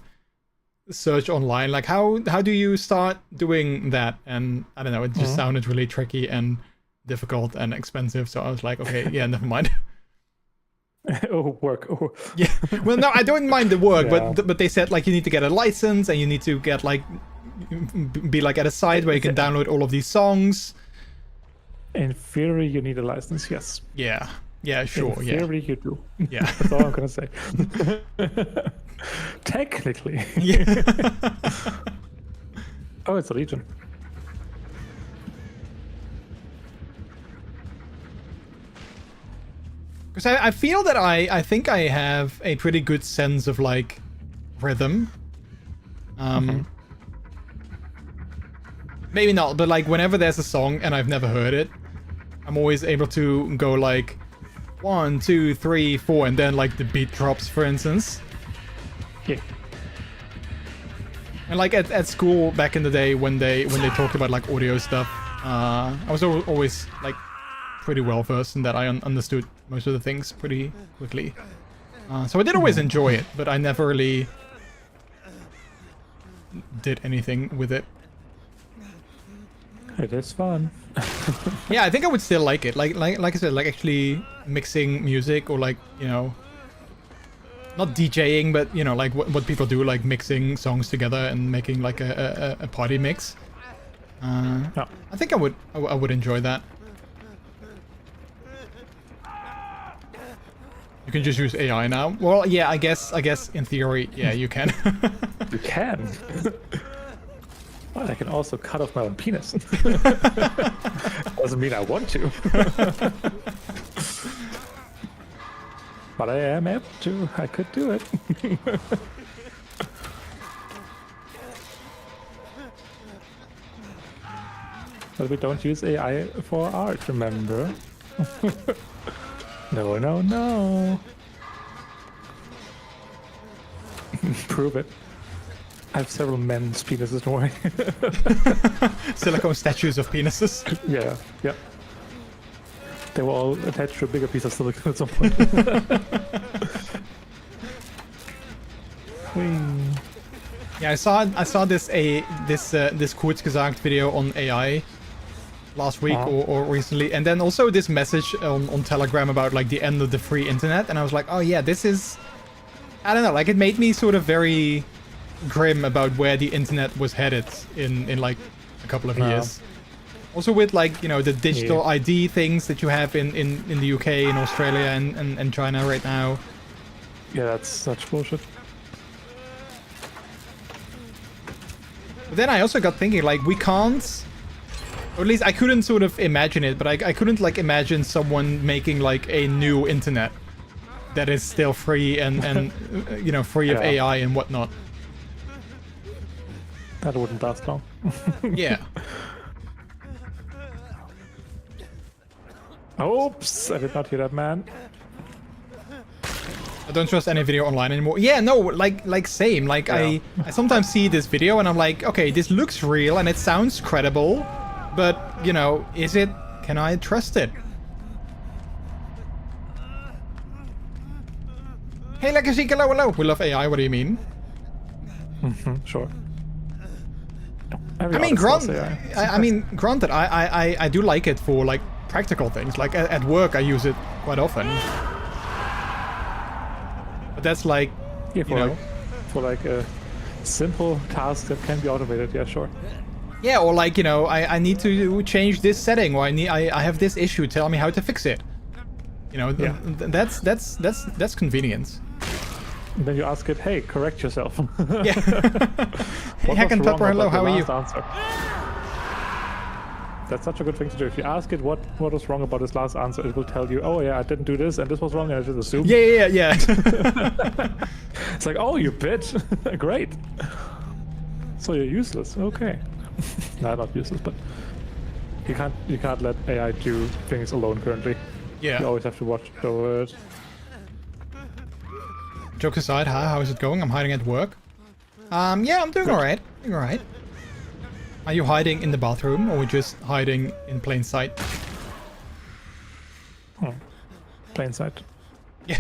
search online, like how do you start doing that? And I don't know, it just sounded really tricky and difficult and expensive. So I was like, okay, yeah, never mind. Work. Oh. Yeah. Well, no, I don't mind the work, but they said like you need to get a license and you need to get like be like at a site where you can download all of these songs. In theory, you need a license. Yes. Yeah. Yeah. Sure. In theory, you do. Yeah. That's all I'm gonna say. Technically. Yeah. Oh, it's a Legion. Because I feel that I think I have a pretty good sense of like rhythm. Maybe not, but like whenever there's a song and I've never heard it, I'm always able to go like 1, 2, 3, 4, and then like the beat drops, for instance. Yeah. And like at school back in the day when they talked about like audio stuff, I was always like pretty well versed in that. I understood most of the things pretty quickly. So I did always enjoy it, but I never really did anything with it. It is fun. Yeah, I think I would still like it. Like I said, like actually mixing music, or like, you know, not DJing, but you know, like what people do, like mixing songs together and making like a party mix. I think I would enjoy that. You can just use AI now. Well, yeah, I guess in theory, yeah, you can. You can. Well, I can also cut off my own penis. Doesn't mean I want to. But I am able to. I could do it. But we don't use AI for art, remember? No. Prove it. I have several men's penises, don't worry. Silicone statues of penises. Yeah. They were all attached to a bigger piece of silicone at some point. Yeah, I saw this Kurzgesagt video on AI last week or recently, and then also this message on Telegram about like the end of the free internet, and I was like, oh yeah, this is, I don't know, like it made me sort of very grim about where the internet was headed in like a couple of years. Also with like, you know, the digital ID things that you have in the UK, in Australia and China right now. Yeah, that's such bullshit. But then I also got thinking, like, we can't, or at least I couldn't sort of imagine it, but I couldn't like imagine someone making like a new internet that is still free and you know, free of AI and whatnot. That wouldn't last long. Yeah. Oops, I did not hear that, man. I don't trust any video online anymore. Yeah, no, like same. Like I sometimes see this video and I'm like, okay, this looks real and it sounds credible, but you know, is it? Can I trust it? Hey, Legacy, hello. We love AI. What do you mean? Sure. I mean, granted, I do like it for like practical things. Like at work, I use it quite often. But that's like, for like a simple task that can be automated. Yeah, sure. Yeah, or like, you know, I need to change this setting, or I have this issue. Tell me how to fix it. You know, that's convenience. And then you ask it, hey, correct yourself. Yeah. Hey, Hack and Tupper, hello, how are you? Answer? That's such a good thing to do. If you ask it what was wrong about this last answer, it will tell you, oh yeah, I didn't do this and this was wrong, and I just assumed. Yeah. It's like, oh, you bitch. Great. So you're useless. Okay. No, not useless, but you can't let AI do things alone currently. Yeah. You always have to watch over it. Jokes aside, how is it going? I'm hiding at work. Yeah, I'm doing alright. Are you hiding in the bathroom or just hiding in plain sight? Plain sight. Yeah.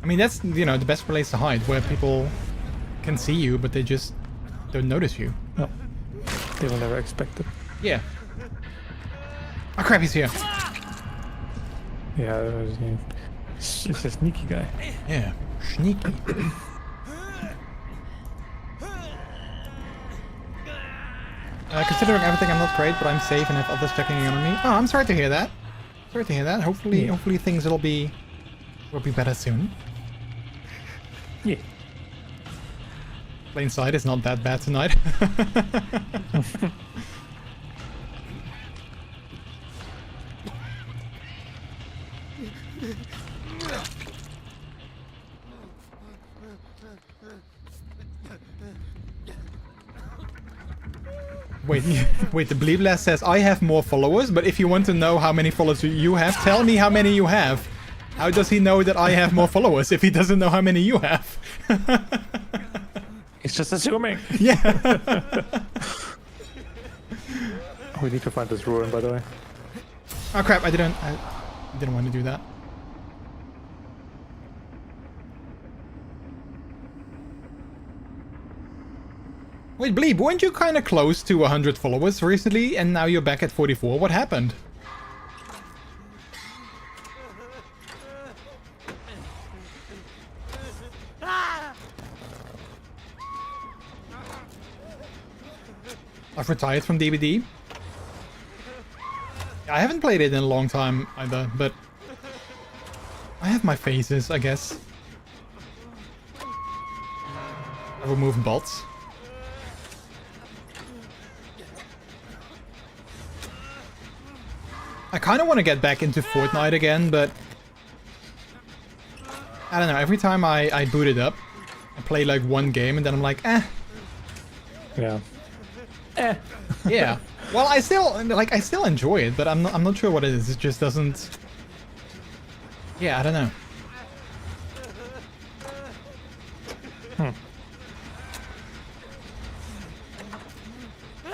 I mean, that's, you know, the best place to hide, where people can see you, but they just don't notice you. No. They will never expect it. Yeah. Oh crap, he's here. Yeah, he's a sneaky guy. Yeah, sneaky. Considering everything, I'm not great, but I'm safe and have others checking in on me. Oh, I'm sorry to hear that. Hopefully things will be better soon. Yeah. Plain sight is not that bad tonight. Wait, the Bleebless says, I have more followers, but if you want to know how many followers you have, tell me how many you have. How does he know that I have more followers if he doesn't know how many you have? He's just assuming. Yeah. We need to find this ruin, by the way. Oh crap, I didn't want to do that. Wait, Bleep, weren't you kind of close to 100 followers recently, and now you're back at 44? What happened? I've retired from DBD. I haven't played it in a long time either, but I have my phases, I guess. I remove bots. I kind of want to get back into Fortnite again, but I don't know. Every time I boot it up, I play like one game and then I'm like, eh. Yeah. Yeah. Well, I still enjoy it, but I'm not sure what it is. It just doesn't. Yeah, I don't know.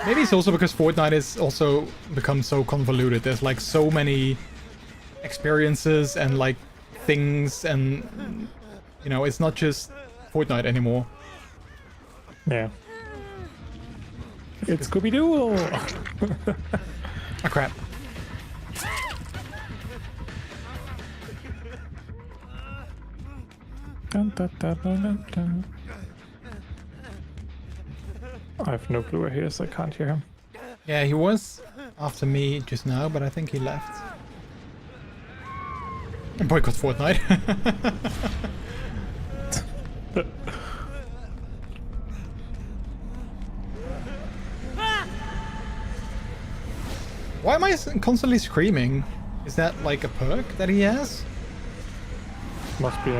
Maybe it's also because Fortnite has also become so convoluted. There's like so many experiences and like things, and you know, it's not just Fortnite anymore. Yeah. It's Scooby-Doo! Oh crap. Dun, dun, dun, dun, dun, dun. I have no clue where he is. I can't hear him. Yeah, he was after me just now, but I think he left. Boycott Fortnite. Why am I constantly screaming? Is that like a perk that he has? Must be,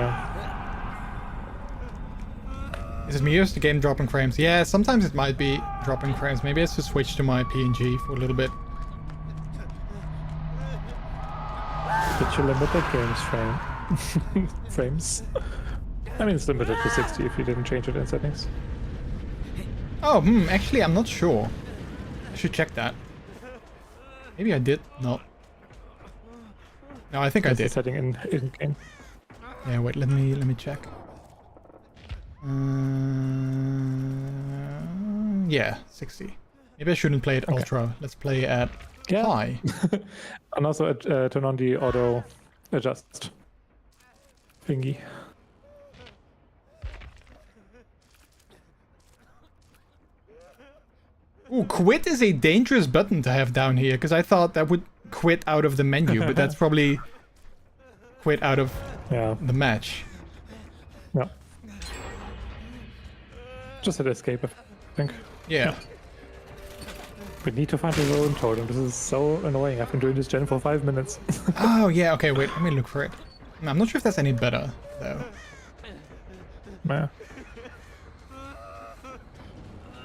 Is it me or is the game dropping frames? Yeah, sometimes it might be dropping frames. Maybe I have to switch to my PNG for a little bit. But you limited games frame. Frames. I mean, it's limited to 60 if you didn't change it in settings. Oh, actually, I'm not sure. I should check that. Maybe I did not. No, I think I did. Setting in game. Yeah, wait, let me check. Yeah, 60. Maybe I shouldn't play it ultra. Let's play at high. And also turn on the auto adjust thingy. Ooh, quit is a dangerous button to have down here, because I thought that would quit out of the menu, but that's probably quit out of the match. Yeah. Just hit escape, I think. Yeah. We need to find a rolling totem. This is so annoying. I've been doing this gen for 5 minutes. Oh, yeah, okay, wait, let me look for it. I'm not sure if that's any better, though. Yeah.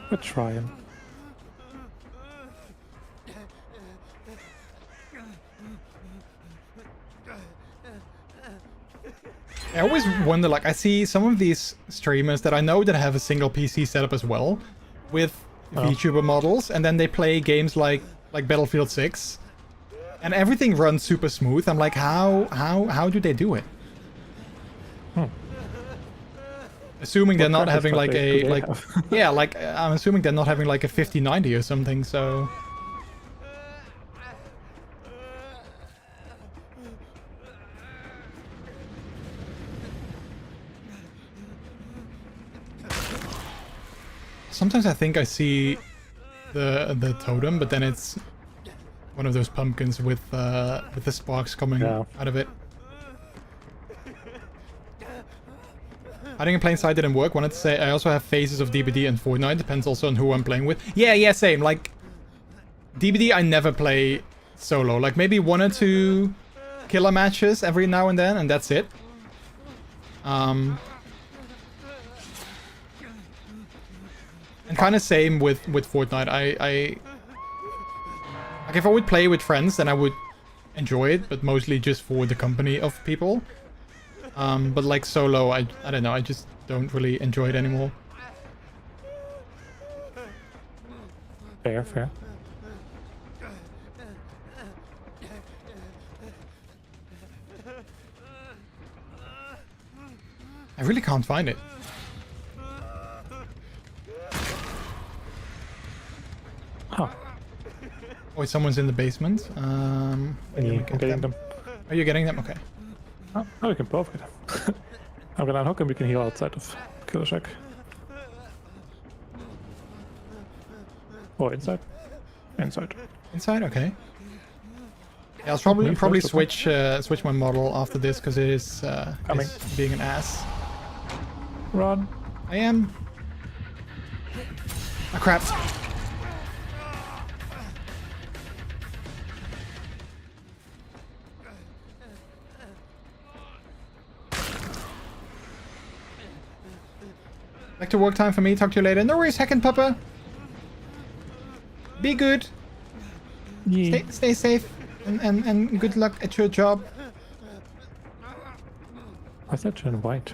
We're trying. I always wonder, like, I see some of these streamers that I know that have a single PC setup as well, with VTuber models, and then they play games like Battlefield 6, and everything runs super smooth. I'm like, how do they do it? Assuming they're not having like a yeah, like I'm assuming they're not having like a 5090 or something. So. Sometimes I think I see the totem, but then it's one of those pumpkins with the sparks coming out of it. Hiding in plain sight didn't work. Wanted to say I also have phases of DBD and Fortnite. Depends also on who I'm playing with. Yeah, same. Like DBD, I never play solo. Like maybe 1 or 2 killer matches every now and then, and that's it. And kind of same with Fortnite. I like if I would play with friends, then I would enjoy it, but mostly just for the company of people. But like solo, I don't know. I just don't really enjoy it anymore. Fair. I really can't find it. Huh. Oh, wait, someone's in the basement. I'm getting them. Are you getting them? Okay. Oh, we can both get them. I'm gonna unhook and we can heal outside of Killer Shack. Or inside? Inside. Inside? Okay. Yeah, I'll probably switch my model after this because it is being an ass. Run. I am. Oh crap. Back to work time for me. Talk to you later. No worries, Heckin' Papa. Be good. Yeah. Stay safe. And good luck at your job. Why's that turn white?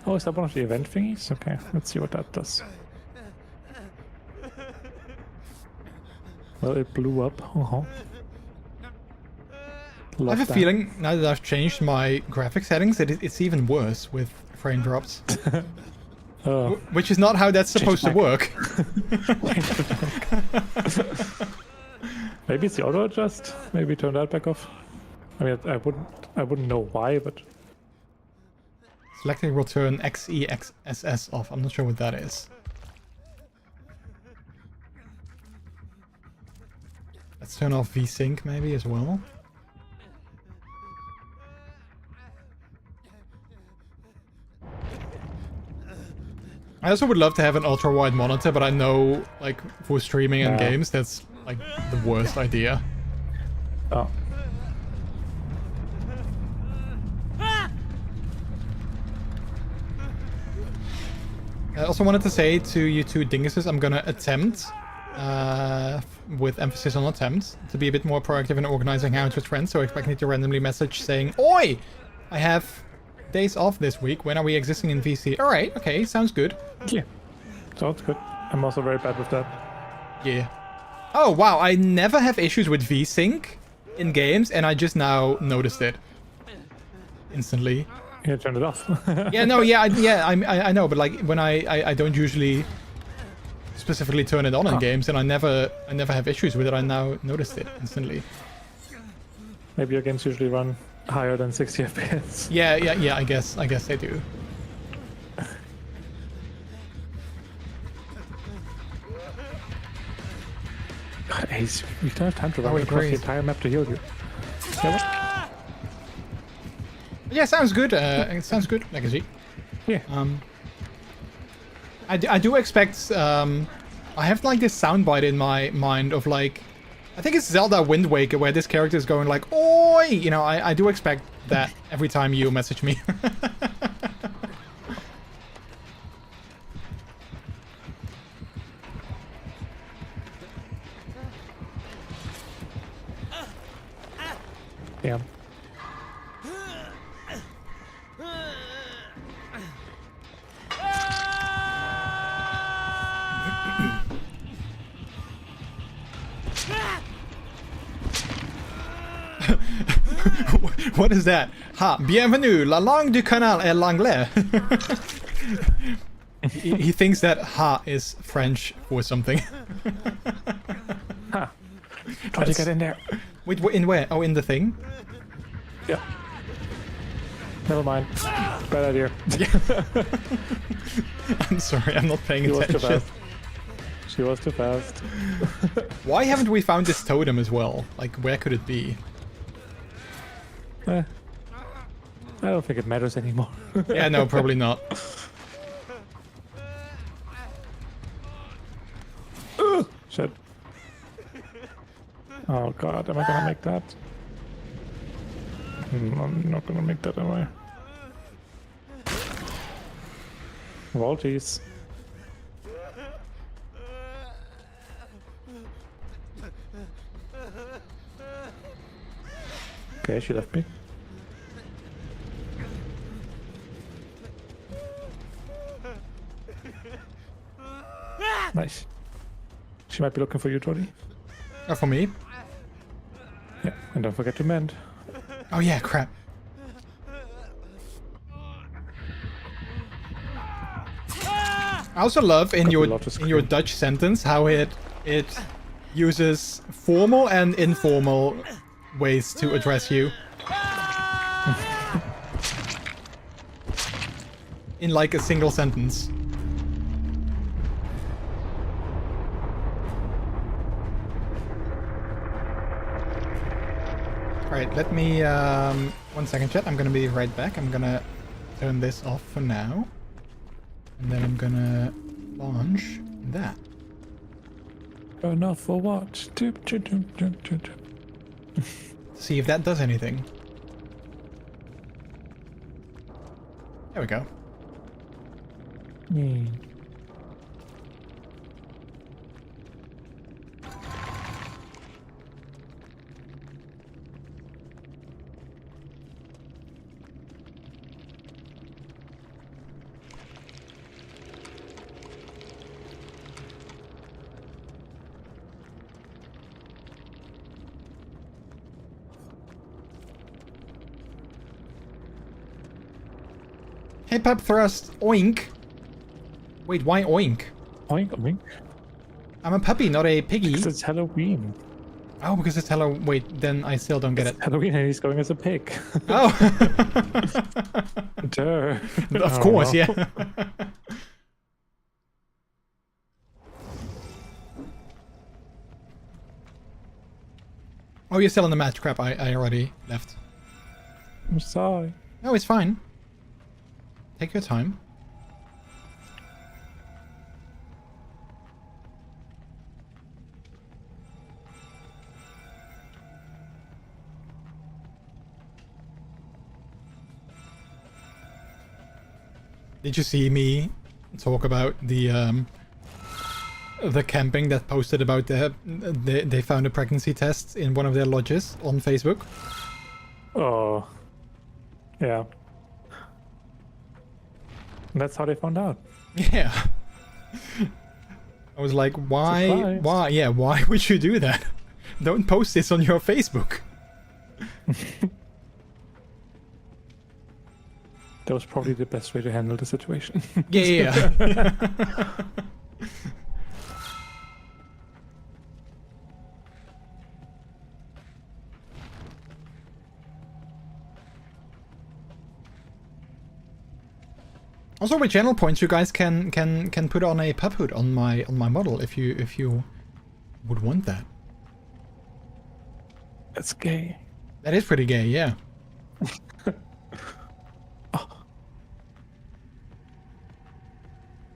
Oh, is that one of the event thingies? Okay, let's see what that does. Well, it blew up. I have a feeling, now that I've changed my graphic settings, that it's even worse with frame drops. Which is not how that's supposed to work. Maybe it's the auto adjust. Maybe turn that back off. I mean, I wouldn't know why, but Selecting will turn XEXSS off. I'm not sure what that is. Let's turn off VSync maybe as well. I also would love to have an ultra-wide monitor, but I know, like, for streaming and games, that's, like, the worst idea. Oh. I also wanted to say to you two dinguses, I'm gonna attempt, with emphasis on attempt, to be a bit more proactive in organizing hangouts with friends, so expect me to randomly message saying, "Oi! I have days off this week, when are we existing in VC?" Alright, okay, sounds good. Yeah. Sounds good. I'm also very bad with that. Yeah. Oh, wow, I never have issues with VSync in games, and I just now noticed it. Instantly. Yeah, turn it off. Yeah, no, yeah, I know, but like when I don't usually specifically turn it on in games, and I never have issues with it. I now noticed it instantly. Maybe your games usually run higher than 60 FPS. Yeah. I guess they do. Ace, we don't have time to run across the entire map to heal you. Yeah, sounds good. It sounds good, Legacy. Yeah. I do expect. I have like this soundbite in my mind of like, I think it's Zelda Wind Waker where this character is going like, "Oi!" You know, I do expect that every time you message me. Yeah. What is that? Ha! Bienvenue, la langue du canal est l'anglais. he thinks that ha is French or something. Ha! Try to get in there. Wait, in where? Oh, in the thing? Yeah. Never mind. Bad idea. I'm sorry, I'm not paying attention. She was too fast. Why haven't we found this totem as well? Like, where could it be? I don't think it matters anymore. Yeah, no, probably not. Shit. Oh god, am I gonna make that? I'm not gonna make that, am I? Volties. Okay, she left me. Nice. She might be looking for you, Jordy. Oh, for me? Yeah, and don't forget to mend. Oh yeah, crap. I also love in your Dutch sentence how it uses formal and informal ways to address you. In like a single sentence. Alright, let me 1 second, chat. I'm gonna be right back. I'm gonna turn this off for now. And then I'm gonna launch that. Turn off for what? See if that does anything. There we go. Hey, Pep Thrust, oink. Wait, why oink? Oink, oink. I'm a puppy, not a piggy. Because it's Halloween. Oh, because it's Halloween. Wait, then I still don't get it. Halloween and he's going as a pig. Oh! Duh. Of course, yeah. Oh, you're still in the match. Crap, I already left. I'm sorry. No, it's fine. Take your time. Did you see me talk about the camping that posted about they found a pregnancy test in one of their lodges on Facebook? Oh. Yeah. And that's how they found out. Yeah. I was like, why? Surprise. Why? Yeah, why would you do that? Don't post this on your Facebook. That was probably the best way to handle the situation. Yeah. Also, with channel points, you guys can put on a pup hood on my model if you would want that. That's gay. That is pretty gay, yeah.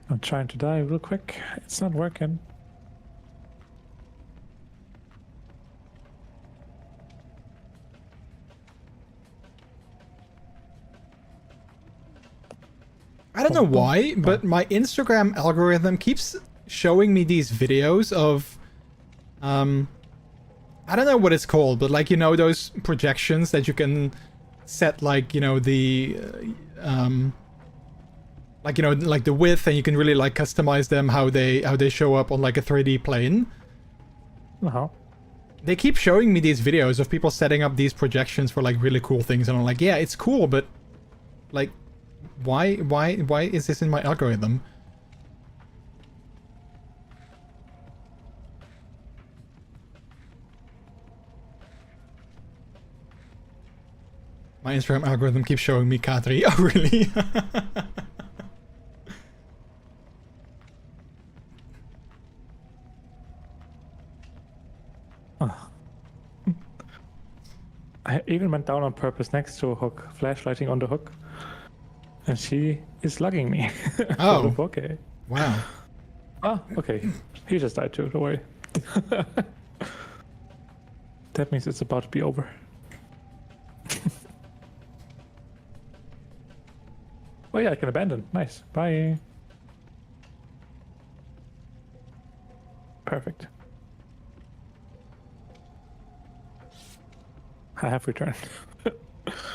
I'm trying to die real quick. It's not working. I don't know why, but my Instagram algorithm keeps showing me these videos of I don't know what it's called, but like, you know, those projections that you can set, like, you know, the like, you know, like the width, and you can really like customize them how they show up on like a 3D plane. Uh-huh. They keep showing me these videos of people setting up these projections for like really cool things, and I'm like, yeah, it's cool, but like, why is this in my algorithm? My Instagram algorithm keeps showing me K3. Oh, really? I even went down on purpose next to a hook, flashlighting on the hook, and she is lugging me. Oh. Okay. Wow. Ah, okay. He just died too, don't worry. That means it's about to be over. Oh yeah, I can abandon. Nice. Bye. Perfect. I have returned.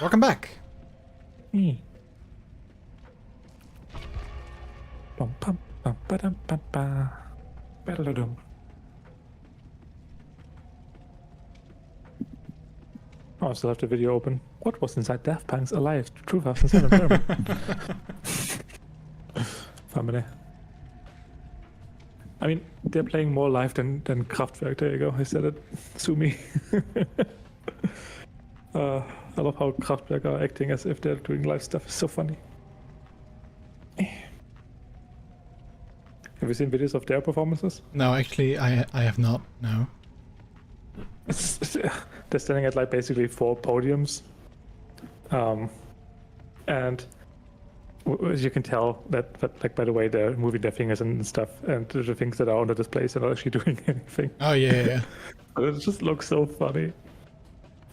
Welcome back. Bum, bum, bum, ba-dum, ba, ba. Ba-da-da-dum. Oh, I still have the video open. What was inside Daft Punk's Alive 2007 film? Family. I mean, they're playing more live than Kraftwerk. There you go. I said it. Sue me. I love how Kraftwerk are acting as if they're doing live stuff. It's so funny. Have you seen videos of their performances? No, actually, I have not. No. They're standing at like basically 4 podiums, and you can tell that like by the way they're moving their fingers and stuff, and the things that are on the displays are not actually doing anything. Oh yeah. It just looks so funny.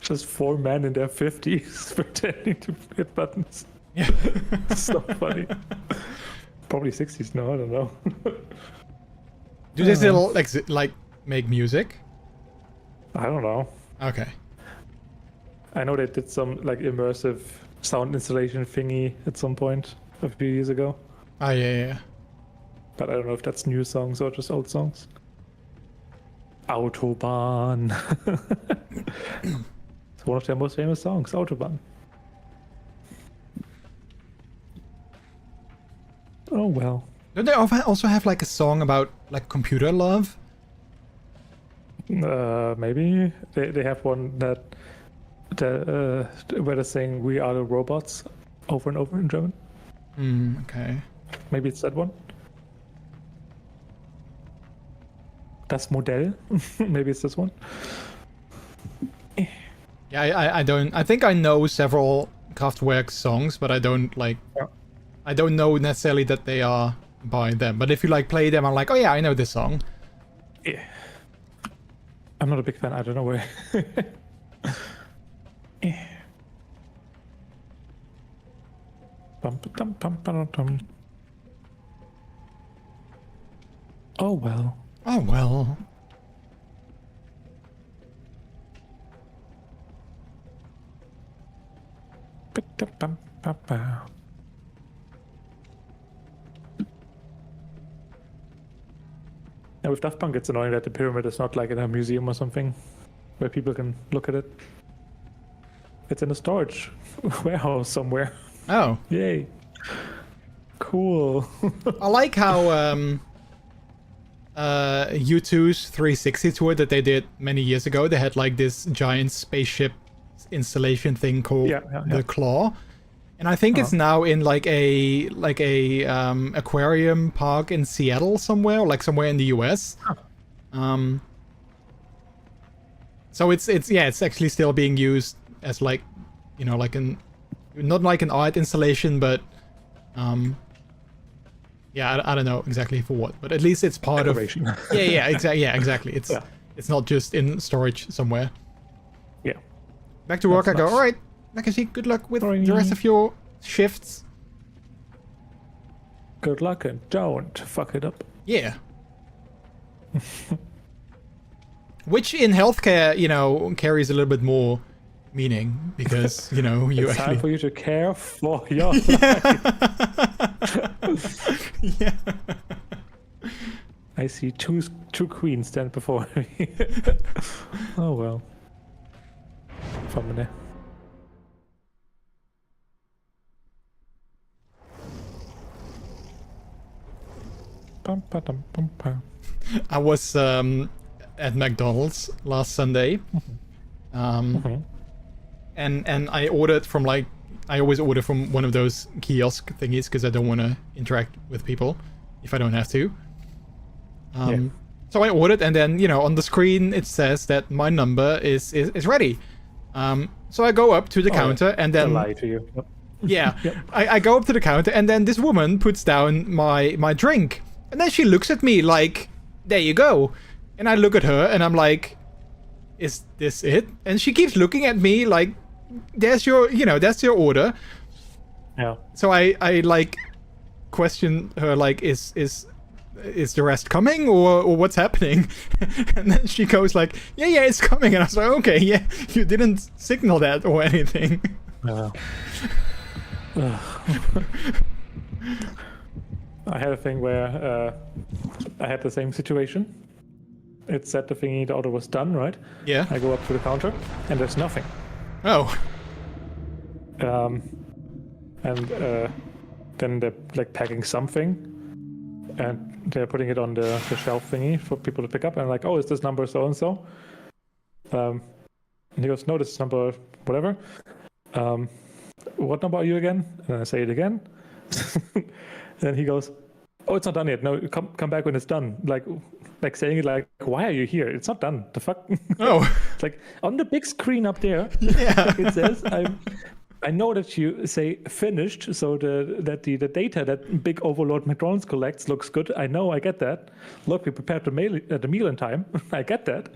Just 4 men in their 50s pretending to hit buttons. Yeah. It's so funny. Probably 60s now. I don't know. Do they still like make music? I don't know. Okay. I know they did some like immersive sound installation thingy at some point a few years ago, Oh yeah. but I don't know if that's new songs or just old songs. Autobahn. It's one of their most famous songs, Autobahn. Oh well. Don't they also have like a song about like computer love? Maybe they have one that where they're saying "We are the robots" over and over in German. Okay. Maybe it's that one. Das Modell. Maybe it's this one. Yeah, I don't. I think I know several Kraftwerk songs, but I don't like. Yeah. I don't know necessarily that they are by them. But if you like play them, I'm like, oh yeah, I know this song. Yeah. I'm not a big fan. I don't know where. Oh well. Oh well. Yeah, with Daft Punk, it's annoying that the pyramid is not like in a museum or something where people can look at it. It's in a storage warehouse somewhere. Oh. Yay. Cool. I like how U2's 360 tour that they did many years ago, they had like this giant spaceship installation thing called the Claw. And I think it's now in like a aquarium park in Seattle somewhere, or like somewhere in the US. So it's actually still being used as like, you know, like not like an art installation, but yeah, I don't know exactly for what, but at least it's part of. Exactly. It's not just in storage somewhere. Yeah. Back to work. I go. All right, Nakashi. Good luck with the rest of your shifts. Good luck and don't fuck it up. Yeah. Which in healthcare, you know, carries a little bit more meaning because, you know, you it's actually time for you to care for your life. Yeah. I see two queens stand before me. Oh well. From there. I was at McDonald's last Sunday. And I ordered from like, I always order from one of those kiosk thingies because I don't want to interact with people if I don't have to. So I ordered, and then, you know, on the screen it says that my number is ready. So I go up to the counter, and then lie to you. Yep. Yeah, I go up to the counter, and then this woman puts down my drink, and then she looks at me like, there you go. And I look at her, and I'm like, is this it? And she keeps looking at me like, there's your, you know, that's your order. Yeah. So I like question her like, is the rest coming or what's happening? And then she goes like, yeah, it's coming. And I was like, okay, yeah, you didn't signal that or anything. I had a thing where I had the same situation. It said the thingy, the order was done, right? Yeah. I go up to the counter, and there's nothing. Oh. And then they're like packing something, and they're putting it on the shelf thingy for people to pick up. And I'm like, oh, is this number so and so? And he goes, no, this is number whatever. What number are you again? And then I say it again. Then he goes, oh, it's not done yet. No, come back when it's done. Like saying it like, why are you here? It's not done. The fuck? Oh. It's like on the big screen up there. Yeah. It says I know that you say finished, so the data that big overlord McDonald's collects looks good. I know, I get that. Look, we prepared the meal in time. I get that.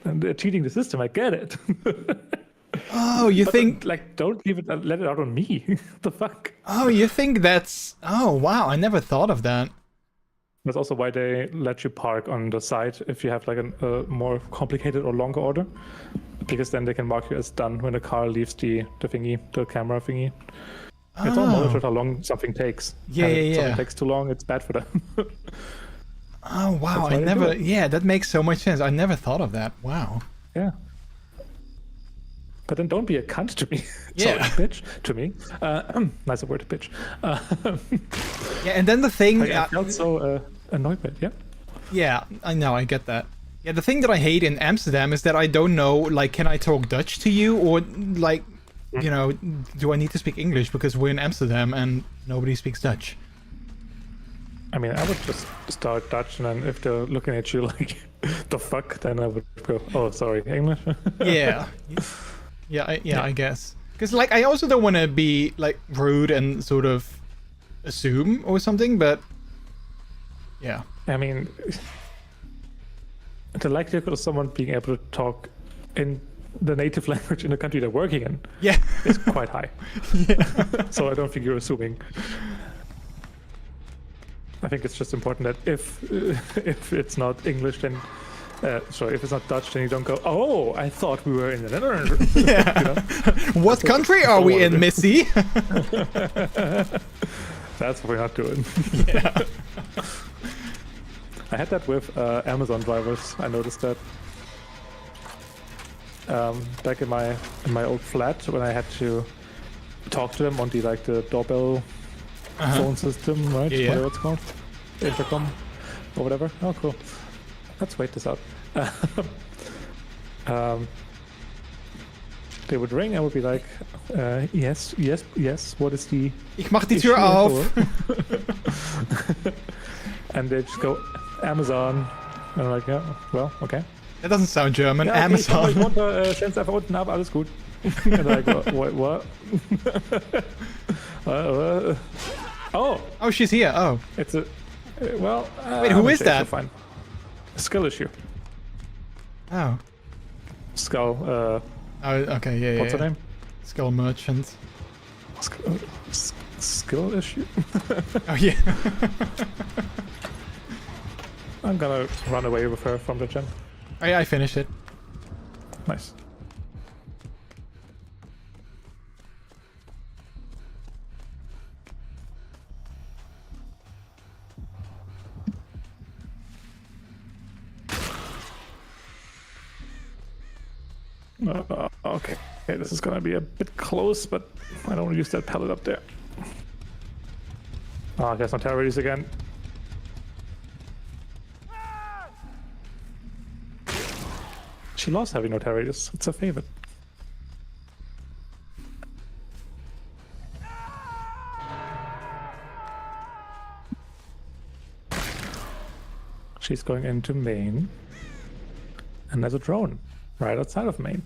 And they're cheating the system. I get it. Oh, you think like don't let it out on me. What the fuck? Oh, you think that's... Oh, wow, I never thought of that. That's also why they let you park on the side if you have like a more complicated or longer order, because then they can mark you as done when the car leaves the thingy, the camera thingy. It's all monitored how long something takes. Yeah, If yeah. something takes too long, it's bad for them. Oh, wow, That's why they do it. Yeah, that makes so much sense. I never thought of that. Wow. Yeah. But then don't be a cunt to me. Yeah. Sorry, bitch to me. Nicer word, bitch. Yeah, and then the thing... I felt so annoyed by it, yeah? Yeah, I know, I get that. Yeah, the thing that I hate in Amsterdam is that I don't know, like, can I talk Dutch to you? Or, like, you know, do I need to speak English because we're in Amsterdam and nobody speaks Dutch? I mean, I would just start Dutch, and then if they're looking at you like, the fuck, then I would go, oh, sorry, English? Yeah. Yeah, I guess. Because, like, I also don't want to be, like, rude and sort of assume or something, but yeah. I mean, the likelihood of someone being able to talk in the native language in the country they're working in Yeah. is quite high. Yeah. So I don't think you're assuming. I think it's just important that if it's not English, then sorry, if it's not Dutch, then you don't go, oh, I thought we were in the Netherlands. Yeah. You know? What country are we in, Missy? That's what we're not doing. Yeah. I had that with Amazon drivers. I noticed that back in my old flat when I had to talk to them on the doorbell phone system, right? Yeah. Whatever it's called, intercom or whatever. Oh, cool. Let's wait this out. They would ring. I would be like, yes. What is the? Ich mach die issue Tür auf. for?" And they just go Amazon. And I'm like, yeah, well, okay. That doesn't sound German. Ja, Amazon. Ich komme euch runter, stell's einfach unten ab, alles gut. And like, what? Oh, Oh, she's here. Oh. it's a. Well. Wait, who is that? Fine. Skill issue. Oh. Skull. Oh, okay, yeah, What's yeah. her name? Skull Merchant. Skill issue. Oh, yeah. I'm gonna run away with her from the gym. I finished it. Nice. Okay, this is gonna be a bit close, but I don't want to use that pallet up there. Ah, there's no terrorists again. She loves having no terrorists. It's a favorite. She's going into main. And there's a drone right outside of main.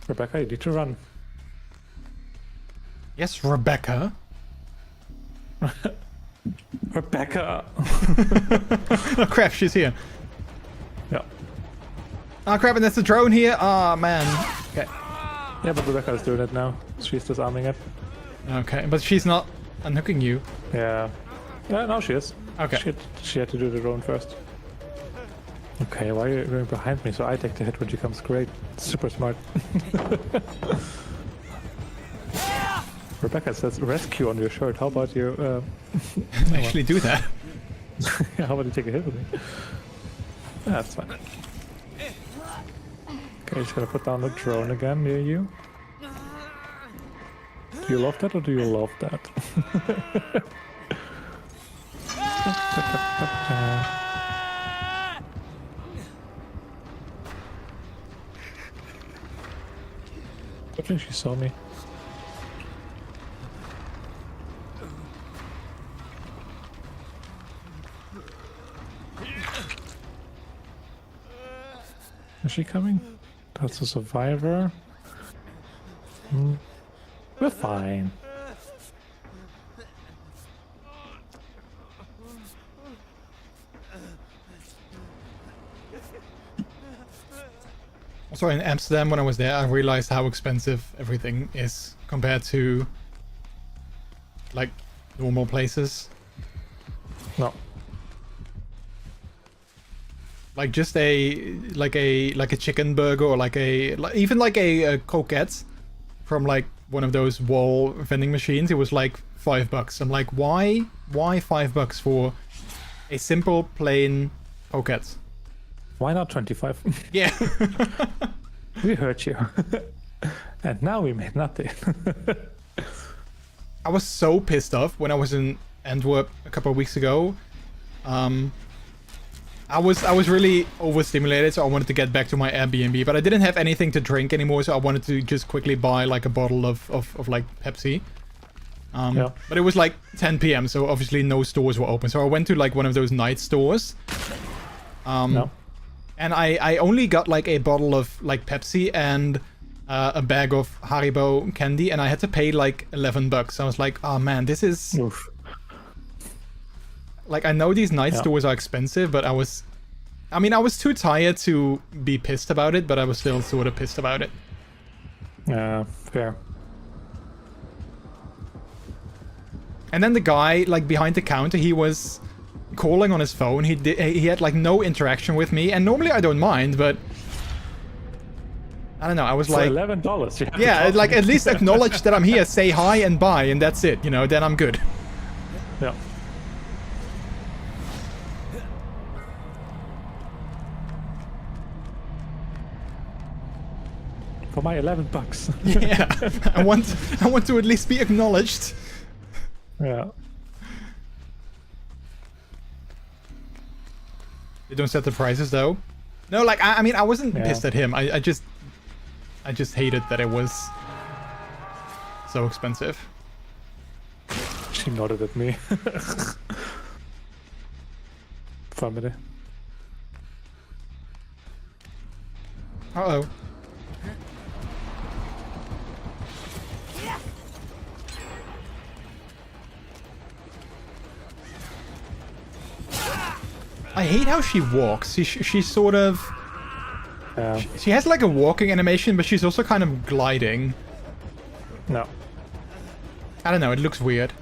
Rebecca, you need to run. Yes, Rebecca. Rebecca! Oh, crap, she's here. Yeah. Oh, crap, and there's a drone here. Oh, man. Okay. Yeah, but Rebecca is doing it now. She's disarming it. Okay, but she's not unhooking you. Yeah. Yeah, now she is. Okay. She had to do the drone first. Okay, why are you going behind me so I take the hit when she comes? Great. Super smart. Rebecca says rescue on your shirt. How about you Actually do that. how about you take a hit with me? That's fine. Okay, just gonna put down the drone again near you. Do you love that or do you love that? I think she saw me. Is she coming? That's a survivor. We're fine. Also in Amsterdam, when I was there, I realized how expensive everything is compared to like normal places. No. Like just like a chicken burger or even like a croquette from like one of those wall vending machines. It was like $5. I'm like, why $5 for a simple plain croquette? Why not 25? Yeah. We hurt you. And now we made nothing. I was so pissed off when I was in Antwerp a couple of weeks ago, I was really overstimulated, so I wanted to get back to my Airbnb, but I didn't have anything to drink anymore, so I wanted to just quickly buy like a bottle of like Pepsi. But it was like 10 p.m, so obviously no stores were open. So I went to like one of those night stores. And I only got like a bottle of like Pepsi and a bag of Haribo candy, and I had to pay like $11. I was like, oh man, this is... Oof. Like, I know these night stores are expensive, but I was too tired to be pissed about it, but I was still sort of pissed about it. Yeah, fair. And then the guy, like, behind the counter, he was calling on his phone. He had, like, no interaction with me, and normally I don't mind, but... I don't know, I was For like... $11, yeah, like, at least acknowledge that I'm here, say hi and bye, and that's it, you know, then I'm good. Yeah. For my $11. Yeah, I want to at least be acknowledged. Yeah. They don't set the prices though. No, like I mean I wasn't pissed at him. I just hated that it was so expensive. She nodded at me. For a minute. Uh-oh. I hate how she walks. She's sort of... She has like a walking animation, but she's also kind of gliding. No. I don't know, it looks weird.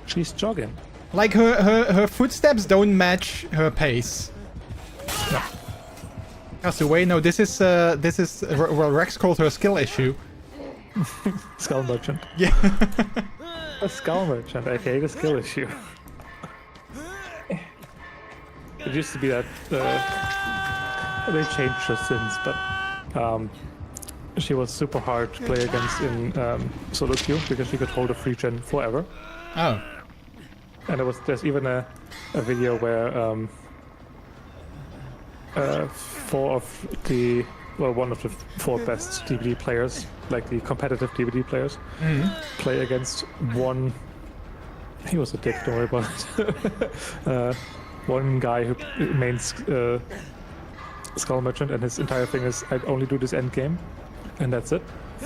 She's jogging. Like her footsteps don't match her pace. No. Castaway, no, this is well, Rex called her a skill issue. Skull merchant. Yeah. A skull merchant, aka the skill issue. It used to be that they changed her since, but she was super hard to play against in solo queue because she could hold a free gen forever. Oh. And there's even a video where one of the 4 best DBD players, like the competitive DBD players, play against one. He was a dick, don't worry about it. One guy who mains Skull Merchant, and his entire thing is, I only do this end game, and that's it.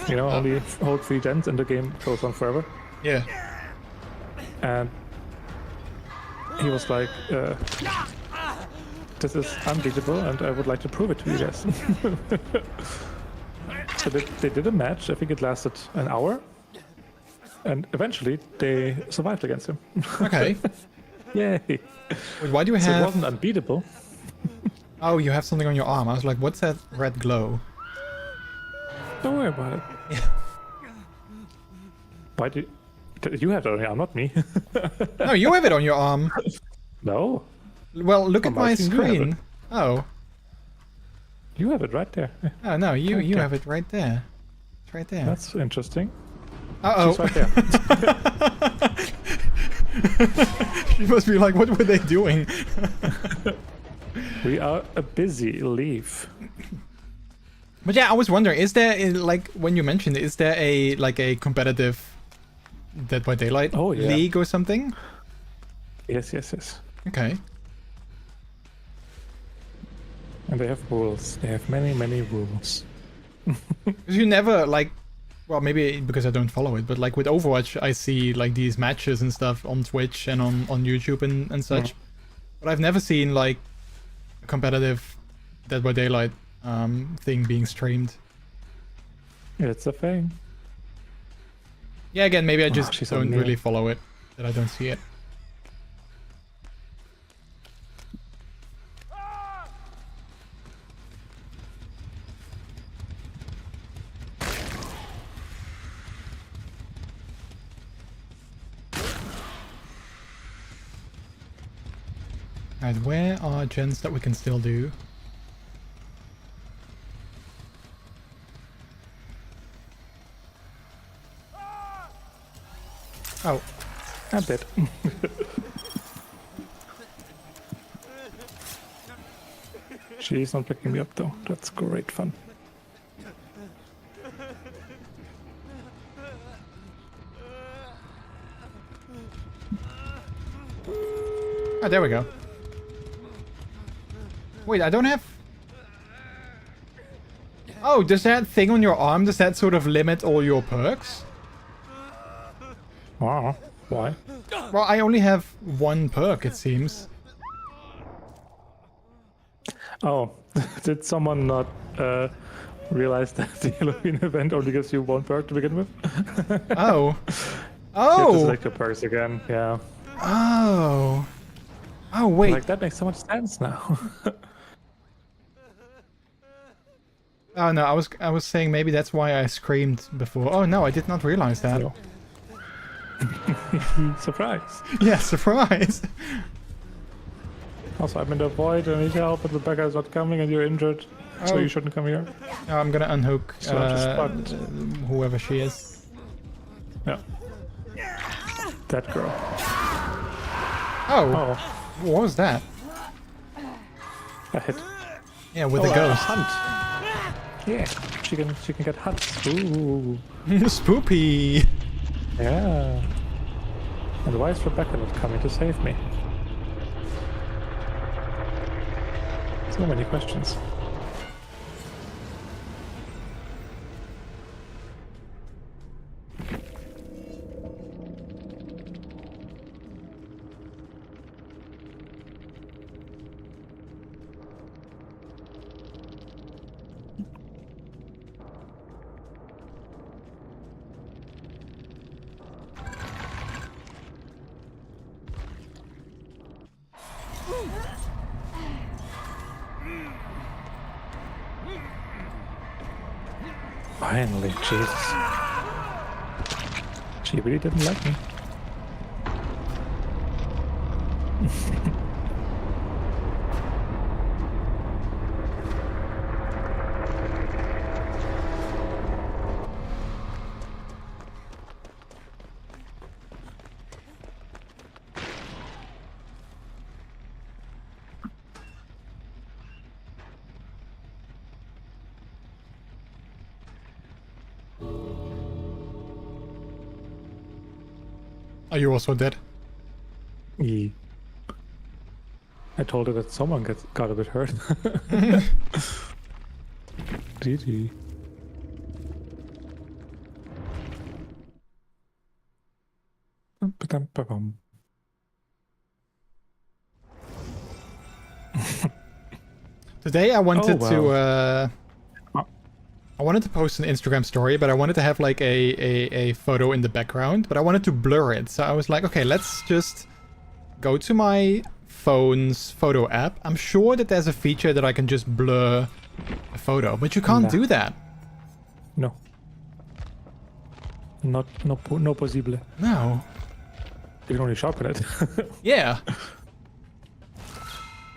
You know, only hold 3 gens, and the game goes on forever. Yeah. And he was like, this is unbeatable, and I would like to prove it to you guys. So they did a match. I think it lasted an hour, and eventually they survived against him. Okay. Yay! Wait, why do you have... So it wasn't unbeatable. Oh, you have something on your arm. I was like, what's that red glow? Don't worry about it. Yeah. Why do you have it on your arm, not me? No, you have it on your arm. No. Well, look at my screen, you have screen. it. Oh. You have it right there. Oh, no, you Okay. have it right there. It's right there. That's interesting. Uh-oh. She's right there. She must be like, what were they doing? We are a busy leaf. But yeah, I was wondering, is there, like, when you mentioned it, is there a, like, a competitive Dead by Daylight league or something? Yes, yes, yes. Okay. And they have rules. They have many, many rules. Because you never, like, well, maybe because I don't follow it, but like with Overwatch, I see like these matches and stuff on Twitch and on YouTube and such. But I've never seen like a competitive Dead by Daylight thing being streamed. It's a thing. Yeah, again, maybe I just she's don't so really follow it, that I don't see it. Alright, where are gens that we can still do? Oh. I'm dead. She's not picking me up though. That's great fun. Oh, there we go. Wait, I don't have... Oh, does that thing on your arm, does that sort of limit all your perks? Wow. Why? Well, I only have one perk, it seems. Oh, did someone not realize that the Halloween event only gives you one perk to begin with? Oh. You have to Oh! select your perks again, yeah. Oh. Oh, wait. Like, that makes so much sense now. Oh, no, I was saying maybe that's why I screamed before. Oh, no, I did not realize that. No. Surprise. Yeah, surprise. Also, I'm in the void, I need help, but Rebecca is not coming and you're injured. So Oh. you shouldn't come here. Oh, I'm gonna unhook So I'm just fucked. whoever she is. Yeah. That girl. Oh, Oh, what was that? a hit. Yeah, with Oh, the a ghost. hunt. Yeah, she can get hunts. Ooh. Spoopy. Yeah. And why is Rebecca not coming to save me? So many questions. Finally, Jesus. She really didn't like me. Are you also dead? I told her that someone got a bit hurt. GG. Ba-dum-ba-bum. Today I wanted Oh, I wanted to post an Instagram story, but I wanted to have like a photo in the background, but I wanted to blur it. So I was like, okay, let's just go to my phone's photo app. I'm sure that there's a feature that I can just blur a photo, but you can't Nah. do that. No. No possible. No. You can only sharpen it. Yeah.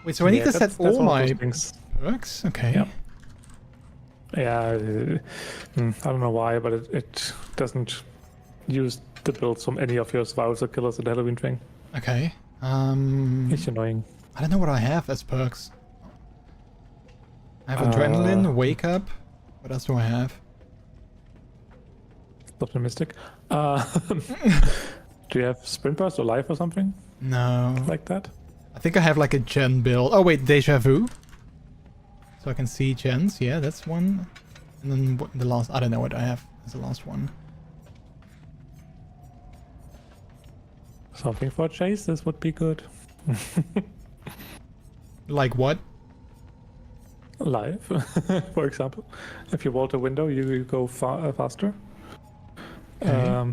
Wait, so I need Yeah, to set that's all one of my those things. perks? Okay. Yep. Yeah, I don't know why, but it doesn't use the builds from any of your survivors or killers in the Halloween thing. Okay. It's annoying. I don't know what I have as perks. I have adrenaline, wake up. What else do I have? Optimistic. Do you have sprint burst or life or something No. like that? I think I have like a gen build. Oh wait, deja vu. So I can see gens. Yeah, that's one. And then the last, I don't know what I have as the last one. Something for chase, this would be good. Like what? Live, for example. If you vault a window, you go faster. Okay.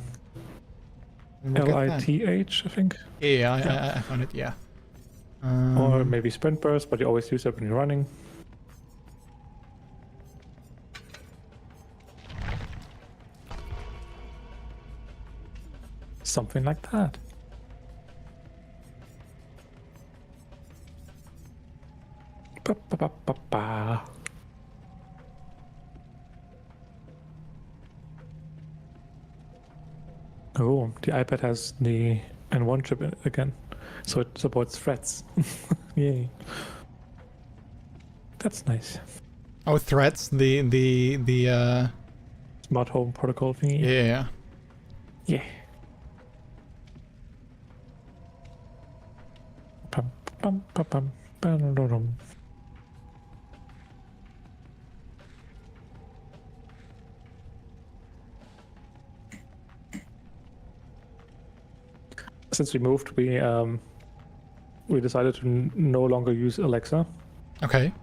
We'll get that. LITH, I think. Yeah, I found it, yeah. Or maybe sprint burst, but you always use it when you're running. Something like that. Ba, ba, ba, ba, ba. Oh, the iPad has the N1 chip again, so it supports threads. Yay. That's nice. Oh, threats. The Smart home protocol thingy. yeah. Yeah. Pum, pum, pum, pum, pum, pum, pum. Since we moved, we decided to no longer use Alexa Okay.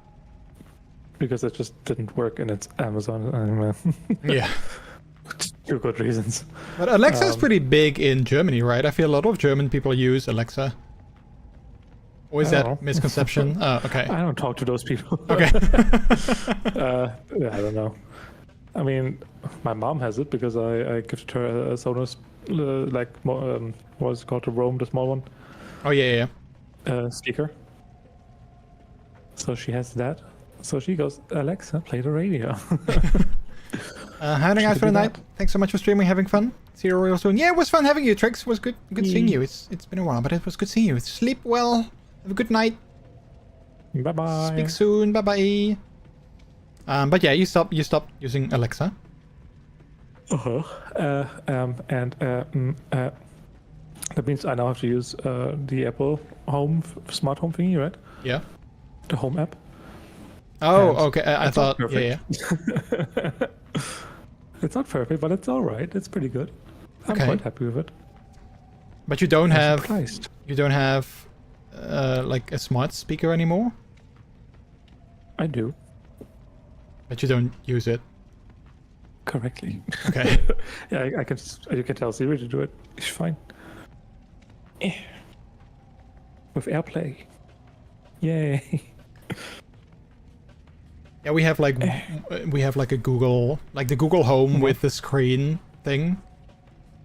because it just didn't work and it's Amazon. Yeah. Two good reasons. But Alexa is pretty big in Germany, right? I feel a lot of German people use Alexa. Or is I that don't know. misconception? Oh, okay. I don't talk to those people. Okay. Yeah, I don't know. I mean, my mom has it because I gifted her a Sonos, what's it called, the Roam, the small one, Oh, yeah. speaker. So she has that. So she goes, Alexa, play the radio. Howdy guys for the night. Thanks so much for streaming, having fun. See you real soon. Yeah, it was fun having you, Trix. It was good seeing you. It's been a while, but it was good seeing you. Sleep well. Have a good night. Bye bye. Speak soon. Bye bye. But yeah, you stopped using Alexa. That means I now have to use the Apple Home smart home thingy, right? Yeah. The Home app. Oh, And okay. I it's thought. not Yeah. It's not perfect, but it's all right. It's pretty good. I'm Okay. quite happy with it. But you don't I'm have. surprised. You don't have, like a smart speaker anymore. I do. But you don't use it. Correctly. Okay. Yeah, I can. You can tell Siri to do it. It's fine. With AirPlay. Yay. Yeah, we have like a Google, like the Google Home with the screen thing.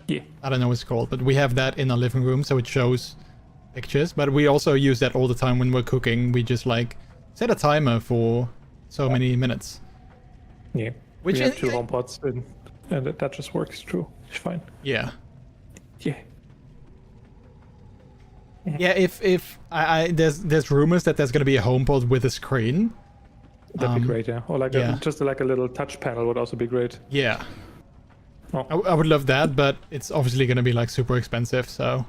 Yeah. I don't know what it's called, but we have that in our living room, so it shows pictures. But we also use that all the time when we're cooking. We just like set a timer for so many minutes. Yeah. Which we have is- two HomePods, and that just works. True. It's fine. Yeah. Yeah. Yeah. If I there's rumors that there's gonna be a HomePod with a screen. That'd be great. Yeah. Or like yeah. just like a little touch panel would also be great. Yeah. Oh. I would love that, but it's obviously gonna be like super expensive. So.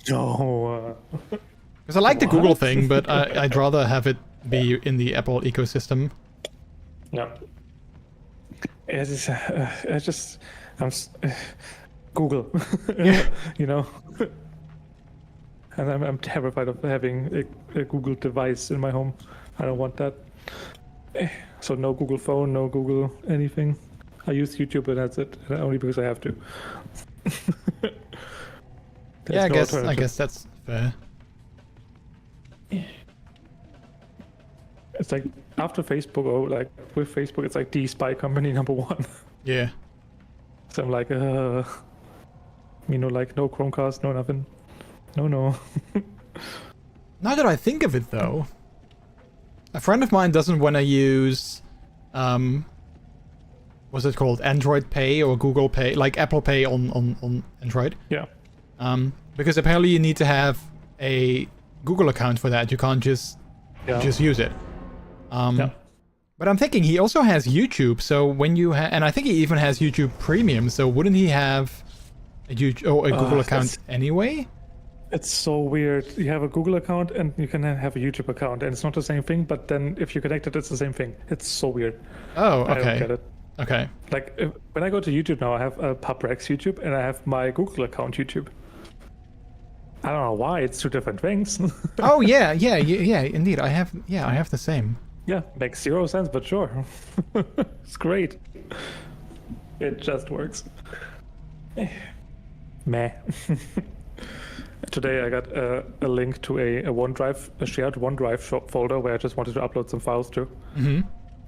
No. Because I like the What? Google thing, but I'd rather have it be in the Apple ecosystem. Yeah. It's Google. Yeah. You know. And I'm terrified of having a Google device in my home. I don't want that. So no Google phone, no Google anything. I use YouTube and that's it. Only because I have to. Yeah, There's no I alternative. guess that's fair. It's like after Facebook, or like with Facebook, it's like the spy company number one. Yeah. So I'm like, you know, like no Chromecast, no nothing. No. Now that I think of it, though, a friend of mine doesn't want to use, what's it called, Android Pay or Google Pay, like Apple Pay on Android. Yeah. Because apparently you need to have a Google account for that. You can't just use it. Yeah. But I'm thinking he also has YouTube, so when you and I think he even has YouTube Premium, so wouldn't he have a Google account anyway? It's so weird. You have a Google account and you can have a YouTube account, and it's not the same thing. But then if you connect it, it's the same thing. It's so weird. Oh, I don't okay. get it. Okay. Like when I go to YouTube now, I have a PubRex YouTube and I have my Google account YouTube. I don't know why it's two different things. Oh yeah, indeed. I have the same. Yeah, makes 0 sense, but sure. It's great. It just works. Meh. Today I got a link to a shared OneDrive folder where I just wanted to upload some files to. Mm-hmm.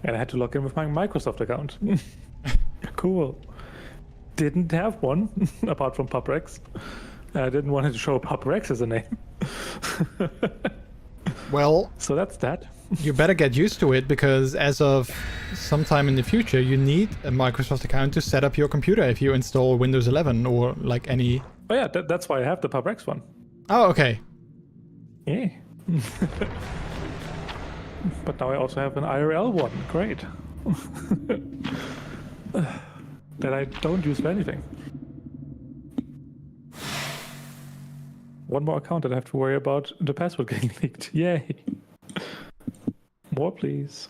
And I had to log in with my Microsoft account. Cool. Didn't have one, apart from PubRex. I didn't want to show PubRex as a name. Well, So that's that. you better get used to it, because as of sometime in the future, you need a Microsoft account to set up your computer if you install Windows 11 or like any... Oh yeah, that's why I have the PubRex one. Oh, okay. Yeah. But now I also have an IRL one. Great. That I don't use for anything. One more account that I have to worry about the password getting leaked. Yay. More, please.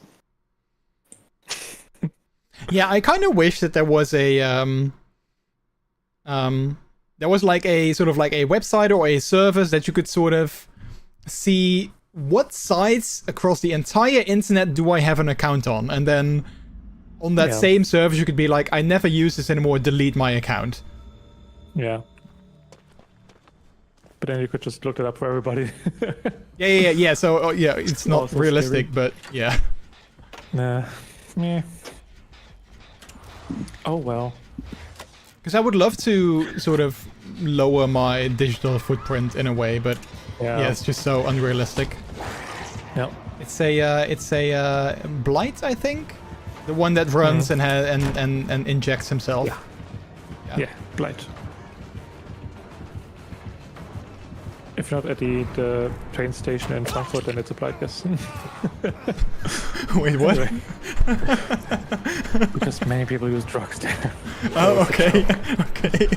Yeah, I kind of wish that there was a there was like a sort of like a website or a service that you could sort of see what sites across the entire internet do I have an account on, and then on that same service you could be like, I never use this anymore, delete my account. Yeah. But then you could just look it up for everybody. Yeah. So yeah, it's not Also realistic, scary. but yeah. Nah. Yeah. Oh well. Because I would love to sort of lower my digital footprint in a way, but yeah, it's just so unrealistic. Yeah. It's a Blight, I think, the one that runs and injects himself. Yeah, Blight. If not at the train station in Frankfurt, then it's a Blight, yes. Wait, what? Because many people use drugs there. Oh, okay. Okay.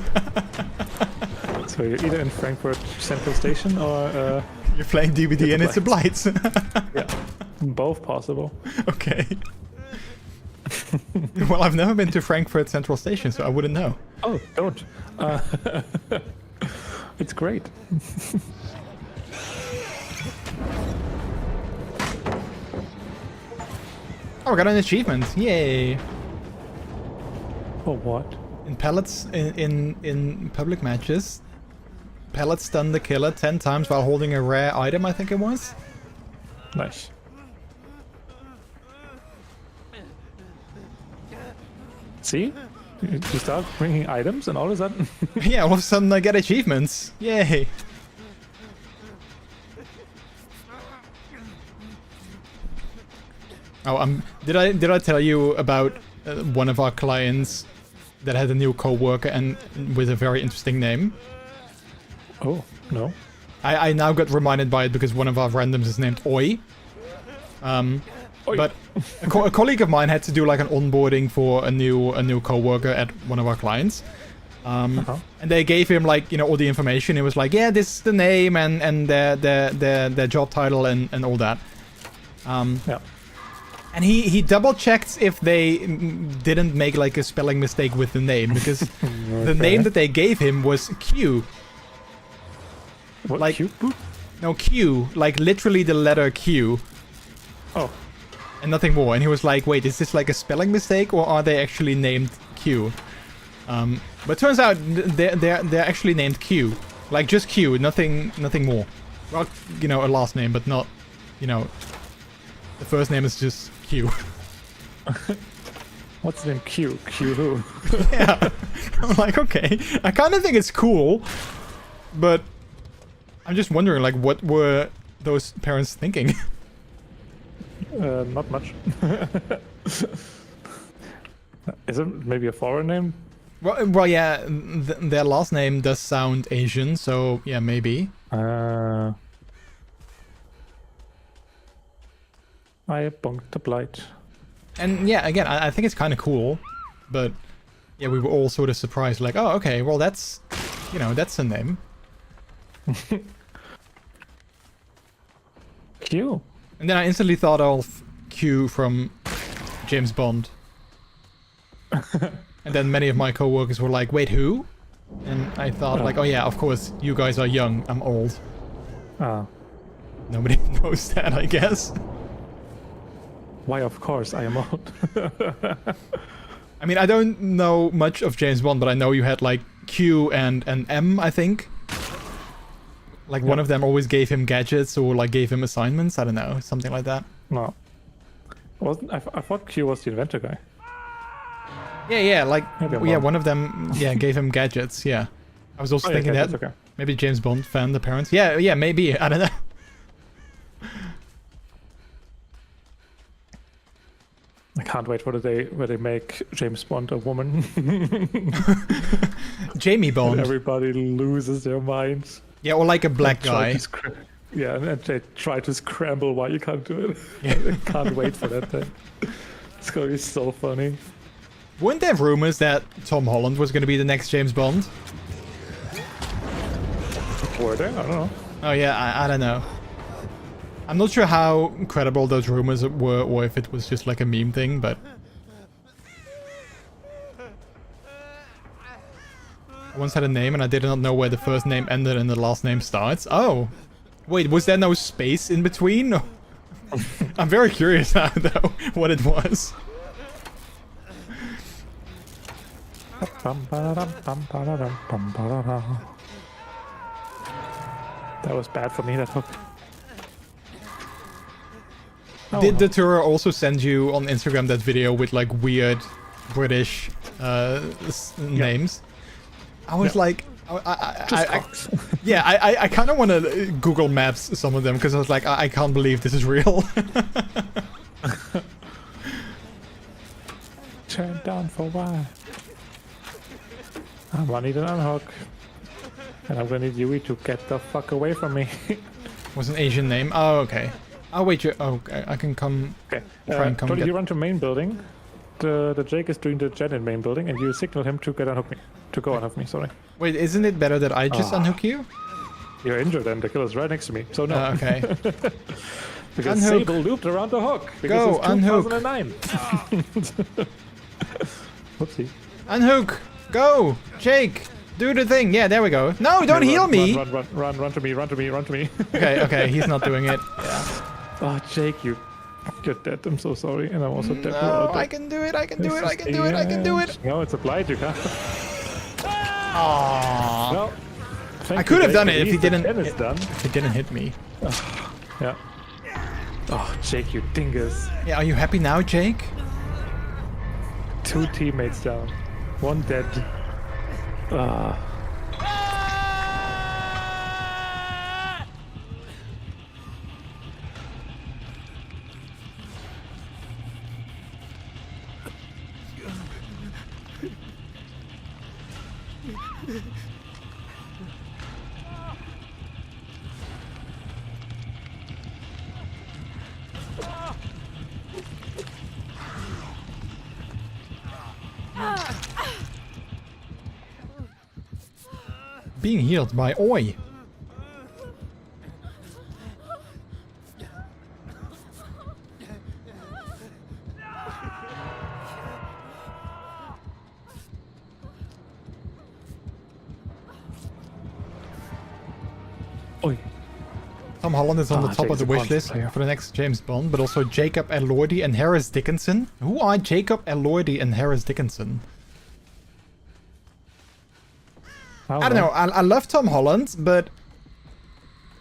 So you're either in Frankfurt Central Station or... You're playing DBD and it's a Blight. Yeah, both possible. Okay. Well, I've never been to Frankfurt Central Station, so I wouldn't know. Oh, don't. It's great. Oh, I got an achievement! Yay! For what? In pellets, in public matches, pellets stun the killer 10 times while holding a rare item, I think it was. Nice. See? You start bringing items and all of a sudden... Yeah, all of a sudden I get achievements. Yay! Oh, did I tell you about one of our clients that had a new co-worker and with a very interesting name? Oh, no. I now got reminded by it because one of our randoms is named Oi. But a colleague of mine had to do like an onboarding for a new co-worker at one of our clients. And they gave him like, you know, all the information. It was like, yeah, this is the name and their job title and all that. Yeah. And he double checked if they didn't make like a spelling mistake with the name, because the name that they gave him was Q. What, like Q? No, Q, like literally the letter Q. Oh. And nothing more. And he was like, wait, is this like a spelling mistake or are they actually named Q? But turns out they're actually named Q. Like just Q, nothing more. Well, you know, a last name, but not, you know, the first name is just Q. What's the name? Q? Q who? Yeah. I'm like, okay. I kind of think it's cool, but I'm just wondering, like, what were those parents thinking? Not much. Is it maybe a foreign name? Well, yeah, their last name does sound Asian, so yeah, maybe. I bunked the Blight. And yeah, again, I think it's kind of cool, but yeah, we were all sort of surprised, like, oh, okay, well, that's, you know, that's a name. Q. And then I instantly thought of Q from James Bond. And then many of my co-workers were like, wait, who? And I thought, like, oh yeah, of course, you guys are young, I'm old. Ah. Nobody knows that, I guess. Why, of course, I am old. I mean, I don't know much of James Bond, but I know you had, like, Q and M, I think. Like, one of them always gave him gadgets or, like, gave him assignments. I don't know, something like that. No. Wasn't I thought Q was the inventor guy. Yeah, like, maybe yeah, one of them, yeah, gave him gadgets, yeah. I was also thinking that. Okay. Maybe James Bond fan, the parents. Yeah, maybe, I don't know. I can't wait for the day where they make James Bond a woman. Jamie Bond. And everybody loses their minds. Yeah, or like a black guy. Yeah, and they try to scramble why you can't do it. I can't wait for that thing. It's gonna be so funny. Weren't there rumors that Tom Holland was going to be the next James Bond? Were there? I don't know. Oh yeah, I don't know. I'm not sure how credible those rumors were, or if it was just like a meme thing, but... I once had a name and I did not know where the first name ended and the last name starts. Oh! Wait, was there no space in between? I'm very curious now, though, what it was. That was bad for me, that hook. Oh, Did the Tura also send you on Instagram that video with like weird British names? I was like, I kind of want to Google Maps some of them because I was like, I can't believe this is real. Turn down for a while. I'm gonna need an unhook. And I'm gonna need Yui to get the fuck away from me. Was an Asian name? Oh, okay. Oh, wait, okay, I can come... Okay, try and come Jordi, get... you run to main building. The Jake is doing the gen in main building, and you signal him to get unhook me. To go unhook me, sorry. Wait, isn't it better that I just unhook you? You're injured and the killer's right next to me, so no. Okay. Because Unhook. Sable looped around the hook. Go, Because unhook. 2009. Whoopsie. Unhook! Go! Jake! Do the thing! Yeah, there we go. No, don't heal me! Run to me, run to me, run to me. Okay, he's not doing it. Yeah. Oh, Jake, you're dead. I'm so sorry. And I'm also dead. No, I can do it, I can do it, I can do it, I can do it! No, it's applied, you can't. Aww. Well, I could have done it if he didn't. It's done. If he didn't hit me. Yeah. Oh, Jake, you dingus. Yeah, are you happy now, Jake? 2 teammates down. 1 dead. Being healed by Oi. Oi. Tom Holland is on the top Jake's of the a wish monster list player. for the next James Bond, but also Jacob Elordi and Harris Dickinson. Who are Jacob Elordi and Harris Dickinson? I don't know. I love Tom Holland, but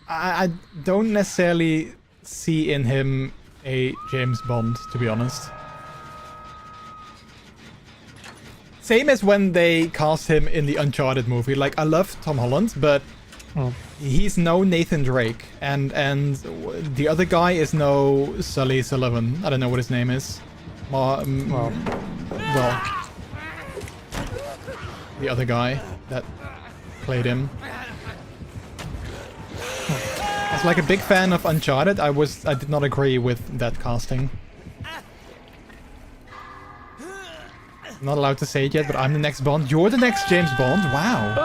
I don't necessarily see in him a James Bond, to be honest. Same as when they cast him in the Uncharted movie. Like, I love Tom Holland, but he's no Nathan Drake, and the other guy is no Sully Sullivan. I don't know what his name is. Well, the other guy that played him. As like a big fan of Uncharted, I did not agree with that casting. I'm not allowed to say it yet, but I'm the next Bond. You're the next James Bond. Wow.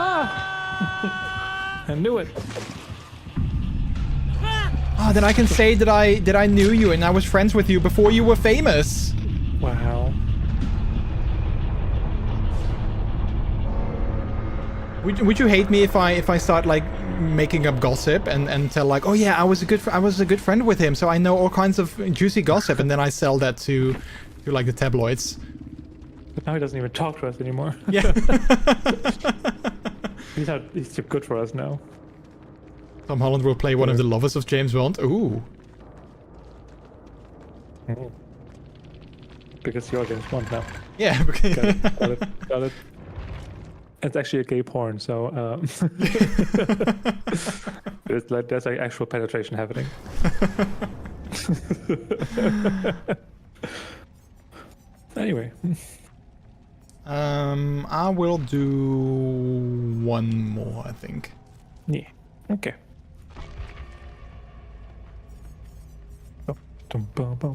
I knew it. Oh, then I can say that I knew you and I was friends with you before you were famous. Wow. Would you hate me if I start like making up gossip and tell like, oh yeah, I was a good friend with him, so I know all kinds of juicy gossip, and then I sell that to like the tabloids. But now he doesn't even talk to us anymore. Yeah. He's too good for us now. Tom Holland will play one of the lovers of James Bond. Ooh. Because you're James Bond now. Yeah. Got it. It's actually a gay porn, so it's like there's like actual penetration happening. Anyway. I will do one more, I think. Yeah. Okay. Oh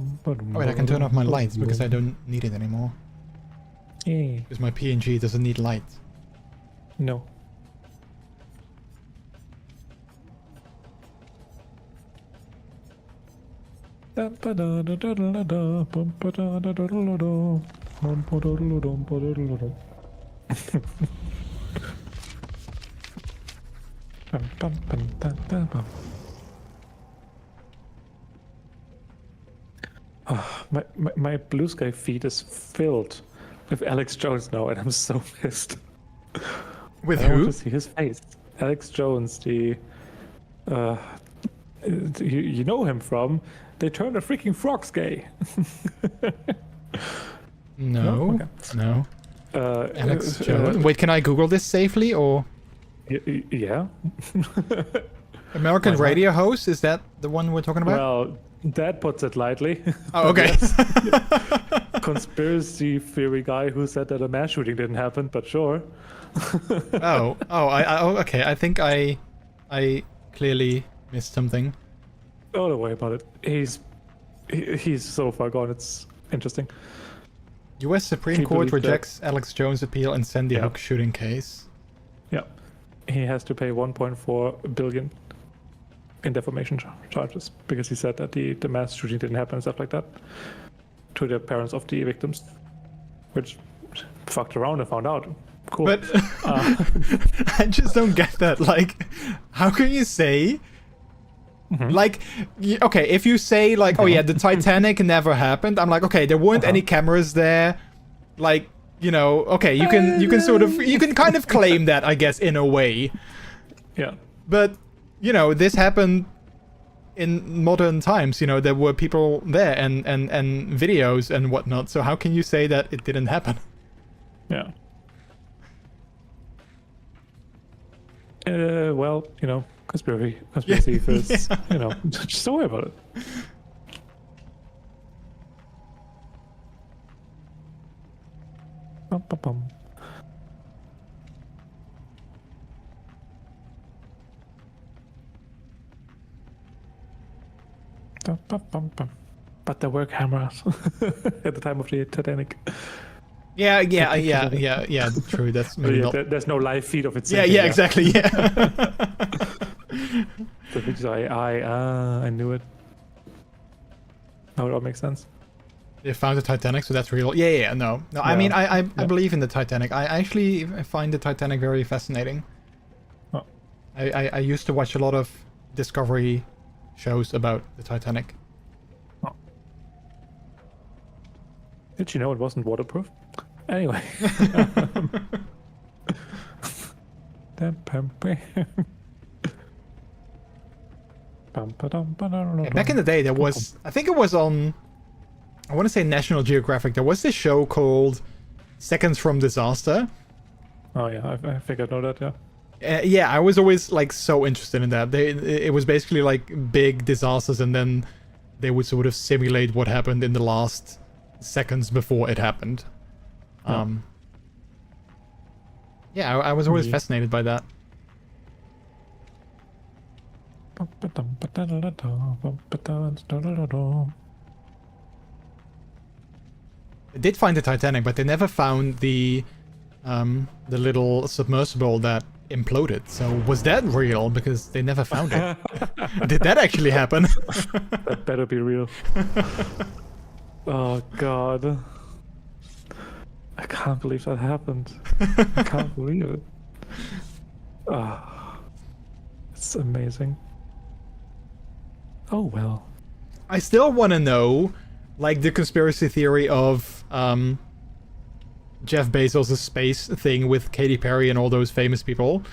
wait, I can turn off my lights because I don't need it anymore. Yeah. Because my PNG doesn't need light. No. My Blue Sky feed is filled with Alex Jones now, and I'm so pissed. With I want who? to see his face. Alex Jones, the you know him from They Turned the Freaking Frogs Gay. No. Okay. No. Alex Jones. Wait, can I Google this safely or? Yeah. American radio host? Is that the one we're talking about? Well, that puts it lightly. Oh, okay. Conspiracy theory guy who said that a mass shooting didn't happen, but sure. Oh, okay. I think I clearly missed something. Oh, don't worry about it. He's so far gone. It's interesting. U.S. Supreme Can you Court believe that? rejects Alex Jones' appeal in Sandy Yeah. Hook shooting case. Yeah, he has to pay 1.4 billion in defamation charges because he said that the mass shooting didn't happen and stuff like that to the parents of the victims, which fucked around and found out. Cool. But I just don't get that. Like, how can you say? Like, okay, if you say like, oh yeah, the Titanic never happened, I'm like, okay, there weren't any cameras there, like, you know, okay, you can sort of, you can kind of claim that, I guess, in a way. Yeah. But, you know, this happened in modern times, you know, there were people there and videos and whatnot, so how can you say that it didn't happen? Yeah. Well, you know, conspiracy theorists, you know, just don't worry about it. Bum, bum, bum. Bum, bum, bum, bum. But there were cameras at the time of the Titanic. Yeah, true, that's maybe not... There's no live feed of it. Yeah, exactly, yeah. So because I knew it. Now it all makes sense. They found the Titanic, so that's real. Yeah, no. I mean, I believe in the Titanic. I actually find the Titanic very fascinating. Oh. I used to watch a lot of Discovery shows about the Titanic. Oh. Did you know it wasn't waterproof? Anyway. Back in the day, there was, I think it was on, I want to say National Geographic, there was this show called Seconds from Disaster. Oh yeah, I think I know that, yeah. Yeah, I was always like so interested in that. It was basically like big disasters and then they would sort of simulate what happened in the last seconds before it happened. Yeah, I was always fascinated by that. I did find the Titanic, but they never found the little submersible that imploded. So was that real? Because they never found it. Did that actually happen? That better be real. Oh god. I can't believe that happened. I can't believe it. It's amazing. Oh well. I still want to know, like, the conspiracy theory of Jeff Bezos' space thing with Katy Perry and all those famous people.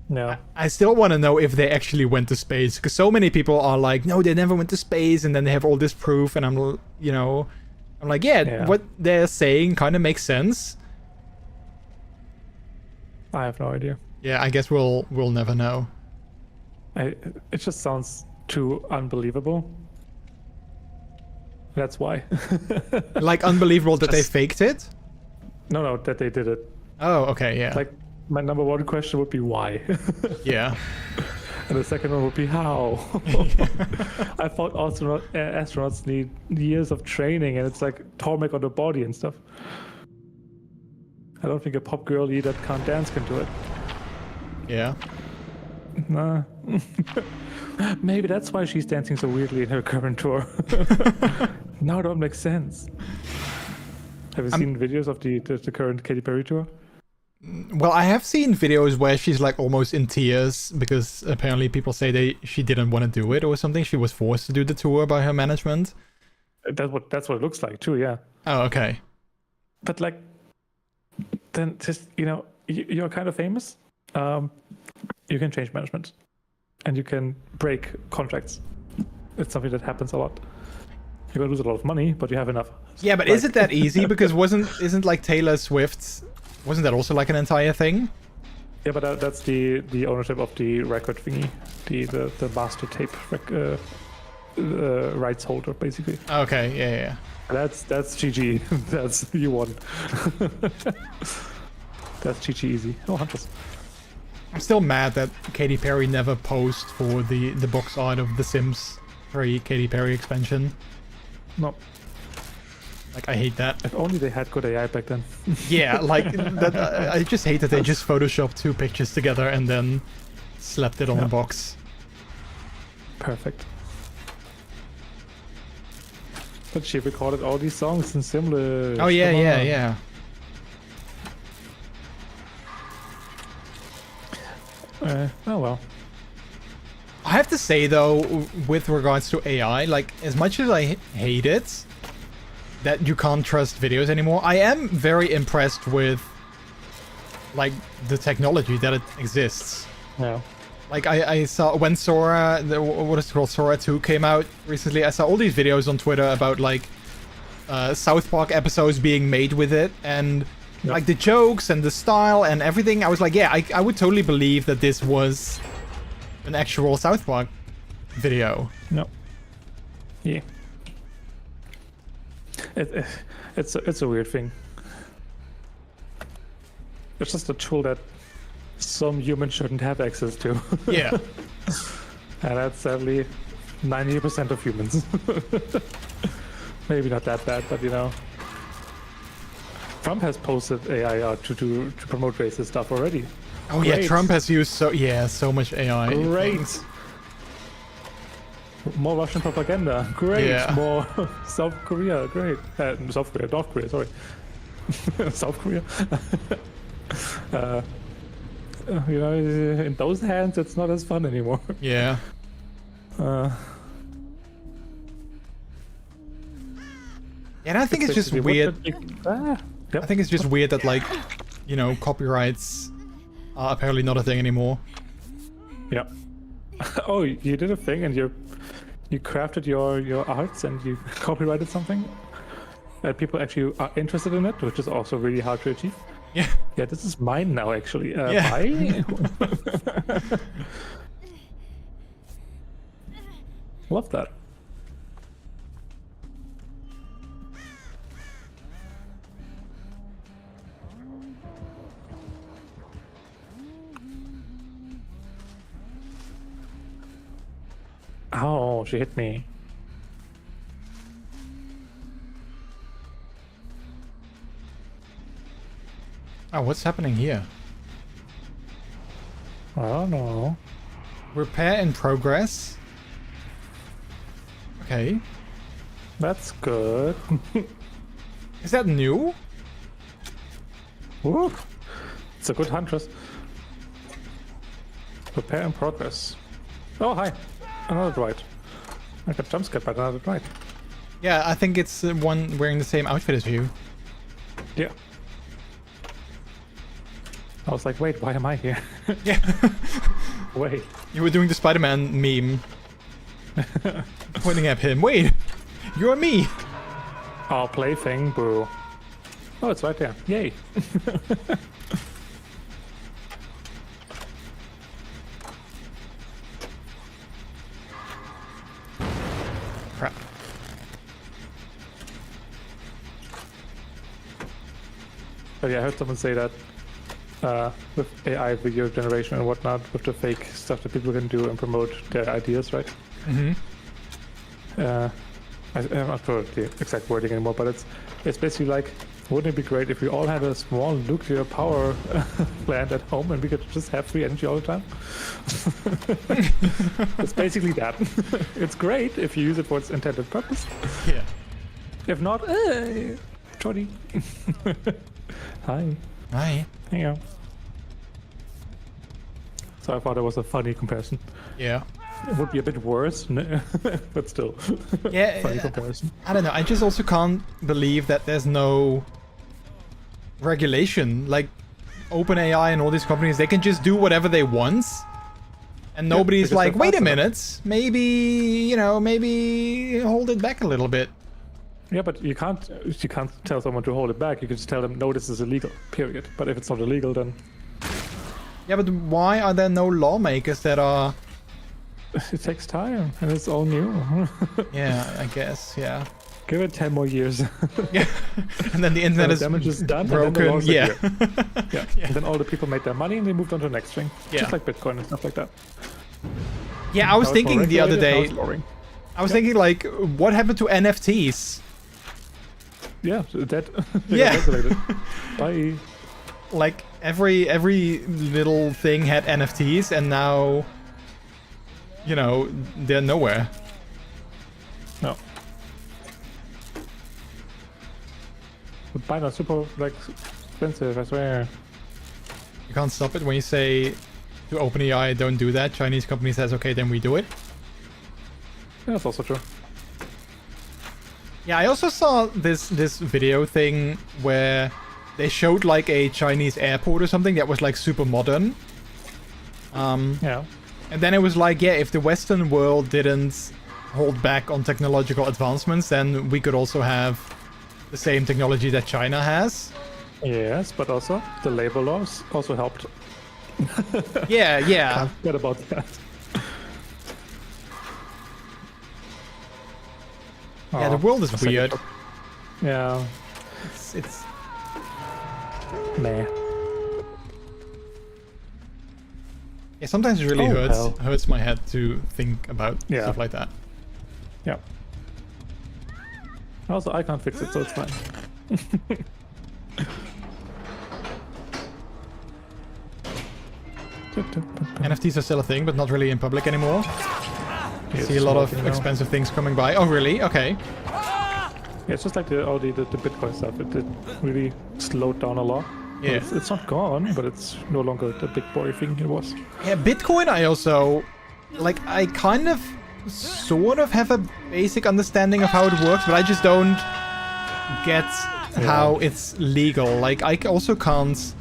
No. I still want to know if they actually went to space, because so many people are like, no, they never went to space, and then they have all this proof, and I'm like, yeah, what they're saying kind of makes sense. I have no idea. Yeah, I guess we'll never know. It just sounds too unbelievable. That's why. Like, unbelievable that they faked it? No, that they did it. Oh, okay, yeah. Like, my number one question would be why. Yeah. And the second one would be how. I thought astronauts need years of training, and it's like tarmac on the body and stuff. I don't think a pop girlie that can't dance can do it. Yeah. Nah. Maybe that's why she's dancing so weirdly in her current tour. Now it don't make sense. Have you seen videos of the current Katy Perry tour? Well, I have seen videos where she's like almost in tears because apparently people say she didn't want to do it or something. She was forced to do the tour by her management. That's what it looks like too, yeah. Oh, okay. But like, then just, you know, you're kind of famous. You can change management and you can break contracts. It's something that happens a lot. You're gonna lose a lot of money, but you have enough. Yeah, but is it that easy? Because isn't like Taylor Swift's, wasn't that also like an entire thing? Yeah, but that's the ownership of the record thingy, the master tape rights holder, basically. Okay, yeah. That's GG. That's you won. That's GG easy. Oh, Huntress. I'm still mad that Katy Perry never posed for the box art of The Sims 3 Katy Perry expansion. No. Like, I hate that. If only they had good AI back then. Yeah, like, that, I just hate that they just photoshopped two pictures together and then slapped it on the box. Perfect. But she recorded all these songs in Simlish. Oh, yeah. Oh well. I have to say though, with regards to AI, like as much as I hate it, that you can't trust videos anymore, I am very impressed with like the technology that it exists. Yeah. Like I saw when Sora, what is it called, Sora 2 came out recently, I saw all these videos on Twitter about like South Park episodes being made with it, and like the jokes and the style and everything. I was like, yeah, I would totally believe that this was an actual South Park video. No. Yeah. It's a weird thing. It's just a tool that some humans shouldn't have access to. Yeah. And that's sadly 90% of humans. Maybe not that bad, but you know. Trump has posted AI art to promote racist stuff already. Oh Great. yeah, Trump has used so much AI. Great. things. More Russian propaganda. Great. Yeah. More South Korea. Great. North Korea. Sorry. South Korea. You know, in those hands, it's not as fun anymore. Yeah. And I think it's just weird. Yep. I think it's just weird that, like, you know, copyrights are apparently not a thing anymore. Yeah. Oh, you did a thing and you crafted your arts and you copyrighted something that people actually are interested in it, which is also really hard to achieve. Yeah. Yeah, this is mine now, actually. Yeah. Bye. Love that. Oh, she hit me. Oh, what's happening here? I don't know. Repair in progress. Okay. That's good. Is that new? Woo. It's a good huntress. Repair in progress. Oh, hi. Another droid. I got jump scared by another droid. Yeah, I think it's the one wearing the same outfit as you. Yeah. I was like, wait, why am I here? Yeah. Wait. You were doing the Spider-Man meme. Pointing at him. Wait, you're me. Oh, plaything, boo. Oh, it's right there. Yay. Crap. But yeah, I heard someone say that with AI video generation and whatnot, with the fake stuff that people can do and promote their ideas, right? Mm-hmm. I'm not sure the exact wording anymore, but it's basically like, wouldn't it be great if we all had a small nuclear power plant at home and we could just have free energy all the time? It's basically that. It's great if you use it for its intended purpose. Yeah. If not, Jordy. Hi. Hi. Yeah. So I thought it was a funny comparison. Yeah. It would be a bit worse, but still. Yeah. Funny comparison. I don't know. I just also can't believe that there's no regulation. Like OpenAI and all these companies, they can just do whatever they want. And nobody's because like, they're wait a fast enough." minute, maybe hold it back a little bit. Yeah, but you can't tell someone to hold it back. You can just tell them, no, this is illegal, period. But if it's not illegal, then Yeah, but why are there no lawmakers that are... it takes time and it's all new. Yeah, I guess, yeah. Give it 10 more years. Yeah. And then the internet The is damage is done, broken. and then the laws are Yeah. here. Yeah. And then all the people made their money and they moved on to the next thing. Yeah. Just like Bitcoin and stuff like that. Yeah, I was Now it's more thinking the other regulated, now day, it's boring. I was thinking like, what happened to NFTs? Yeah, that they Yeah. got regulated. Bye. Like every little thing had NFTs and now, you know, they're nowhere. No. But Binance are super like expensive, I swear. You can't stop it when you say to OpenAI, don't do that. Chinese company says, okay, then we do it. Yeah, that's also true. Yeah, I also saw this video thing where they showed like a Chinese airport or something that was like super modern. Yeah. And then it was like, yeah, if the Western world didn't hold back on technological advancements, then we could also have the same technology that China has. Yes, but also the labor laws also helped. Yeah, yeah. Can't forget about that. Yeah, the world is a second weird. shot. Yeah. It's Meh. yeah, sometimes it really Oh, hell. hurts my head to think about Yeah. stuff like that. Yeah. Also, I can't fix it, so it's fine. NFTs are still a thing, but not really in public anymore. It's See a lot of working now. expensive things coming by. Oh, really? Okay. Yeah, it's just like all the Bitcoin stuff. It really slowed down a lot. But Yeah. It's not gone, but it's no longer the big boy thing it was. Yeah, Bitcoin, I also... Like, I kind of... sort of have a basic understanding of how it works, but I just don't get how it's legal. Like, I also can't...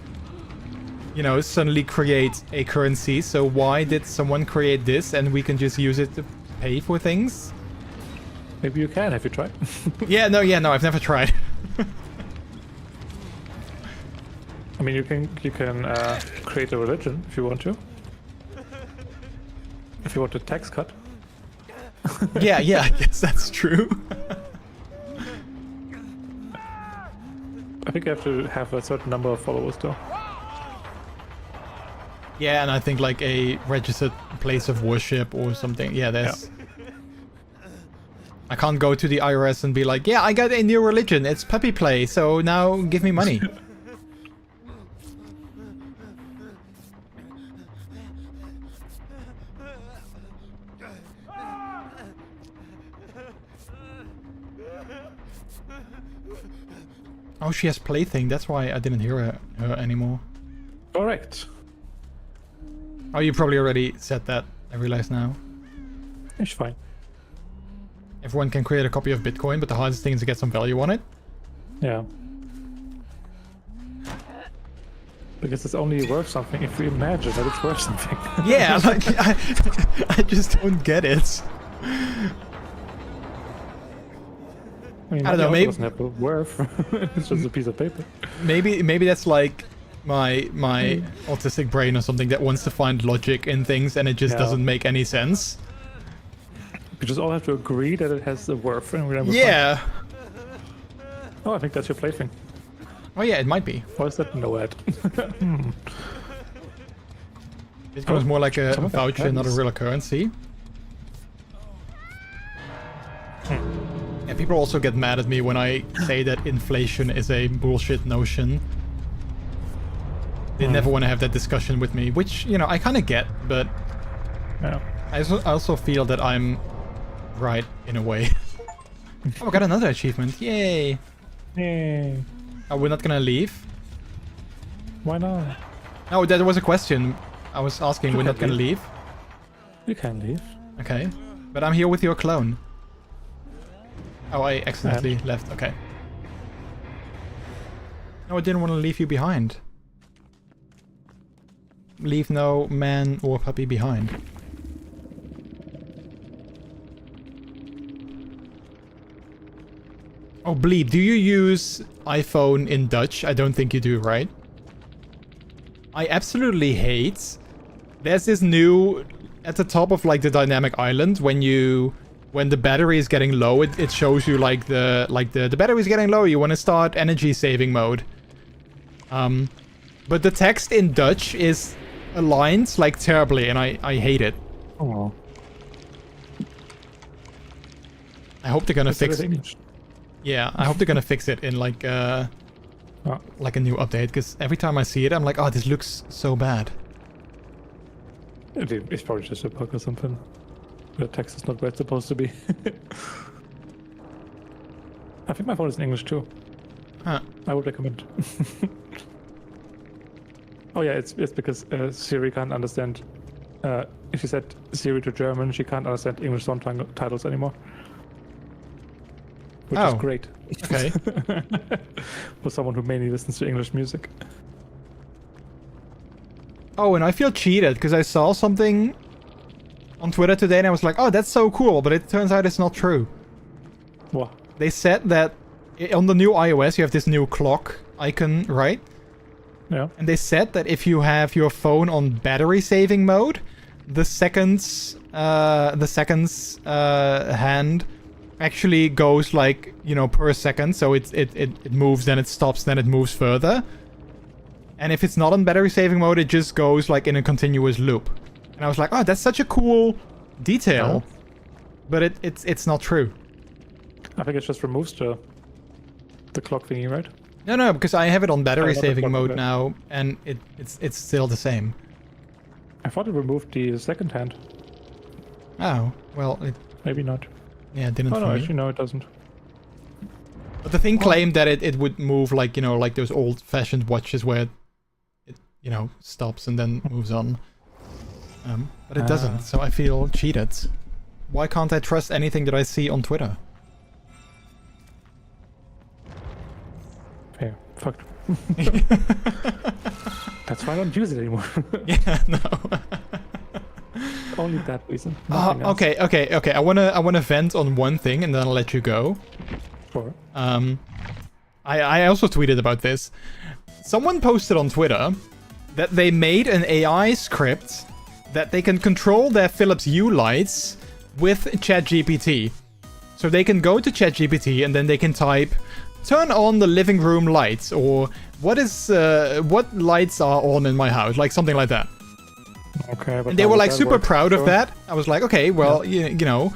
You know, suddenly create a currency, so why did someone create this and we can just use it to pay for things? Maybe you can. Have you tried? Yeah, no, I've never tried. I mean, you can create a religion if you want to. If you want a tax cut. Yeah, I guess that's true. I think you have to have a certain number of followers though. Yeah, and I think like a registered place of worship or something. Yeah, there's... I can't go to the IRS and be like, yeah, I got a new religion. It's puppy play, so now give me money. Oh, she has plaything. That's why I didn't hear her anymore. Correct. Oh, you probably already said that. I realize now. It's fine. Everyone can create a copy of Bitcoin, but the hardest thing is to get some value on it. Yeah. Because it's only worth something if we imagine that it's worth something. Yeah, like I just don't get it. I mean, I don't know, money maybe- also doesn't have a worth. It's just a piece of paper. Maybe that's like my autistic brain or something that wants to find logic in things and it just Yeah. doesn't make any sense. We just all have to agree that it has a worth, and we're Yeah. Oh, I think that's your plaything. Oh yeah, it might be. Or is that no ad? Bitcoin is more like a some of that voucher, not a happens. real currency. Yeah, people also get mad at me when I say that inflation is a bullshit notion. They never want to have that discussion with me, which, you know, I kind of get, but Yeah. I also feel that I'm right in a way. Oh, I got another achievement. Yay! Yay. Oh, we're not gonna leave? Why not? No, that was a question. I was asking, we're not gonna leave? You can leave. Okay. But I'm here with your clone. Oh, I accidentally left. Okay. No, I didn't want to leave you behind. Leave no man or puppy behind. Oh, Bleep, do you use iPhone in Dutch? I don't think you do, right? I absolutely hate... There's this new... At the top of, like, the dynamic island, when the battery is getting low, it shows you, like, the battery is getting low, you want to start energy saving mode. But the text in Dutch is aligned, like, terribly, and I hate it. Oh. I hope they're gonna fix it. English. Yeah, I hope they're gonna fix it in like a new update, because every time I see it, I'm like, oh, this looks so bad. It's probably just a bug or something. The text is not where it's supposed to be. I think my phone is in English too. Huh. I would recommend. Oh yeah, it's because Siri can't understand. If you said Siri to German, she can't understand English song titles anymore. Which is great. Okay. For someone who mainly listens to English music. Oh, and I feel cheated because I saw something on Twitter today and I was like, oh, that's so cool, but it turns out it's not true. What? They said that on the new iOS you have this new clock icon, right? Yeah. And they said that if you have your phone on battery saving mode, the seconds hand actually goes like, you know, per second. So it moves, then it stops, then it moves further. And if it's not on battery saving mode, it just goes like in a continuous loop. And I was like, oh, that's such a cool detail. But it's not true. I think it just removes the clock thingy, right? No, because I have it on battery not the saving clock, mode okay. now, and it's still the same. I thought it removed the second hand. Oh, well, it Maybe not. didn't Oh for no, me. actually no, it doesn't. But the thing claimed that it would move like, you know, like those old-fashioned watches where it, you know, stops and then moves on. But it doesn't, so I feel cheated. Why can't I trust anything that I see on Twitter? Fair. Fucked. That's why I don't use it anymore. Yeah, no. Only that reason. Nothing else. Okay. I wanna vent on one thing and then I'll let you go. Sure. I also tweeted about this. Someone posted on Twitter that they made an AI script that they can control their Philips Hue lights with ChatGPT. So they can go to ChatGPT and then they can type, turn on the living room lights, or what lights are on in my house, like something like that. Okay, but And they how were does like that super work? proud of Sure. that. I was like, okay, well, you know.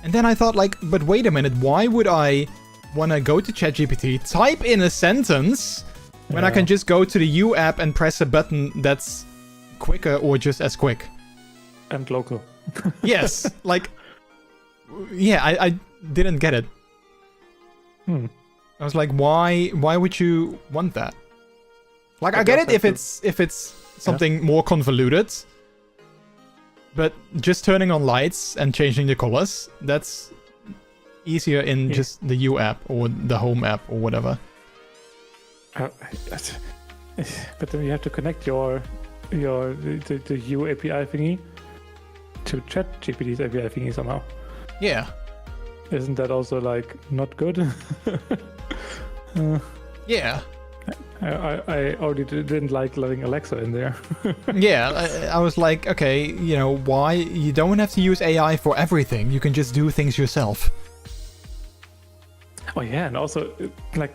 And then I thought like, but wait a minute, why would I want to go to ChatGPT, type in a sentence, when I Yeah. can just go to the U app and press a button that's quicker or just as quick? And local. Yes, like, yeah, I didn't get it. Hmm. I was like, why would you want that? Like, I It get does it if have to- it's something more convoluted, but just turning on lights and changing the colors, that's easier in just the U app or the Home app or whatever. But then you have to connect the U API thingy to ChatGPT's API thingy somehow. Yeah. Isn't that also like not good? Yeah. I already didn't like letting Alexa in there. Yeah, I was like, okay, you know, why? You don't have to use AI for everything. You can just do things yourself. Oh yeah, and also like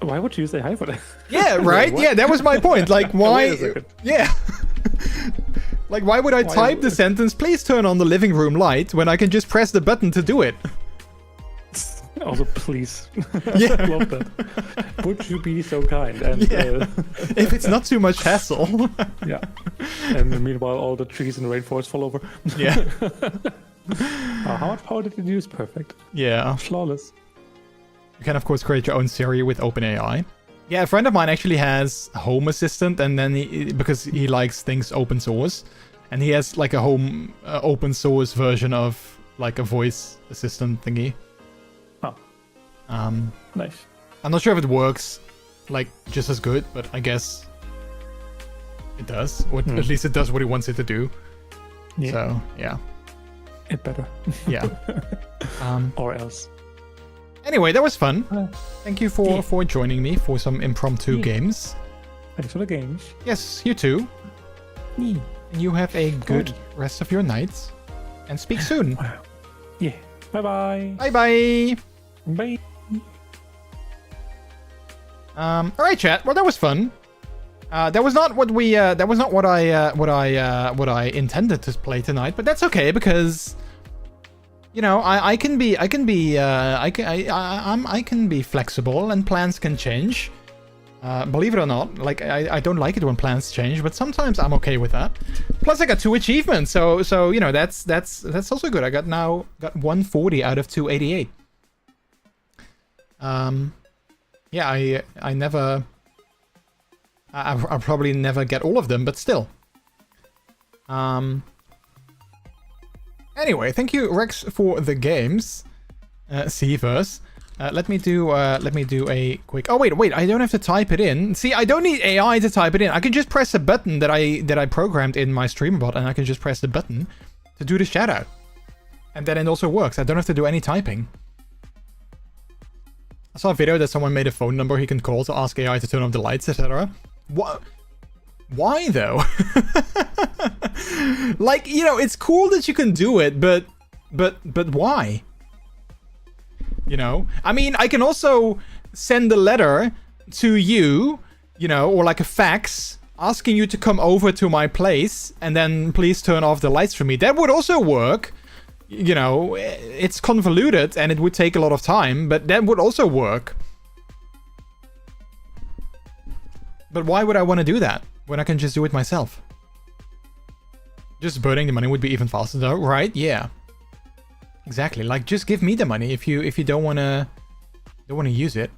Why would you use AI for that? Yeah, right? What? Yeah, that was my point. Like, Wait a why? second. Yeah. Like, why would I type the sentence, please turn on the living room light, when I can just press the button to do it? Also, please. Yeah. I love that. Would you be so kind? And Yeah. If it's not too much hassle. yeah. And meanwhile, all the trees in the rainforest fall over. Yeah. How much power did you use? Perfect. Yeah. Flawless. You can, of course, create your own Siri with OpenAI. Yeah, a friend of mine actually has Home Assistant, and then because he likes things open source, and he has like a home open source version of like a voice assistant thingy. Oh. Nice. I'm not sure if it works like just as good, but I guess it does, or at least it does what he wants it to do. Yeah. So yeah, It better. yeah. Or else. Anyway, that was fun. Thank you Yeah. for joining me for some impromptu Yeah. games. Thanks for the games. Yes, you too. Yeah. And you have a good rest of your night, and speak soon. Yeah. Bye-bye. Bye bye. Bye. All right, chat. Well, that was fun. That was not what we. That was not what I intended to play tonight. But that's okay because, you know, I can be flexible and plans can change. Believe it or not, like I don't like it when plans change, but sometimes I'm okay with that. Plus, I got 2 achievements, so you know that's also good. I got 140 out of 288. Yeah, I'll probably never get all of them, but still. Anyway, thank you, Rex, for the games. Seaverse. Let me do a quick. Oh wait, I don't have to type it in. See, I don't need AI to type it in. I can just press a button that I programmed in my StreamerBot, and I can just press the button to do the shout out, and then it also works. I don't have to do any typing. I saw a video that someone made a phone number he can call to ask AI to turn off the lights, etc. What? Why though? Like, you know, it's cool that you can do it, but why? You know, I mean, I can also send a letter to you, you know, or like a fax asking you to come over to my place and then please turn off the lights for me. That would also work. You know, it's convoluted and it would take a lot of time, but that would also work. But why would I want to do that when I can just do it myself? Just burning the money would be even faster though, right? Yeah. Exactly. Like, just give me the money if you don't wanna use it.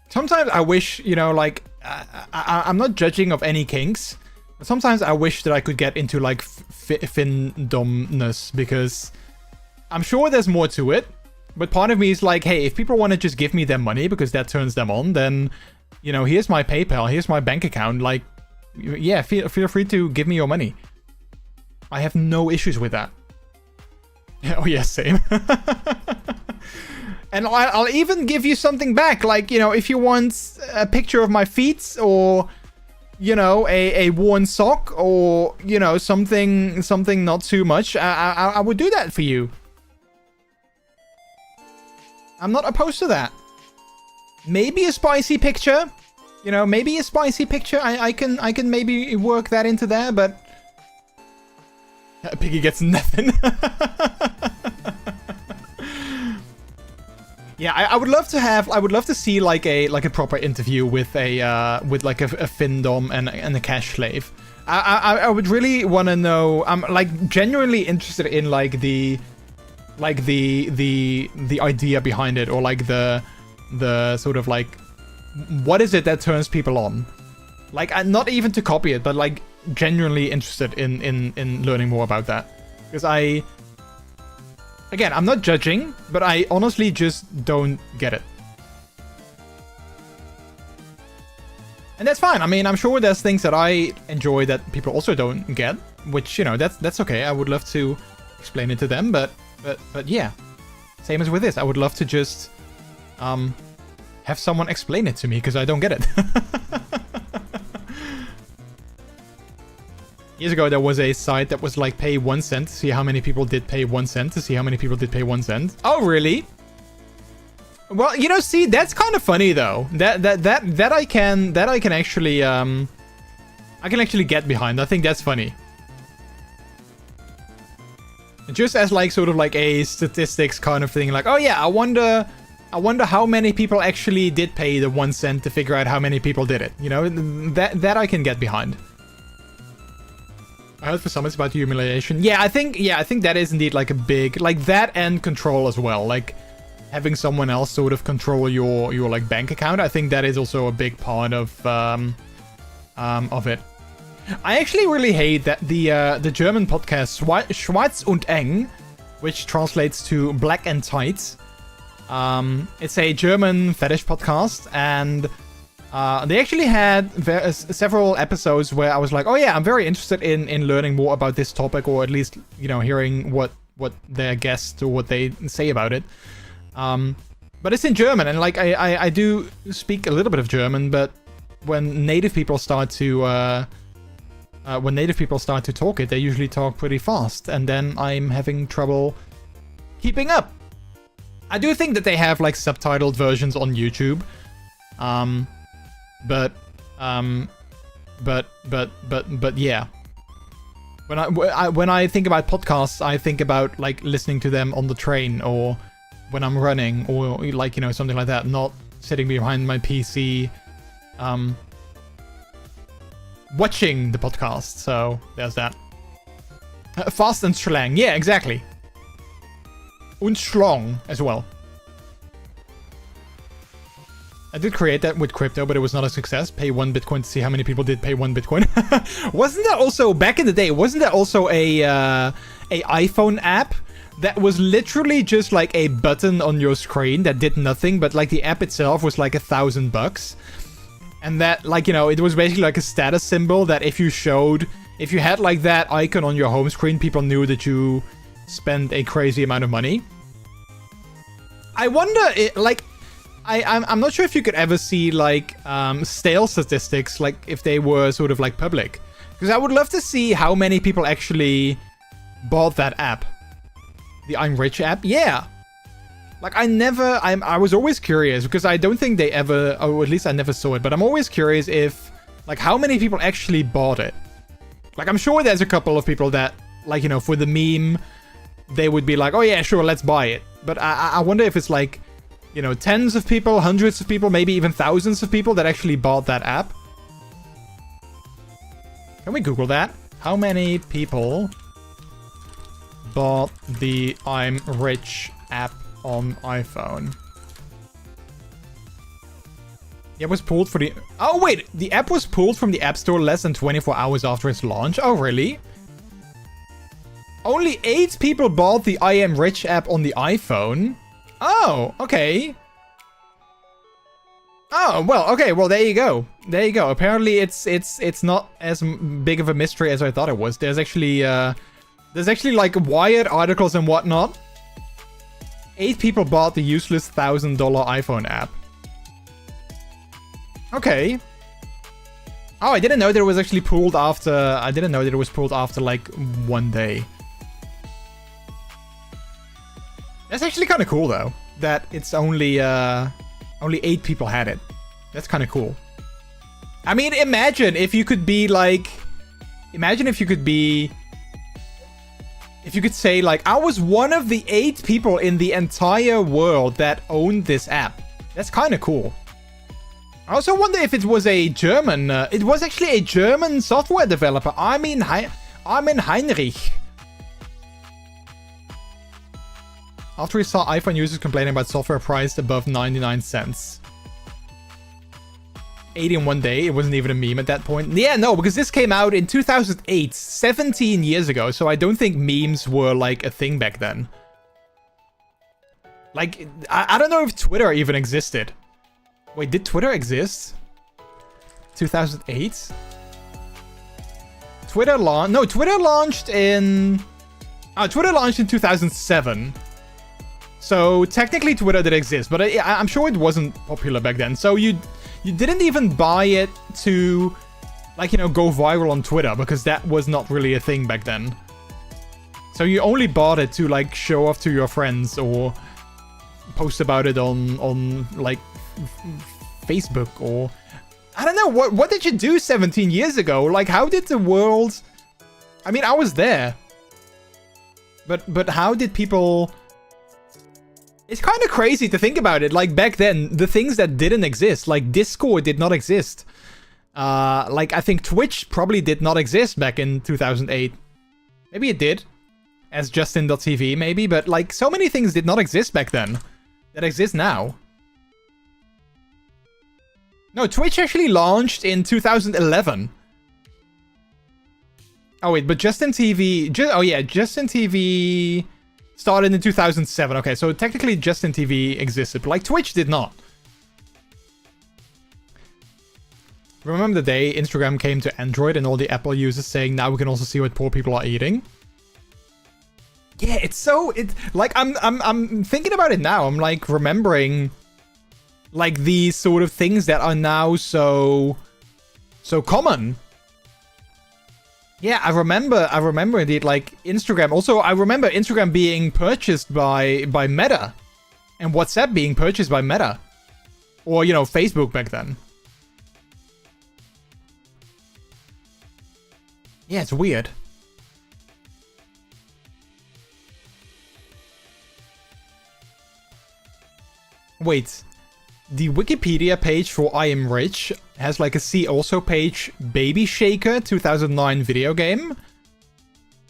Sometimes I wish, you know, like I'm not judging of any kinks. But sometimes I wish that I could get into like findomness, because I'm sure there's more to it. But part of me is like, hey, if people want to just give me their money because that turns them on, then, you know, here's my PayPal, here's my bank account. Like, yeah, feel free to give me your money. I have no issues with that. Oh yeah, same. And I'll even give you something back. Like, you know, if you want a picture of my feet, or, you know, a worn sock, or, you know, something not too much, I would do that for you. I'm not opposed to that. Maybe a spicy picture. You know, maybe a spicy picture. I can maybe work that into there, but Piggy gets nothing. Yeah, I would love to see like a proper interview with with like a findom and a cash slave. I would really want to know. I'm like genuinely interested in like the idea behind it, or like the sort of like, what is it that turns people on? Like, not even to copy it, but like genuinely interested in learning more about that, because again, I'm not judging, but I honestly just don't get it. And that's fine. I mean, I'm sure there's things that I enjoy that people also don't get, which, you know, that's okay. I would love to explain it to them, but yeah. Same as with this. I would love to just have someone explain it to me, because I don't get it. Years ago, there was a site that was like pay 1 cent to see how many people did pay 1 cent to see how many people did pay 1 cent. Oh, really? Well, you know, see, that's kind of funny though. That I can actually I can actually get behind. I think that's funny. Just as like sort of like a statistics kind of thing, like, oh yeah, I wonder how many people actually did pay the 1 cent to figure out how many people did it. You know, that I can get behind. I heard for some it's about humiliation. Yeah, I think that is indeed like a big, like that and control as well. Like having someone else sort of control your like bank account. I think that is also a big part of it. I actually really hate that the German podcast Schwarz und Eng, which translates to Black and Tight. It's a German fetish podcast, and they actually had several episodes where I was like, oh yeah, I'm very interested in learning more about this topic, or at least, you know, hearing what their guests or what they say about it. But it's in German, and like I do speak a little bit of German, but when native people start to talk it, they usually talk pretty fast, and then I'm having trouble keeping up. I do think that they have like subtitled versions on YouTube, but yeah. When I think about podcasts, I think about like listening to them on the train, or when I'm running, or like, you know, something like that, not sitting behind my PC watching the podcast. So there's that. Fast and Schlang, yeah, exactly. Und Schlong as well. I did create that with crypto, but it was not a success. Pay 1 Bitcoin to see how many people did pay 1 Bitcoin. Wasn't that also, back in the day, wasn't that also a iPhone app that was literally just like a button on your screen that did nothing, but like the app itself was like $1,000? And that, like, you know, it was basically like a status symbol that if you had like that icon on your home screen, people knew that you spend a crazy amount of money. I wonder, I'm not sure if you could ever see like stale statistics, like if they were sort of like public, because I would love to see how many people actually bought that app, the I'm Rich app. Yeah, like I was always curious, because I don't think they ever, or at least I never saw it, but I'm always curious if like how many people actually bought it. Like I'm sure there's a couple of people that, like, you know, for the meme, they would be like, oh yeah, sure, let's buy it. But I wonder if it's like, you know, tens of people, hundreds of people, maybe even thousands of people that actually bought that app. Can we Google that? How many people bought the I'm Rich app on iPhone? Yeah, it was pulled for the... Oh wait, the app was pulled from the App Store less than 24 hours after its launch. Oh really? Only 8 people bought the I Am Rich app on the iPhone. Oh, okay. Oh, well, okay, well, there you go. There you go. Apparently it's not as big of a mystery as I thought it was. There's actually like Wired articles and whatnot. 8 people bought the useless $1,000 iPhone app. Okay. Oh, I didn't know that it was actually pulled after... I didn't know that it was pulled after, like, 1 day. That's actually kind of cool, though. That it's only 8 people had it. That's kind of cool. I mean, imagine if you could be, like... Imagine if you could be... If you could say, like, I was one of the 8 people in the entire world that owned this app. That's kind of cool. I also wonder if it was a German... it was actually a German software developer. Armin Heinrich. After we saw iPhone users complaining about software priced above 99 cents. 8 in 1 day. It wasn't even a meme at that point. Yeah, no, because this came out in 2008, 17 years ago. So I don't think memes were like a thing back then. Like, I don't know if Twitter even existed. Wait, did Twitter exist? 2008? Twitter launched in... Oh, Twitter launched in 2007. So technically Twitter did exist, but I'm sure it wasn't popular back then. So you didn't even buy it to, like, you know, go viral on Twitter, because that was not really a thing back then. So you only bought it to, like, show off to your friends, or post about it on like Facebook or I don't know. What did you do 17 years ago? Like, how did the world? I mean, I was there, but how did people? It's kind of crazy to think about it. Like back then, the things that didn't exist, like Discord, did not exist. Like I think Twitch probably did not exist back in 2008. Maybe it did, as Justin.tv maybe, but like so many things did not exist back then that exist now. No, Twitch actually launched in 2011. Oh wait, but Justin TV... oh yeah, Justin TV started in 2007. Okay, so technically Justin TV existed, but like Twitch did not. Remember the day Instagram came to Android and all the Apple users saying, now we can also see what poor people are eating? Yeah, it's so... like, I'm thinking about it now. I'm like remembering... like these sort of things that are now so common. Yeah, I remember indeed, like Instagram. Also, I remember Instagram being purchased by Meta, and WhatsApp being purchased by Meta, or you know, Facebook back then. Yeah, it's weird. Wait. The Wikipedia page for I Am Rich has like a see also page, Baby Shaker 2009 video game.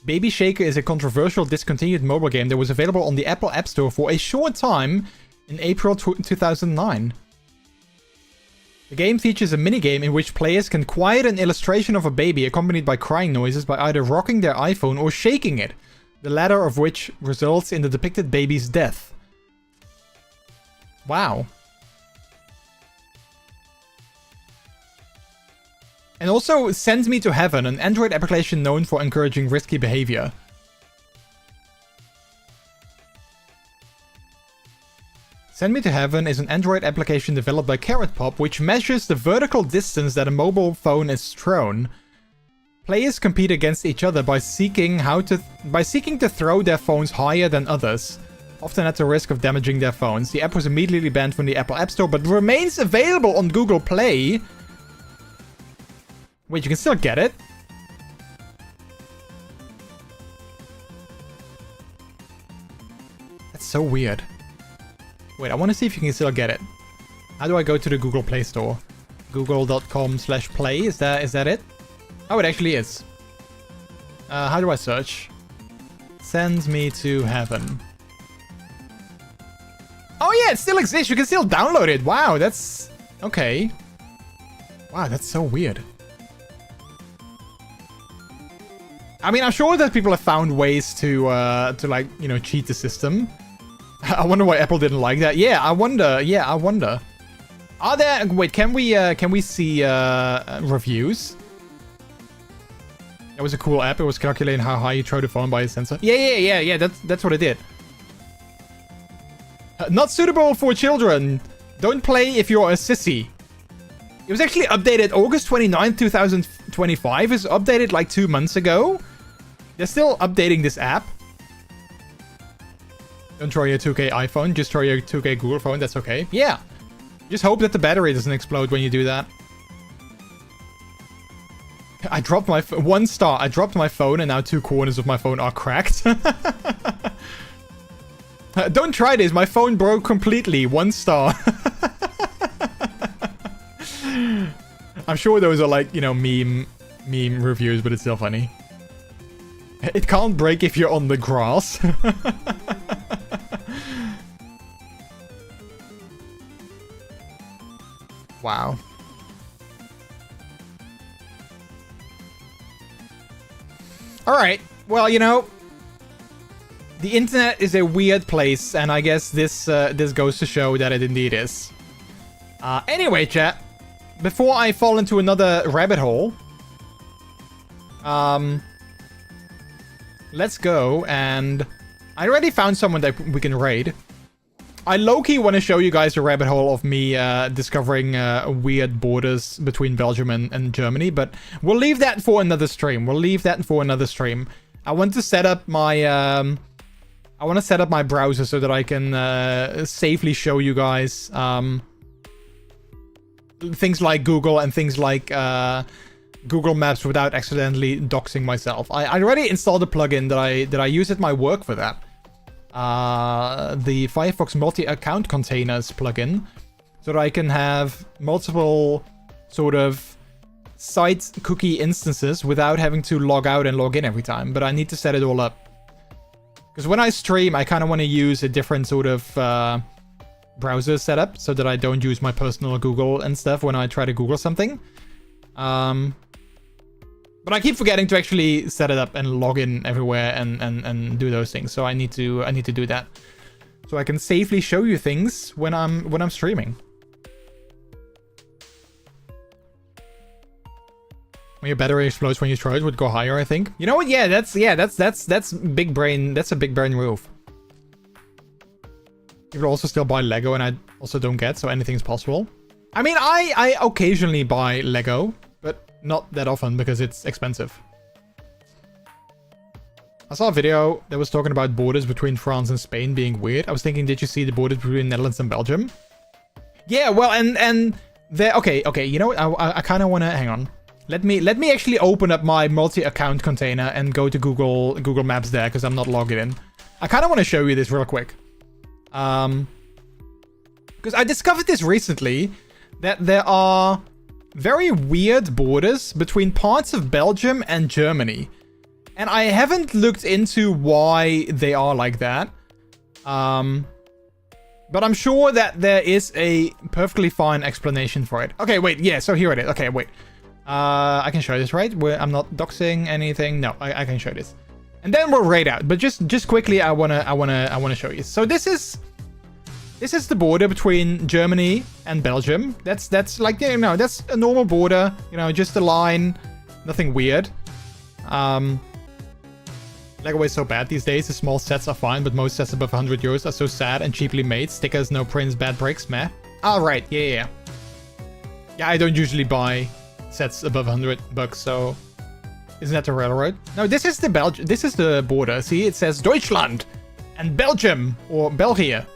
Baby Shaker is a controversial discontinued mobile game that was available on the Apple App Store for a short time in April 2009. The game features a minigame in which players can quiet an illustration of a baby accompanied by crying noises by either rocking their iPhone or shaking it, the latter of which results in the depicted baby's death. Wow. And also, Send Me to Heaven, an Android application known for encouraging risky behavior. Send Me to Heaven is an Android application developed by Carrot Pop, which measures the vertical distance that a mobile phone is thrown. Players compete against each other by seeking to throw their phones higher than others, often at the risk of damaging their phones. The app was immediately banned from the Apple App Store, but remains available on Google Play. Wait, you can still get it? That's so weird. Wait, I want to see if you can still get it. How do I go to the Google Play Store? Google.com/play, is that it? Oh, it actually is. How do I search? Send Me to Heaven. Oh yeah, it still exists. You can still download it. Wow, that's... okay. Wow, that's so weird. I mean, I'm sure that people have found ways to like, you know, cheat the system. I wonder why Apple didn't like that. Yeah, I wonder. Yeah, I wonder. Are there... wait, can we see reviews? That was a cool app. It was calculating how high you throw the phone by a sensor. Yeah. That's what it did. Not suitable for children. Don't play if you're a sissy. It was actually updated August 29th, 2025. It's updated like 2 months ago. They're still updating this app. Don't throw your 2K iPhone. Just throw your 2K Google phone. That's okay. Yeah. Just hope that the battery doesn't explode when you do that. I dropped my... 1 star. I dropped my phone and now 2 corners of my phone are cracked. Don't try this. My phone broke completely. 1 star. I'm sure those are like, you know, meme reviews, but it's still funny. It can't break if you're on the grass. Wow. Alright, well, you know, the internet is a weird place, and I guess this goes to show that it indeed is. Anyway, chat, before I fall into another rabbit hole, let's go, and I already found someone that we can raid. I low-key want to show you guys a rabbit hole of me discovering weird borders between Belgium and Germany, but we'll leave that for another stream. I want to set up my I want to set up my browser so that I can safely show you guys things like Google and things like Google Maps without accidentally doxing myself. I already installed a plugin that I use at my work for that. The Firefox multi-account containers plugin, so that I can have multiple sort of site cookie instances without having to log out and log in every time. But I need to set it all up. Because when I stream, I kind of want to use a different sort of browser setup so that I don't use my personal Google and stuff when I try to Google something. But I keep forgetting to actually set it up and log in everywhere and do those things. So I need to do that, so I can safely show you things when I'm streaming. When your battery explodes when you charge, would go higher, I think. You know what? Yeah, that's big brain. That's a big brain move. People also still buy Lego, and I also don't get, so anything's possible. I mean, I occasionally buy Lego, but not that often because it's expensive. I saw a video that was talking about borders between France and Spain being weird. I was thinking, did you see the borders between Netherlands and Belgium? Yeah, well, and there. Okay. You know what? I kind of want to hang on. Let me actually open up my multi-account container and go to Google Maps there because I'm not logged in. I kind of want to show you this real quick. Because I discovered this recently, that there are very weird borders between parts of Belgium and Germany. And I haven't looked into why they are like that. But I'm sure that there is a perfectly fine explanation for it. Okay, wait, yeah, so here it is. Okay, wait. I can show this, right? I'm not doxing anything. No, I can show this. And then we'll raid out. But just quickly, I wanna show you. So this is the border between Germany and Belgium. That's like, you know, that's a normal border. You know, just a line, nothing weird. Lego is so bad these days. The small sets are fine, but most sets above 100 euros are so sad and cheaply made. Stickers, no prints, bad breaks, meh. All right, yeah. Yeah, I don't usually buy sets above 100 bucks, so isn't that the railroad? No, this is the border. See, it says Deutschland and Belgium or België.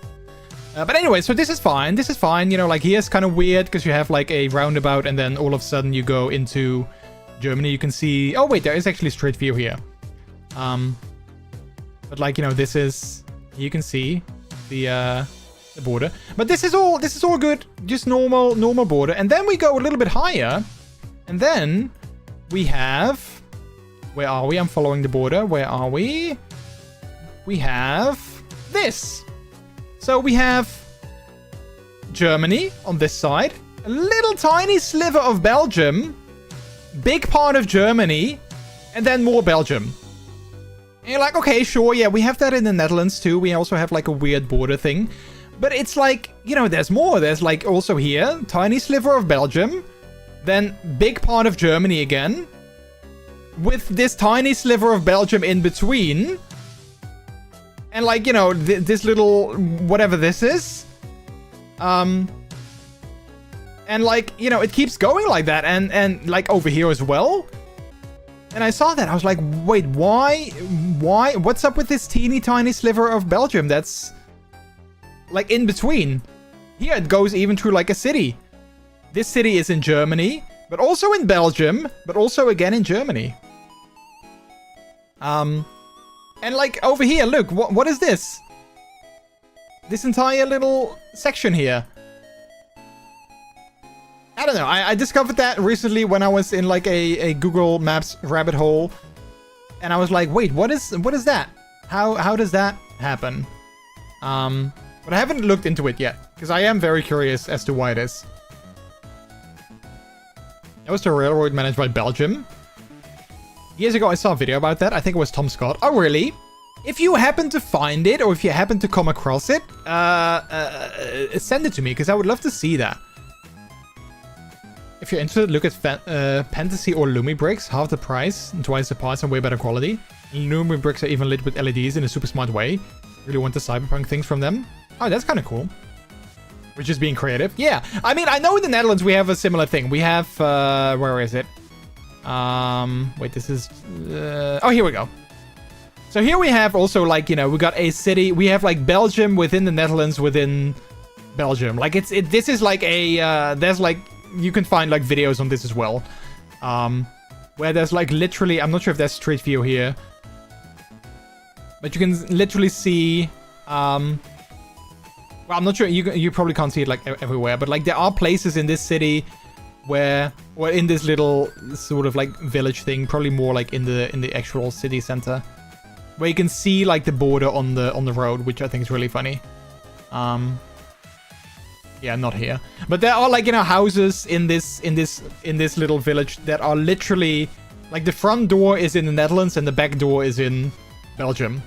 But anyway, so this is fine. This is fine. You know, like here's kind of weird because you have like a roundabout and then all of a sudden you go into Germany. You can see. Oh wait, there is actually street view here. But like, you know, this is, you can see the border. But this is all good. Just normal border. And then we go a little bit higher. And then we have, where are we? I'm following the border. Where are we? We have this. So we have Germany on this side, a little tiny sliver of Belgium, big part of Germany, and then more Belgium. And you're like, okay, sure, yeah, we have that in the Netherlands too. We also have like a weird border thing. But it's like, you know, there's more. There's like also here, tiny sliver of Belgium, then big part of Germany again, with this tiny sliver of Belgium in between. And like, you know, this little, whatever this is. And like, you know, it keeps going like that. And like over here as well. And I saw that. I was like, wait, why? What's up with this teeny tiny sliver of Belgium that's like in between? Here it goes even through like a city. This city is in Germany, but also in Belgium, but also again in Germany. And like over here, look, what is this? This entire little section here. I don't know. I discovered that recently when I was in like a Google Maps rabbit hole, and I was like, wait, what is that? How does that happen? But I haven't looked into it yet because I am very curious as to why it is. That was the railroad managed by Belgium. Years ago, I saw a video about that. I think it was Tom Scott. Oh, really? If you happen to find it, or if you happen to come across it, send it to me, because I would love to see that. If you're interested, look at Fantasy or Lumi bricks. Half the price, and twice the parts, and way better quality. Lumi bricks are even lit with LEDs in a super smart way. Really want the cyberpunk things from them. Oh, that's kind of cool. We're just being creative. Yeah, I mean, I know in the Netherlands we have a similar thing. We have, where is it? Wait, this is, oh, here we go. So here we have also, like, you know, we got a city. We have, like, Belgium within the Netherlands within Belgium. Like, this is like a, there's, like, you can find, like, videos on this as well. Where there's, like, literally, I'm not sure if there's Street View here. But you can literally see, well, I'm not sure, you probably can't see it, like, everywhere. But, like, there are places in this city where, or in this little sort of, like, village thing, probably more, like, in the actual city center, where you can see, like, the border on the road, which I think is really funny. Yeah, not here. But there are, like, you know, houses in this little village that are literally, like, the front door is in the Netherlands and the back door is in Belgium.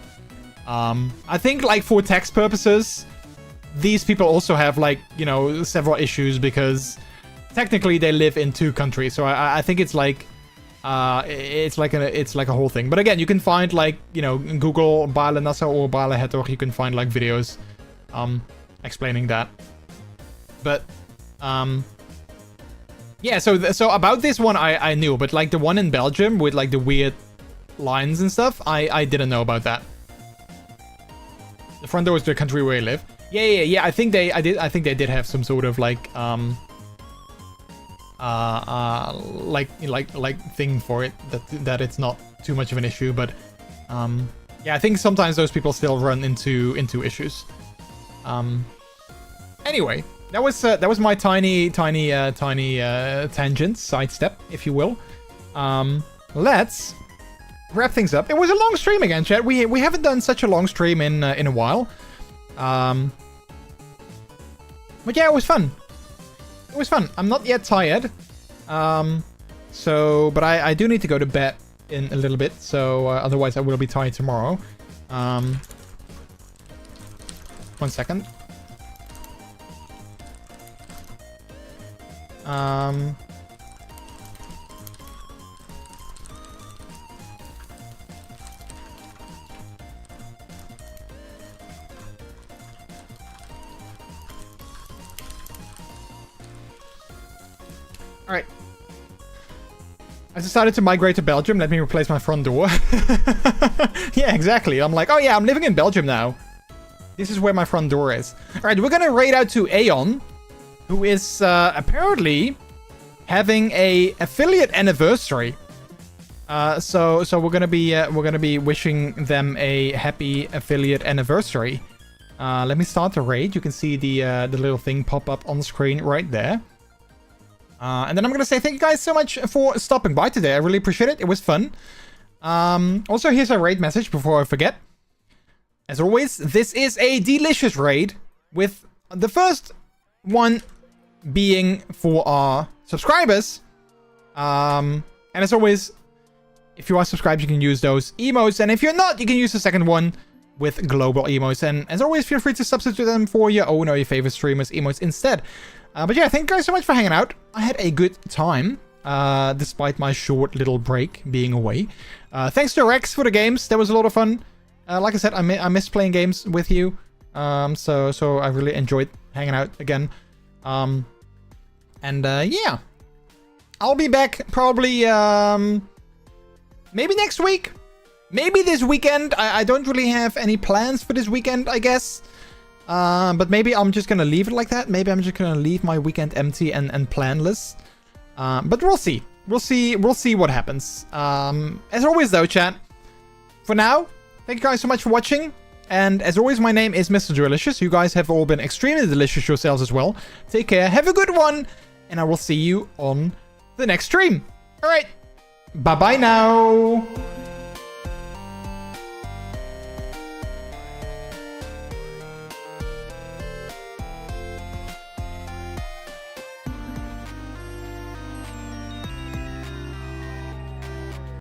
I think, like, for tax purposes, these people also have, like, you know, several issues because technically they live in 2 countries. So I think it's like, it's like a whole thing. But again, you can find, like, you know, Google Bale Nassau or Bale Hertog. You can find, like, videos explaining that. But yeah, so about this one I knew, but, like, the one in Belgium with, like, the weird lines and stuff, I didn't know about that. The front door is the country where you live. Yeah. I think they did have some sort of, like, like thing for it that it's not too much of an issue, but yeah, I think sometimes those people still run into issues. Anyway, that was my tiny tangent sidestep, if you will. Let's wrap things up. It was a long stream again, chat. We haven't done such a long stream in a while. But yeah, it was fun. It was fun. I'm not yet tired. But I do need to go to bed in a little bit, so otherwise I will be tired tomorrow. 1 second. Alright. I decided to migrate to Belgium. Let me replace my front door. Yeah, exactly. I'm like, oh yeah, I'm living in Belgium now. This is where my front door is. Alright, we're gonna raid out to Aeon, who is apparently having a affiliate anniversary. So we're gonna be wishing them a happy affiliate anniversary. Let me start the raid. You can see the little thing pop up on the screen right there. And then I'm going to say thank you guys so much for stopping by today. I really appreciate it. It was fun. Also, here's a raid message before I forget. As always, this is a delicious raid, with the first one being for our subscribers. And as always, if you are subscribed, you can use those emotes. And if you're not, you can use the second one with global emotes. And as always, feel free to substitute them for your own or your favorite streamers' emotes instead. But yeah, thank you guys so much for hanging out. I had a good time, despite my short little break being away. Thanks to Rex for the games. That was a lot of fun. Like I said, I miss playing games with you. So I really enjoyed hanging out again. Yeah. I'll be back probably, maybe next week. Maybe this weekend. I don't really have any plans for this weekend, I guess. But maybe I'm just gonna leave it like that. Maybe I'm just gonna leave my weekend empty and planless. But we'll see. We'll see what happens. As always though, chat, for now, thank you guys so much for watching. And as always, my name is MrJordilicious. You guys have all been extremely delicious yourselves as well. Take care, have a good one, and I will see you on the next stream. Alright, bye-bye now.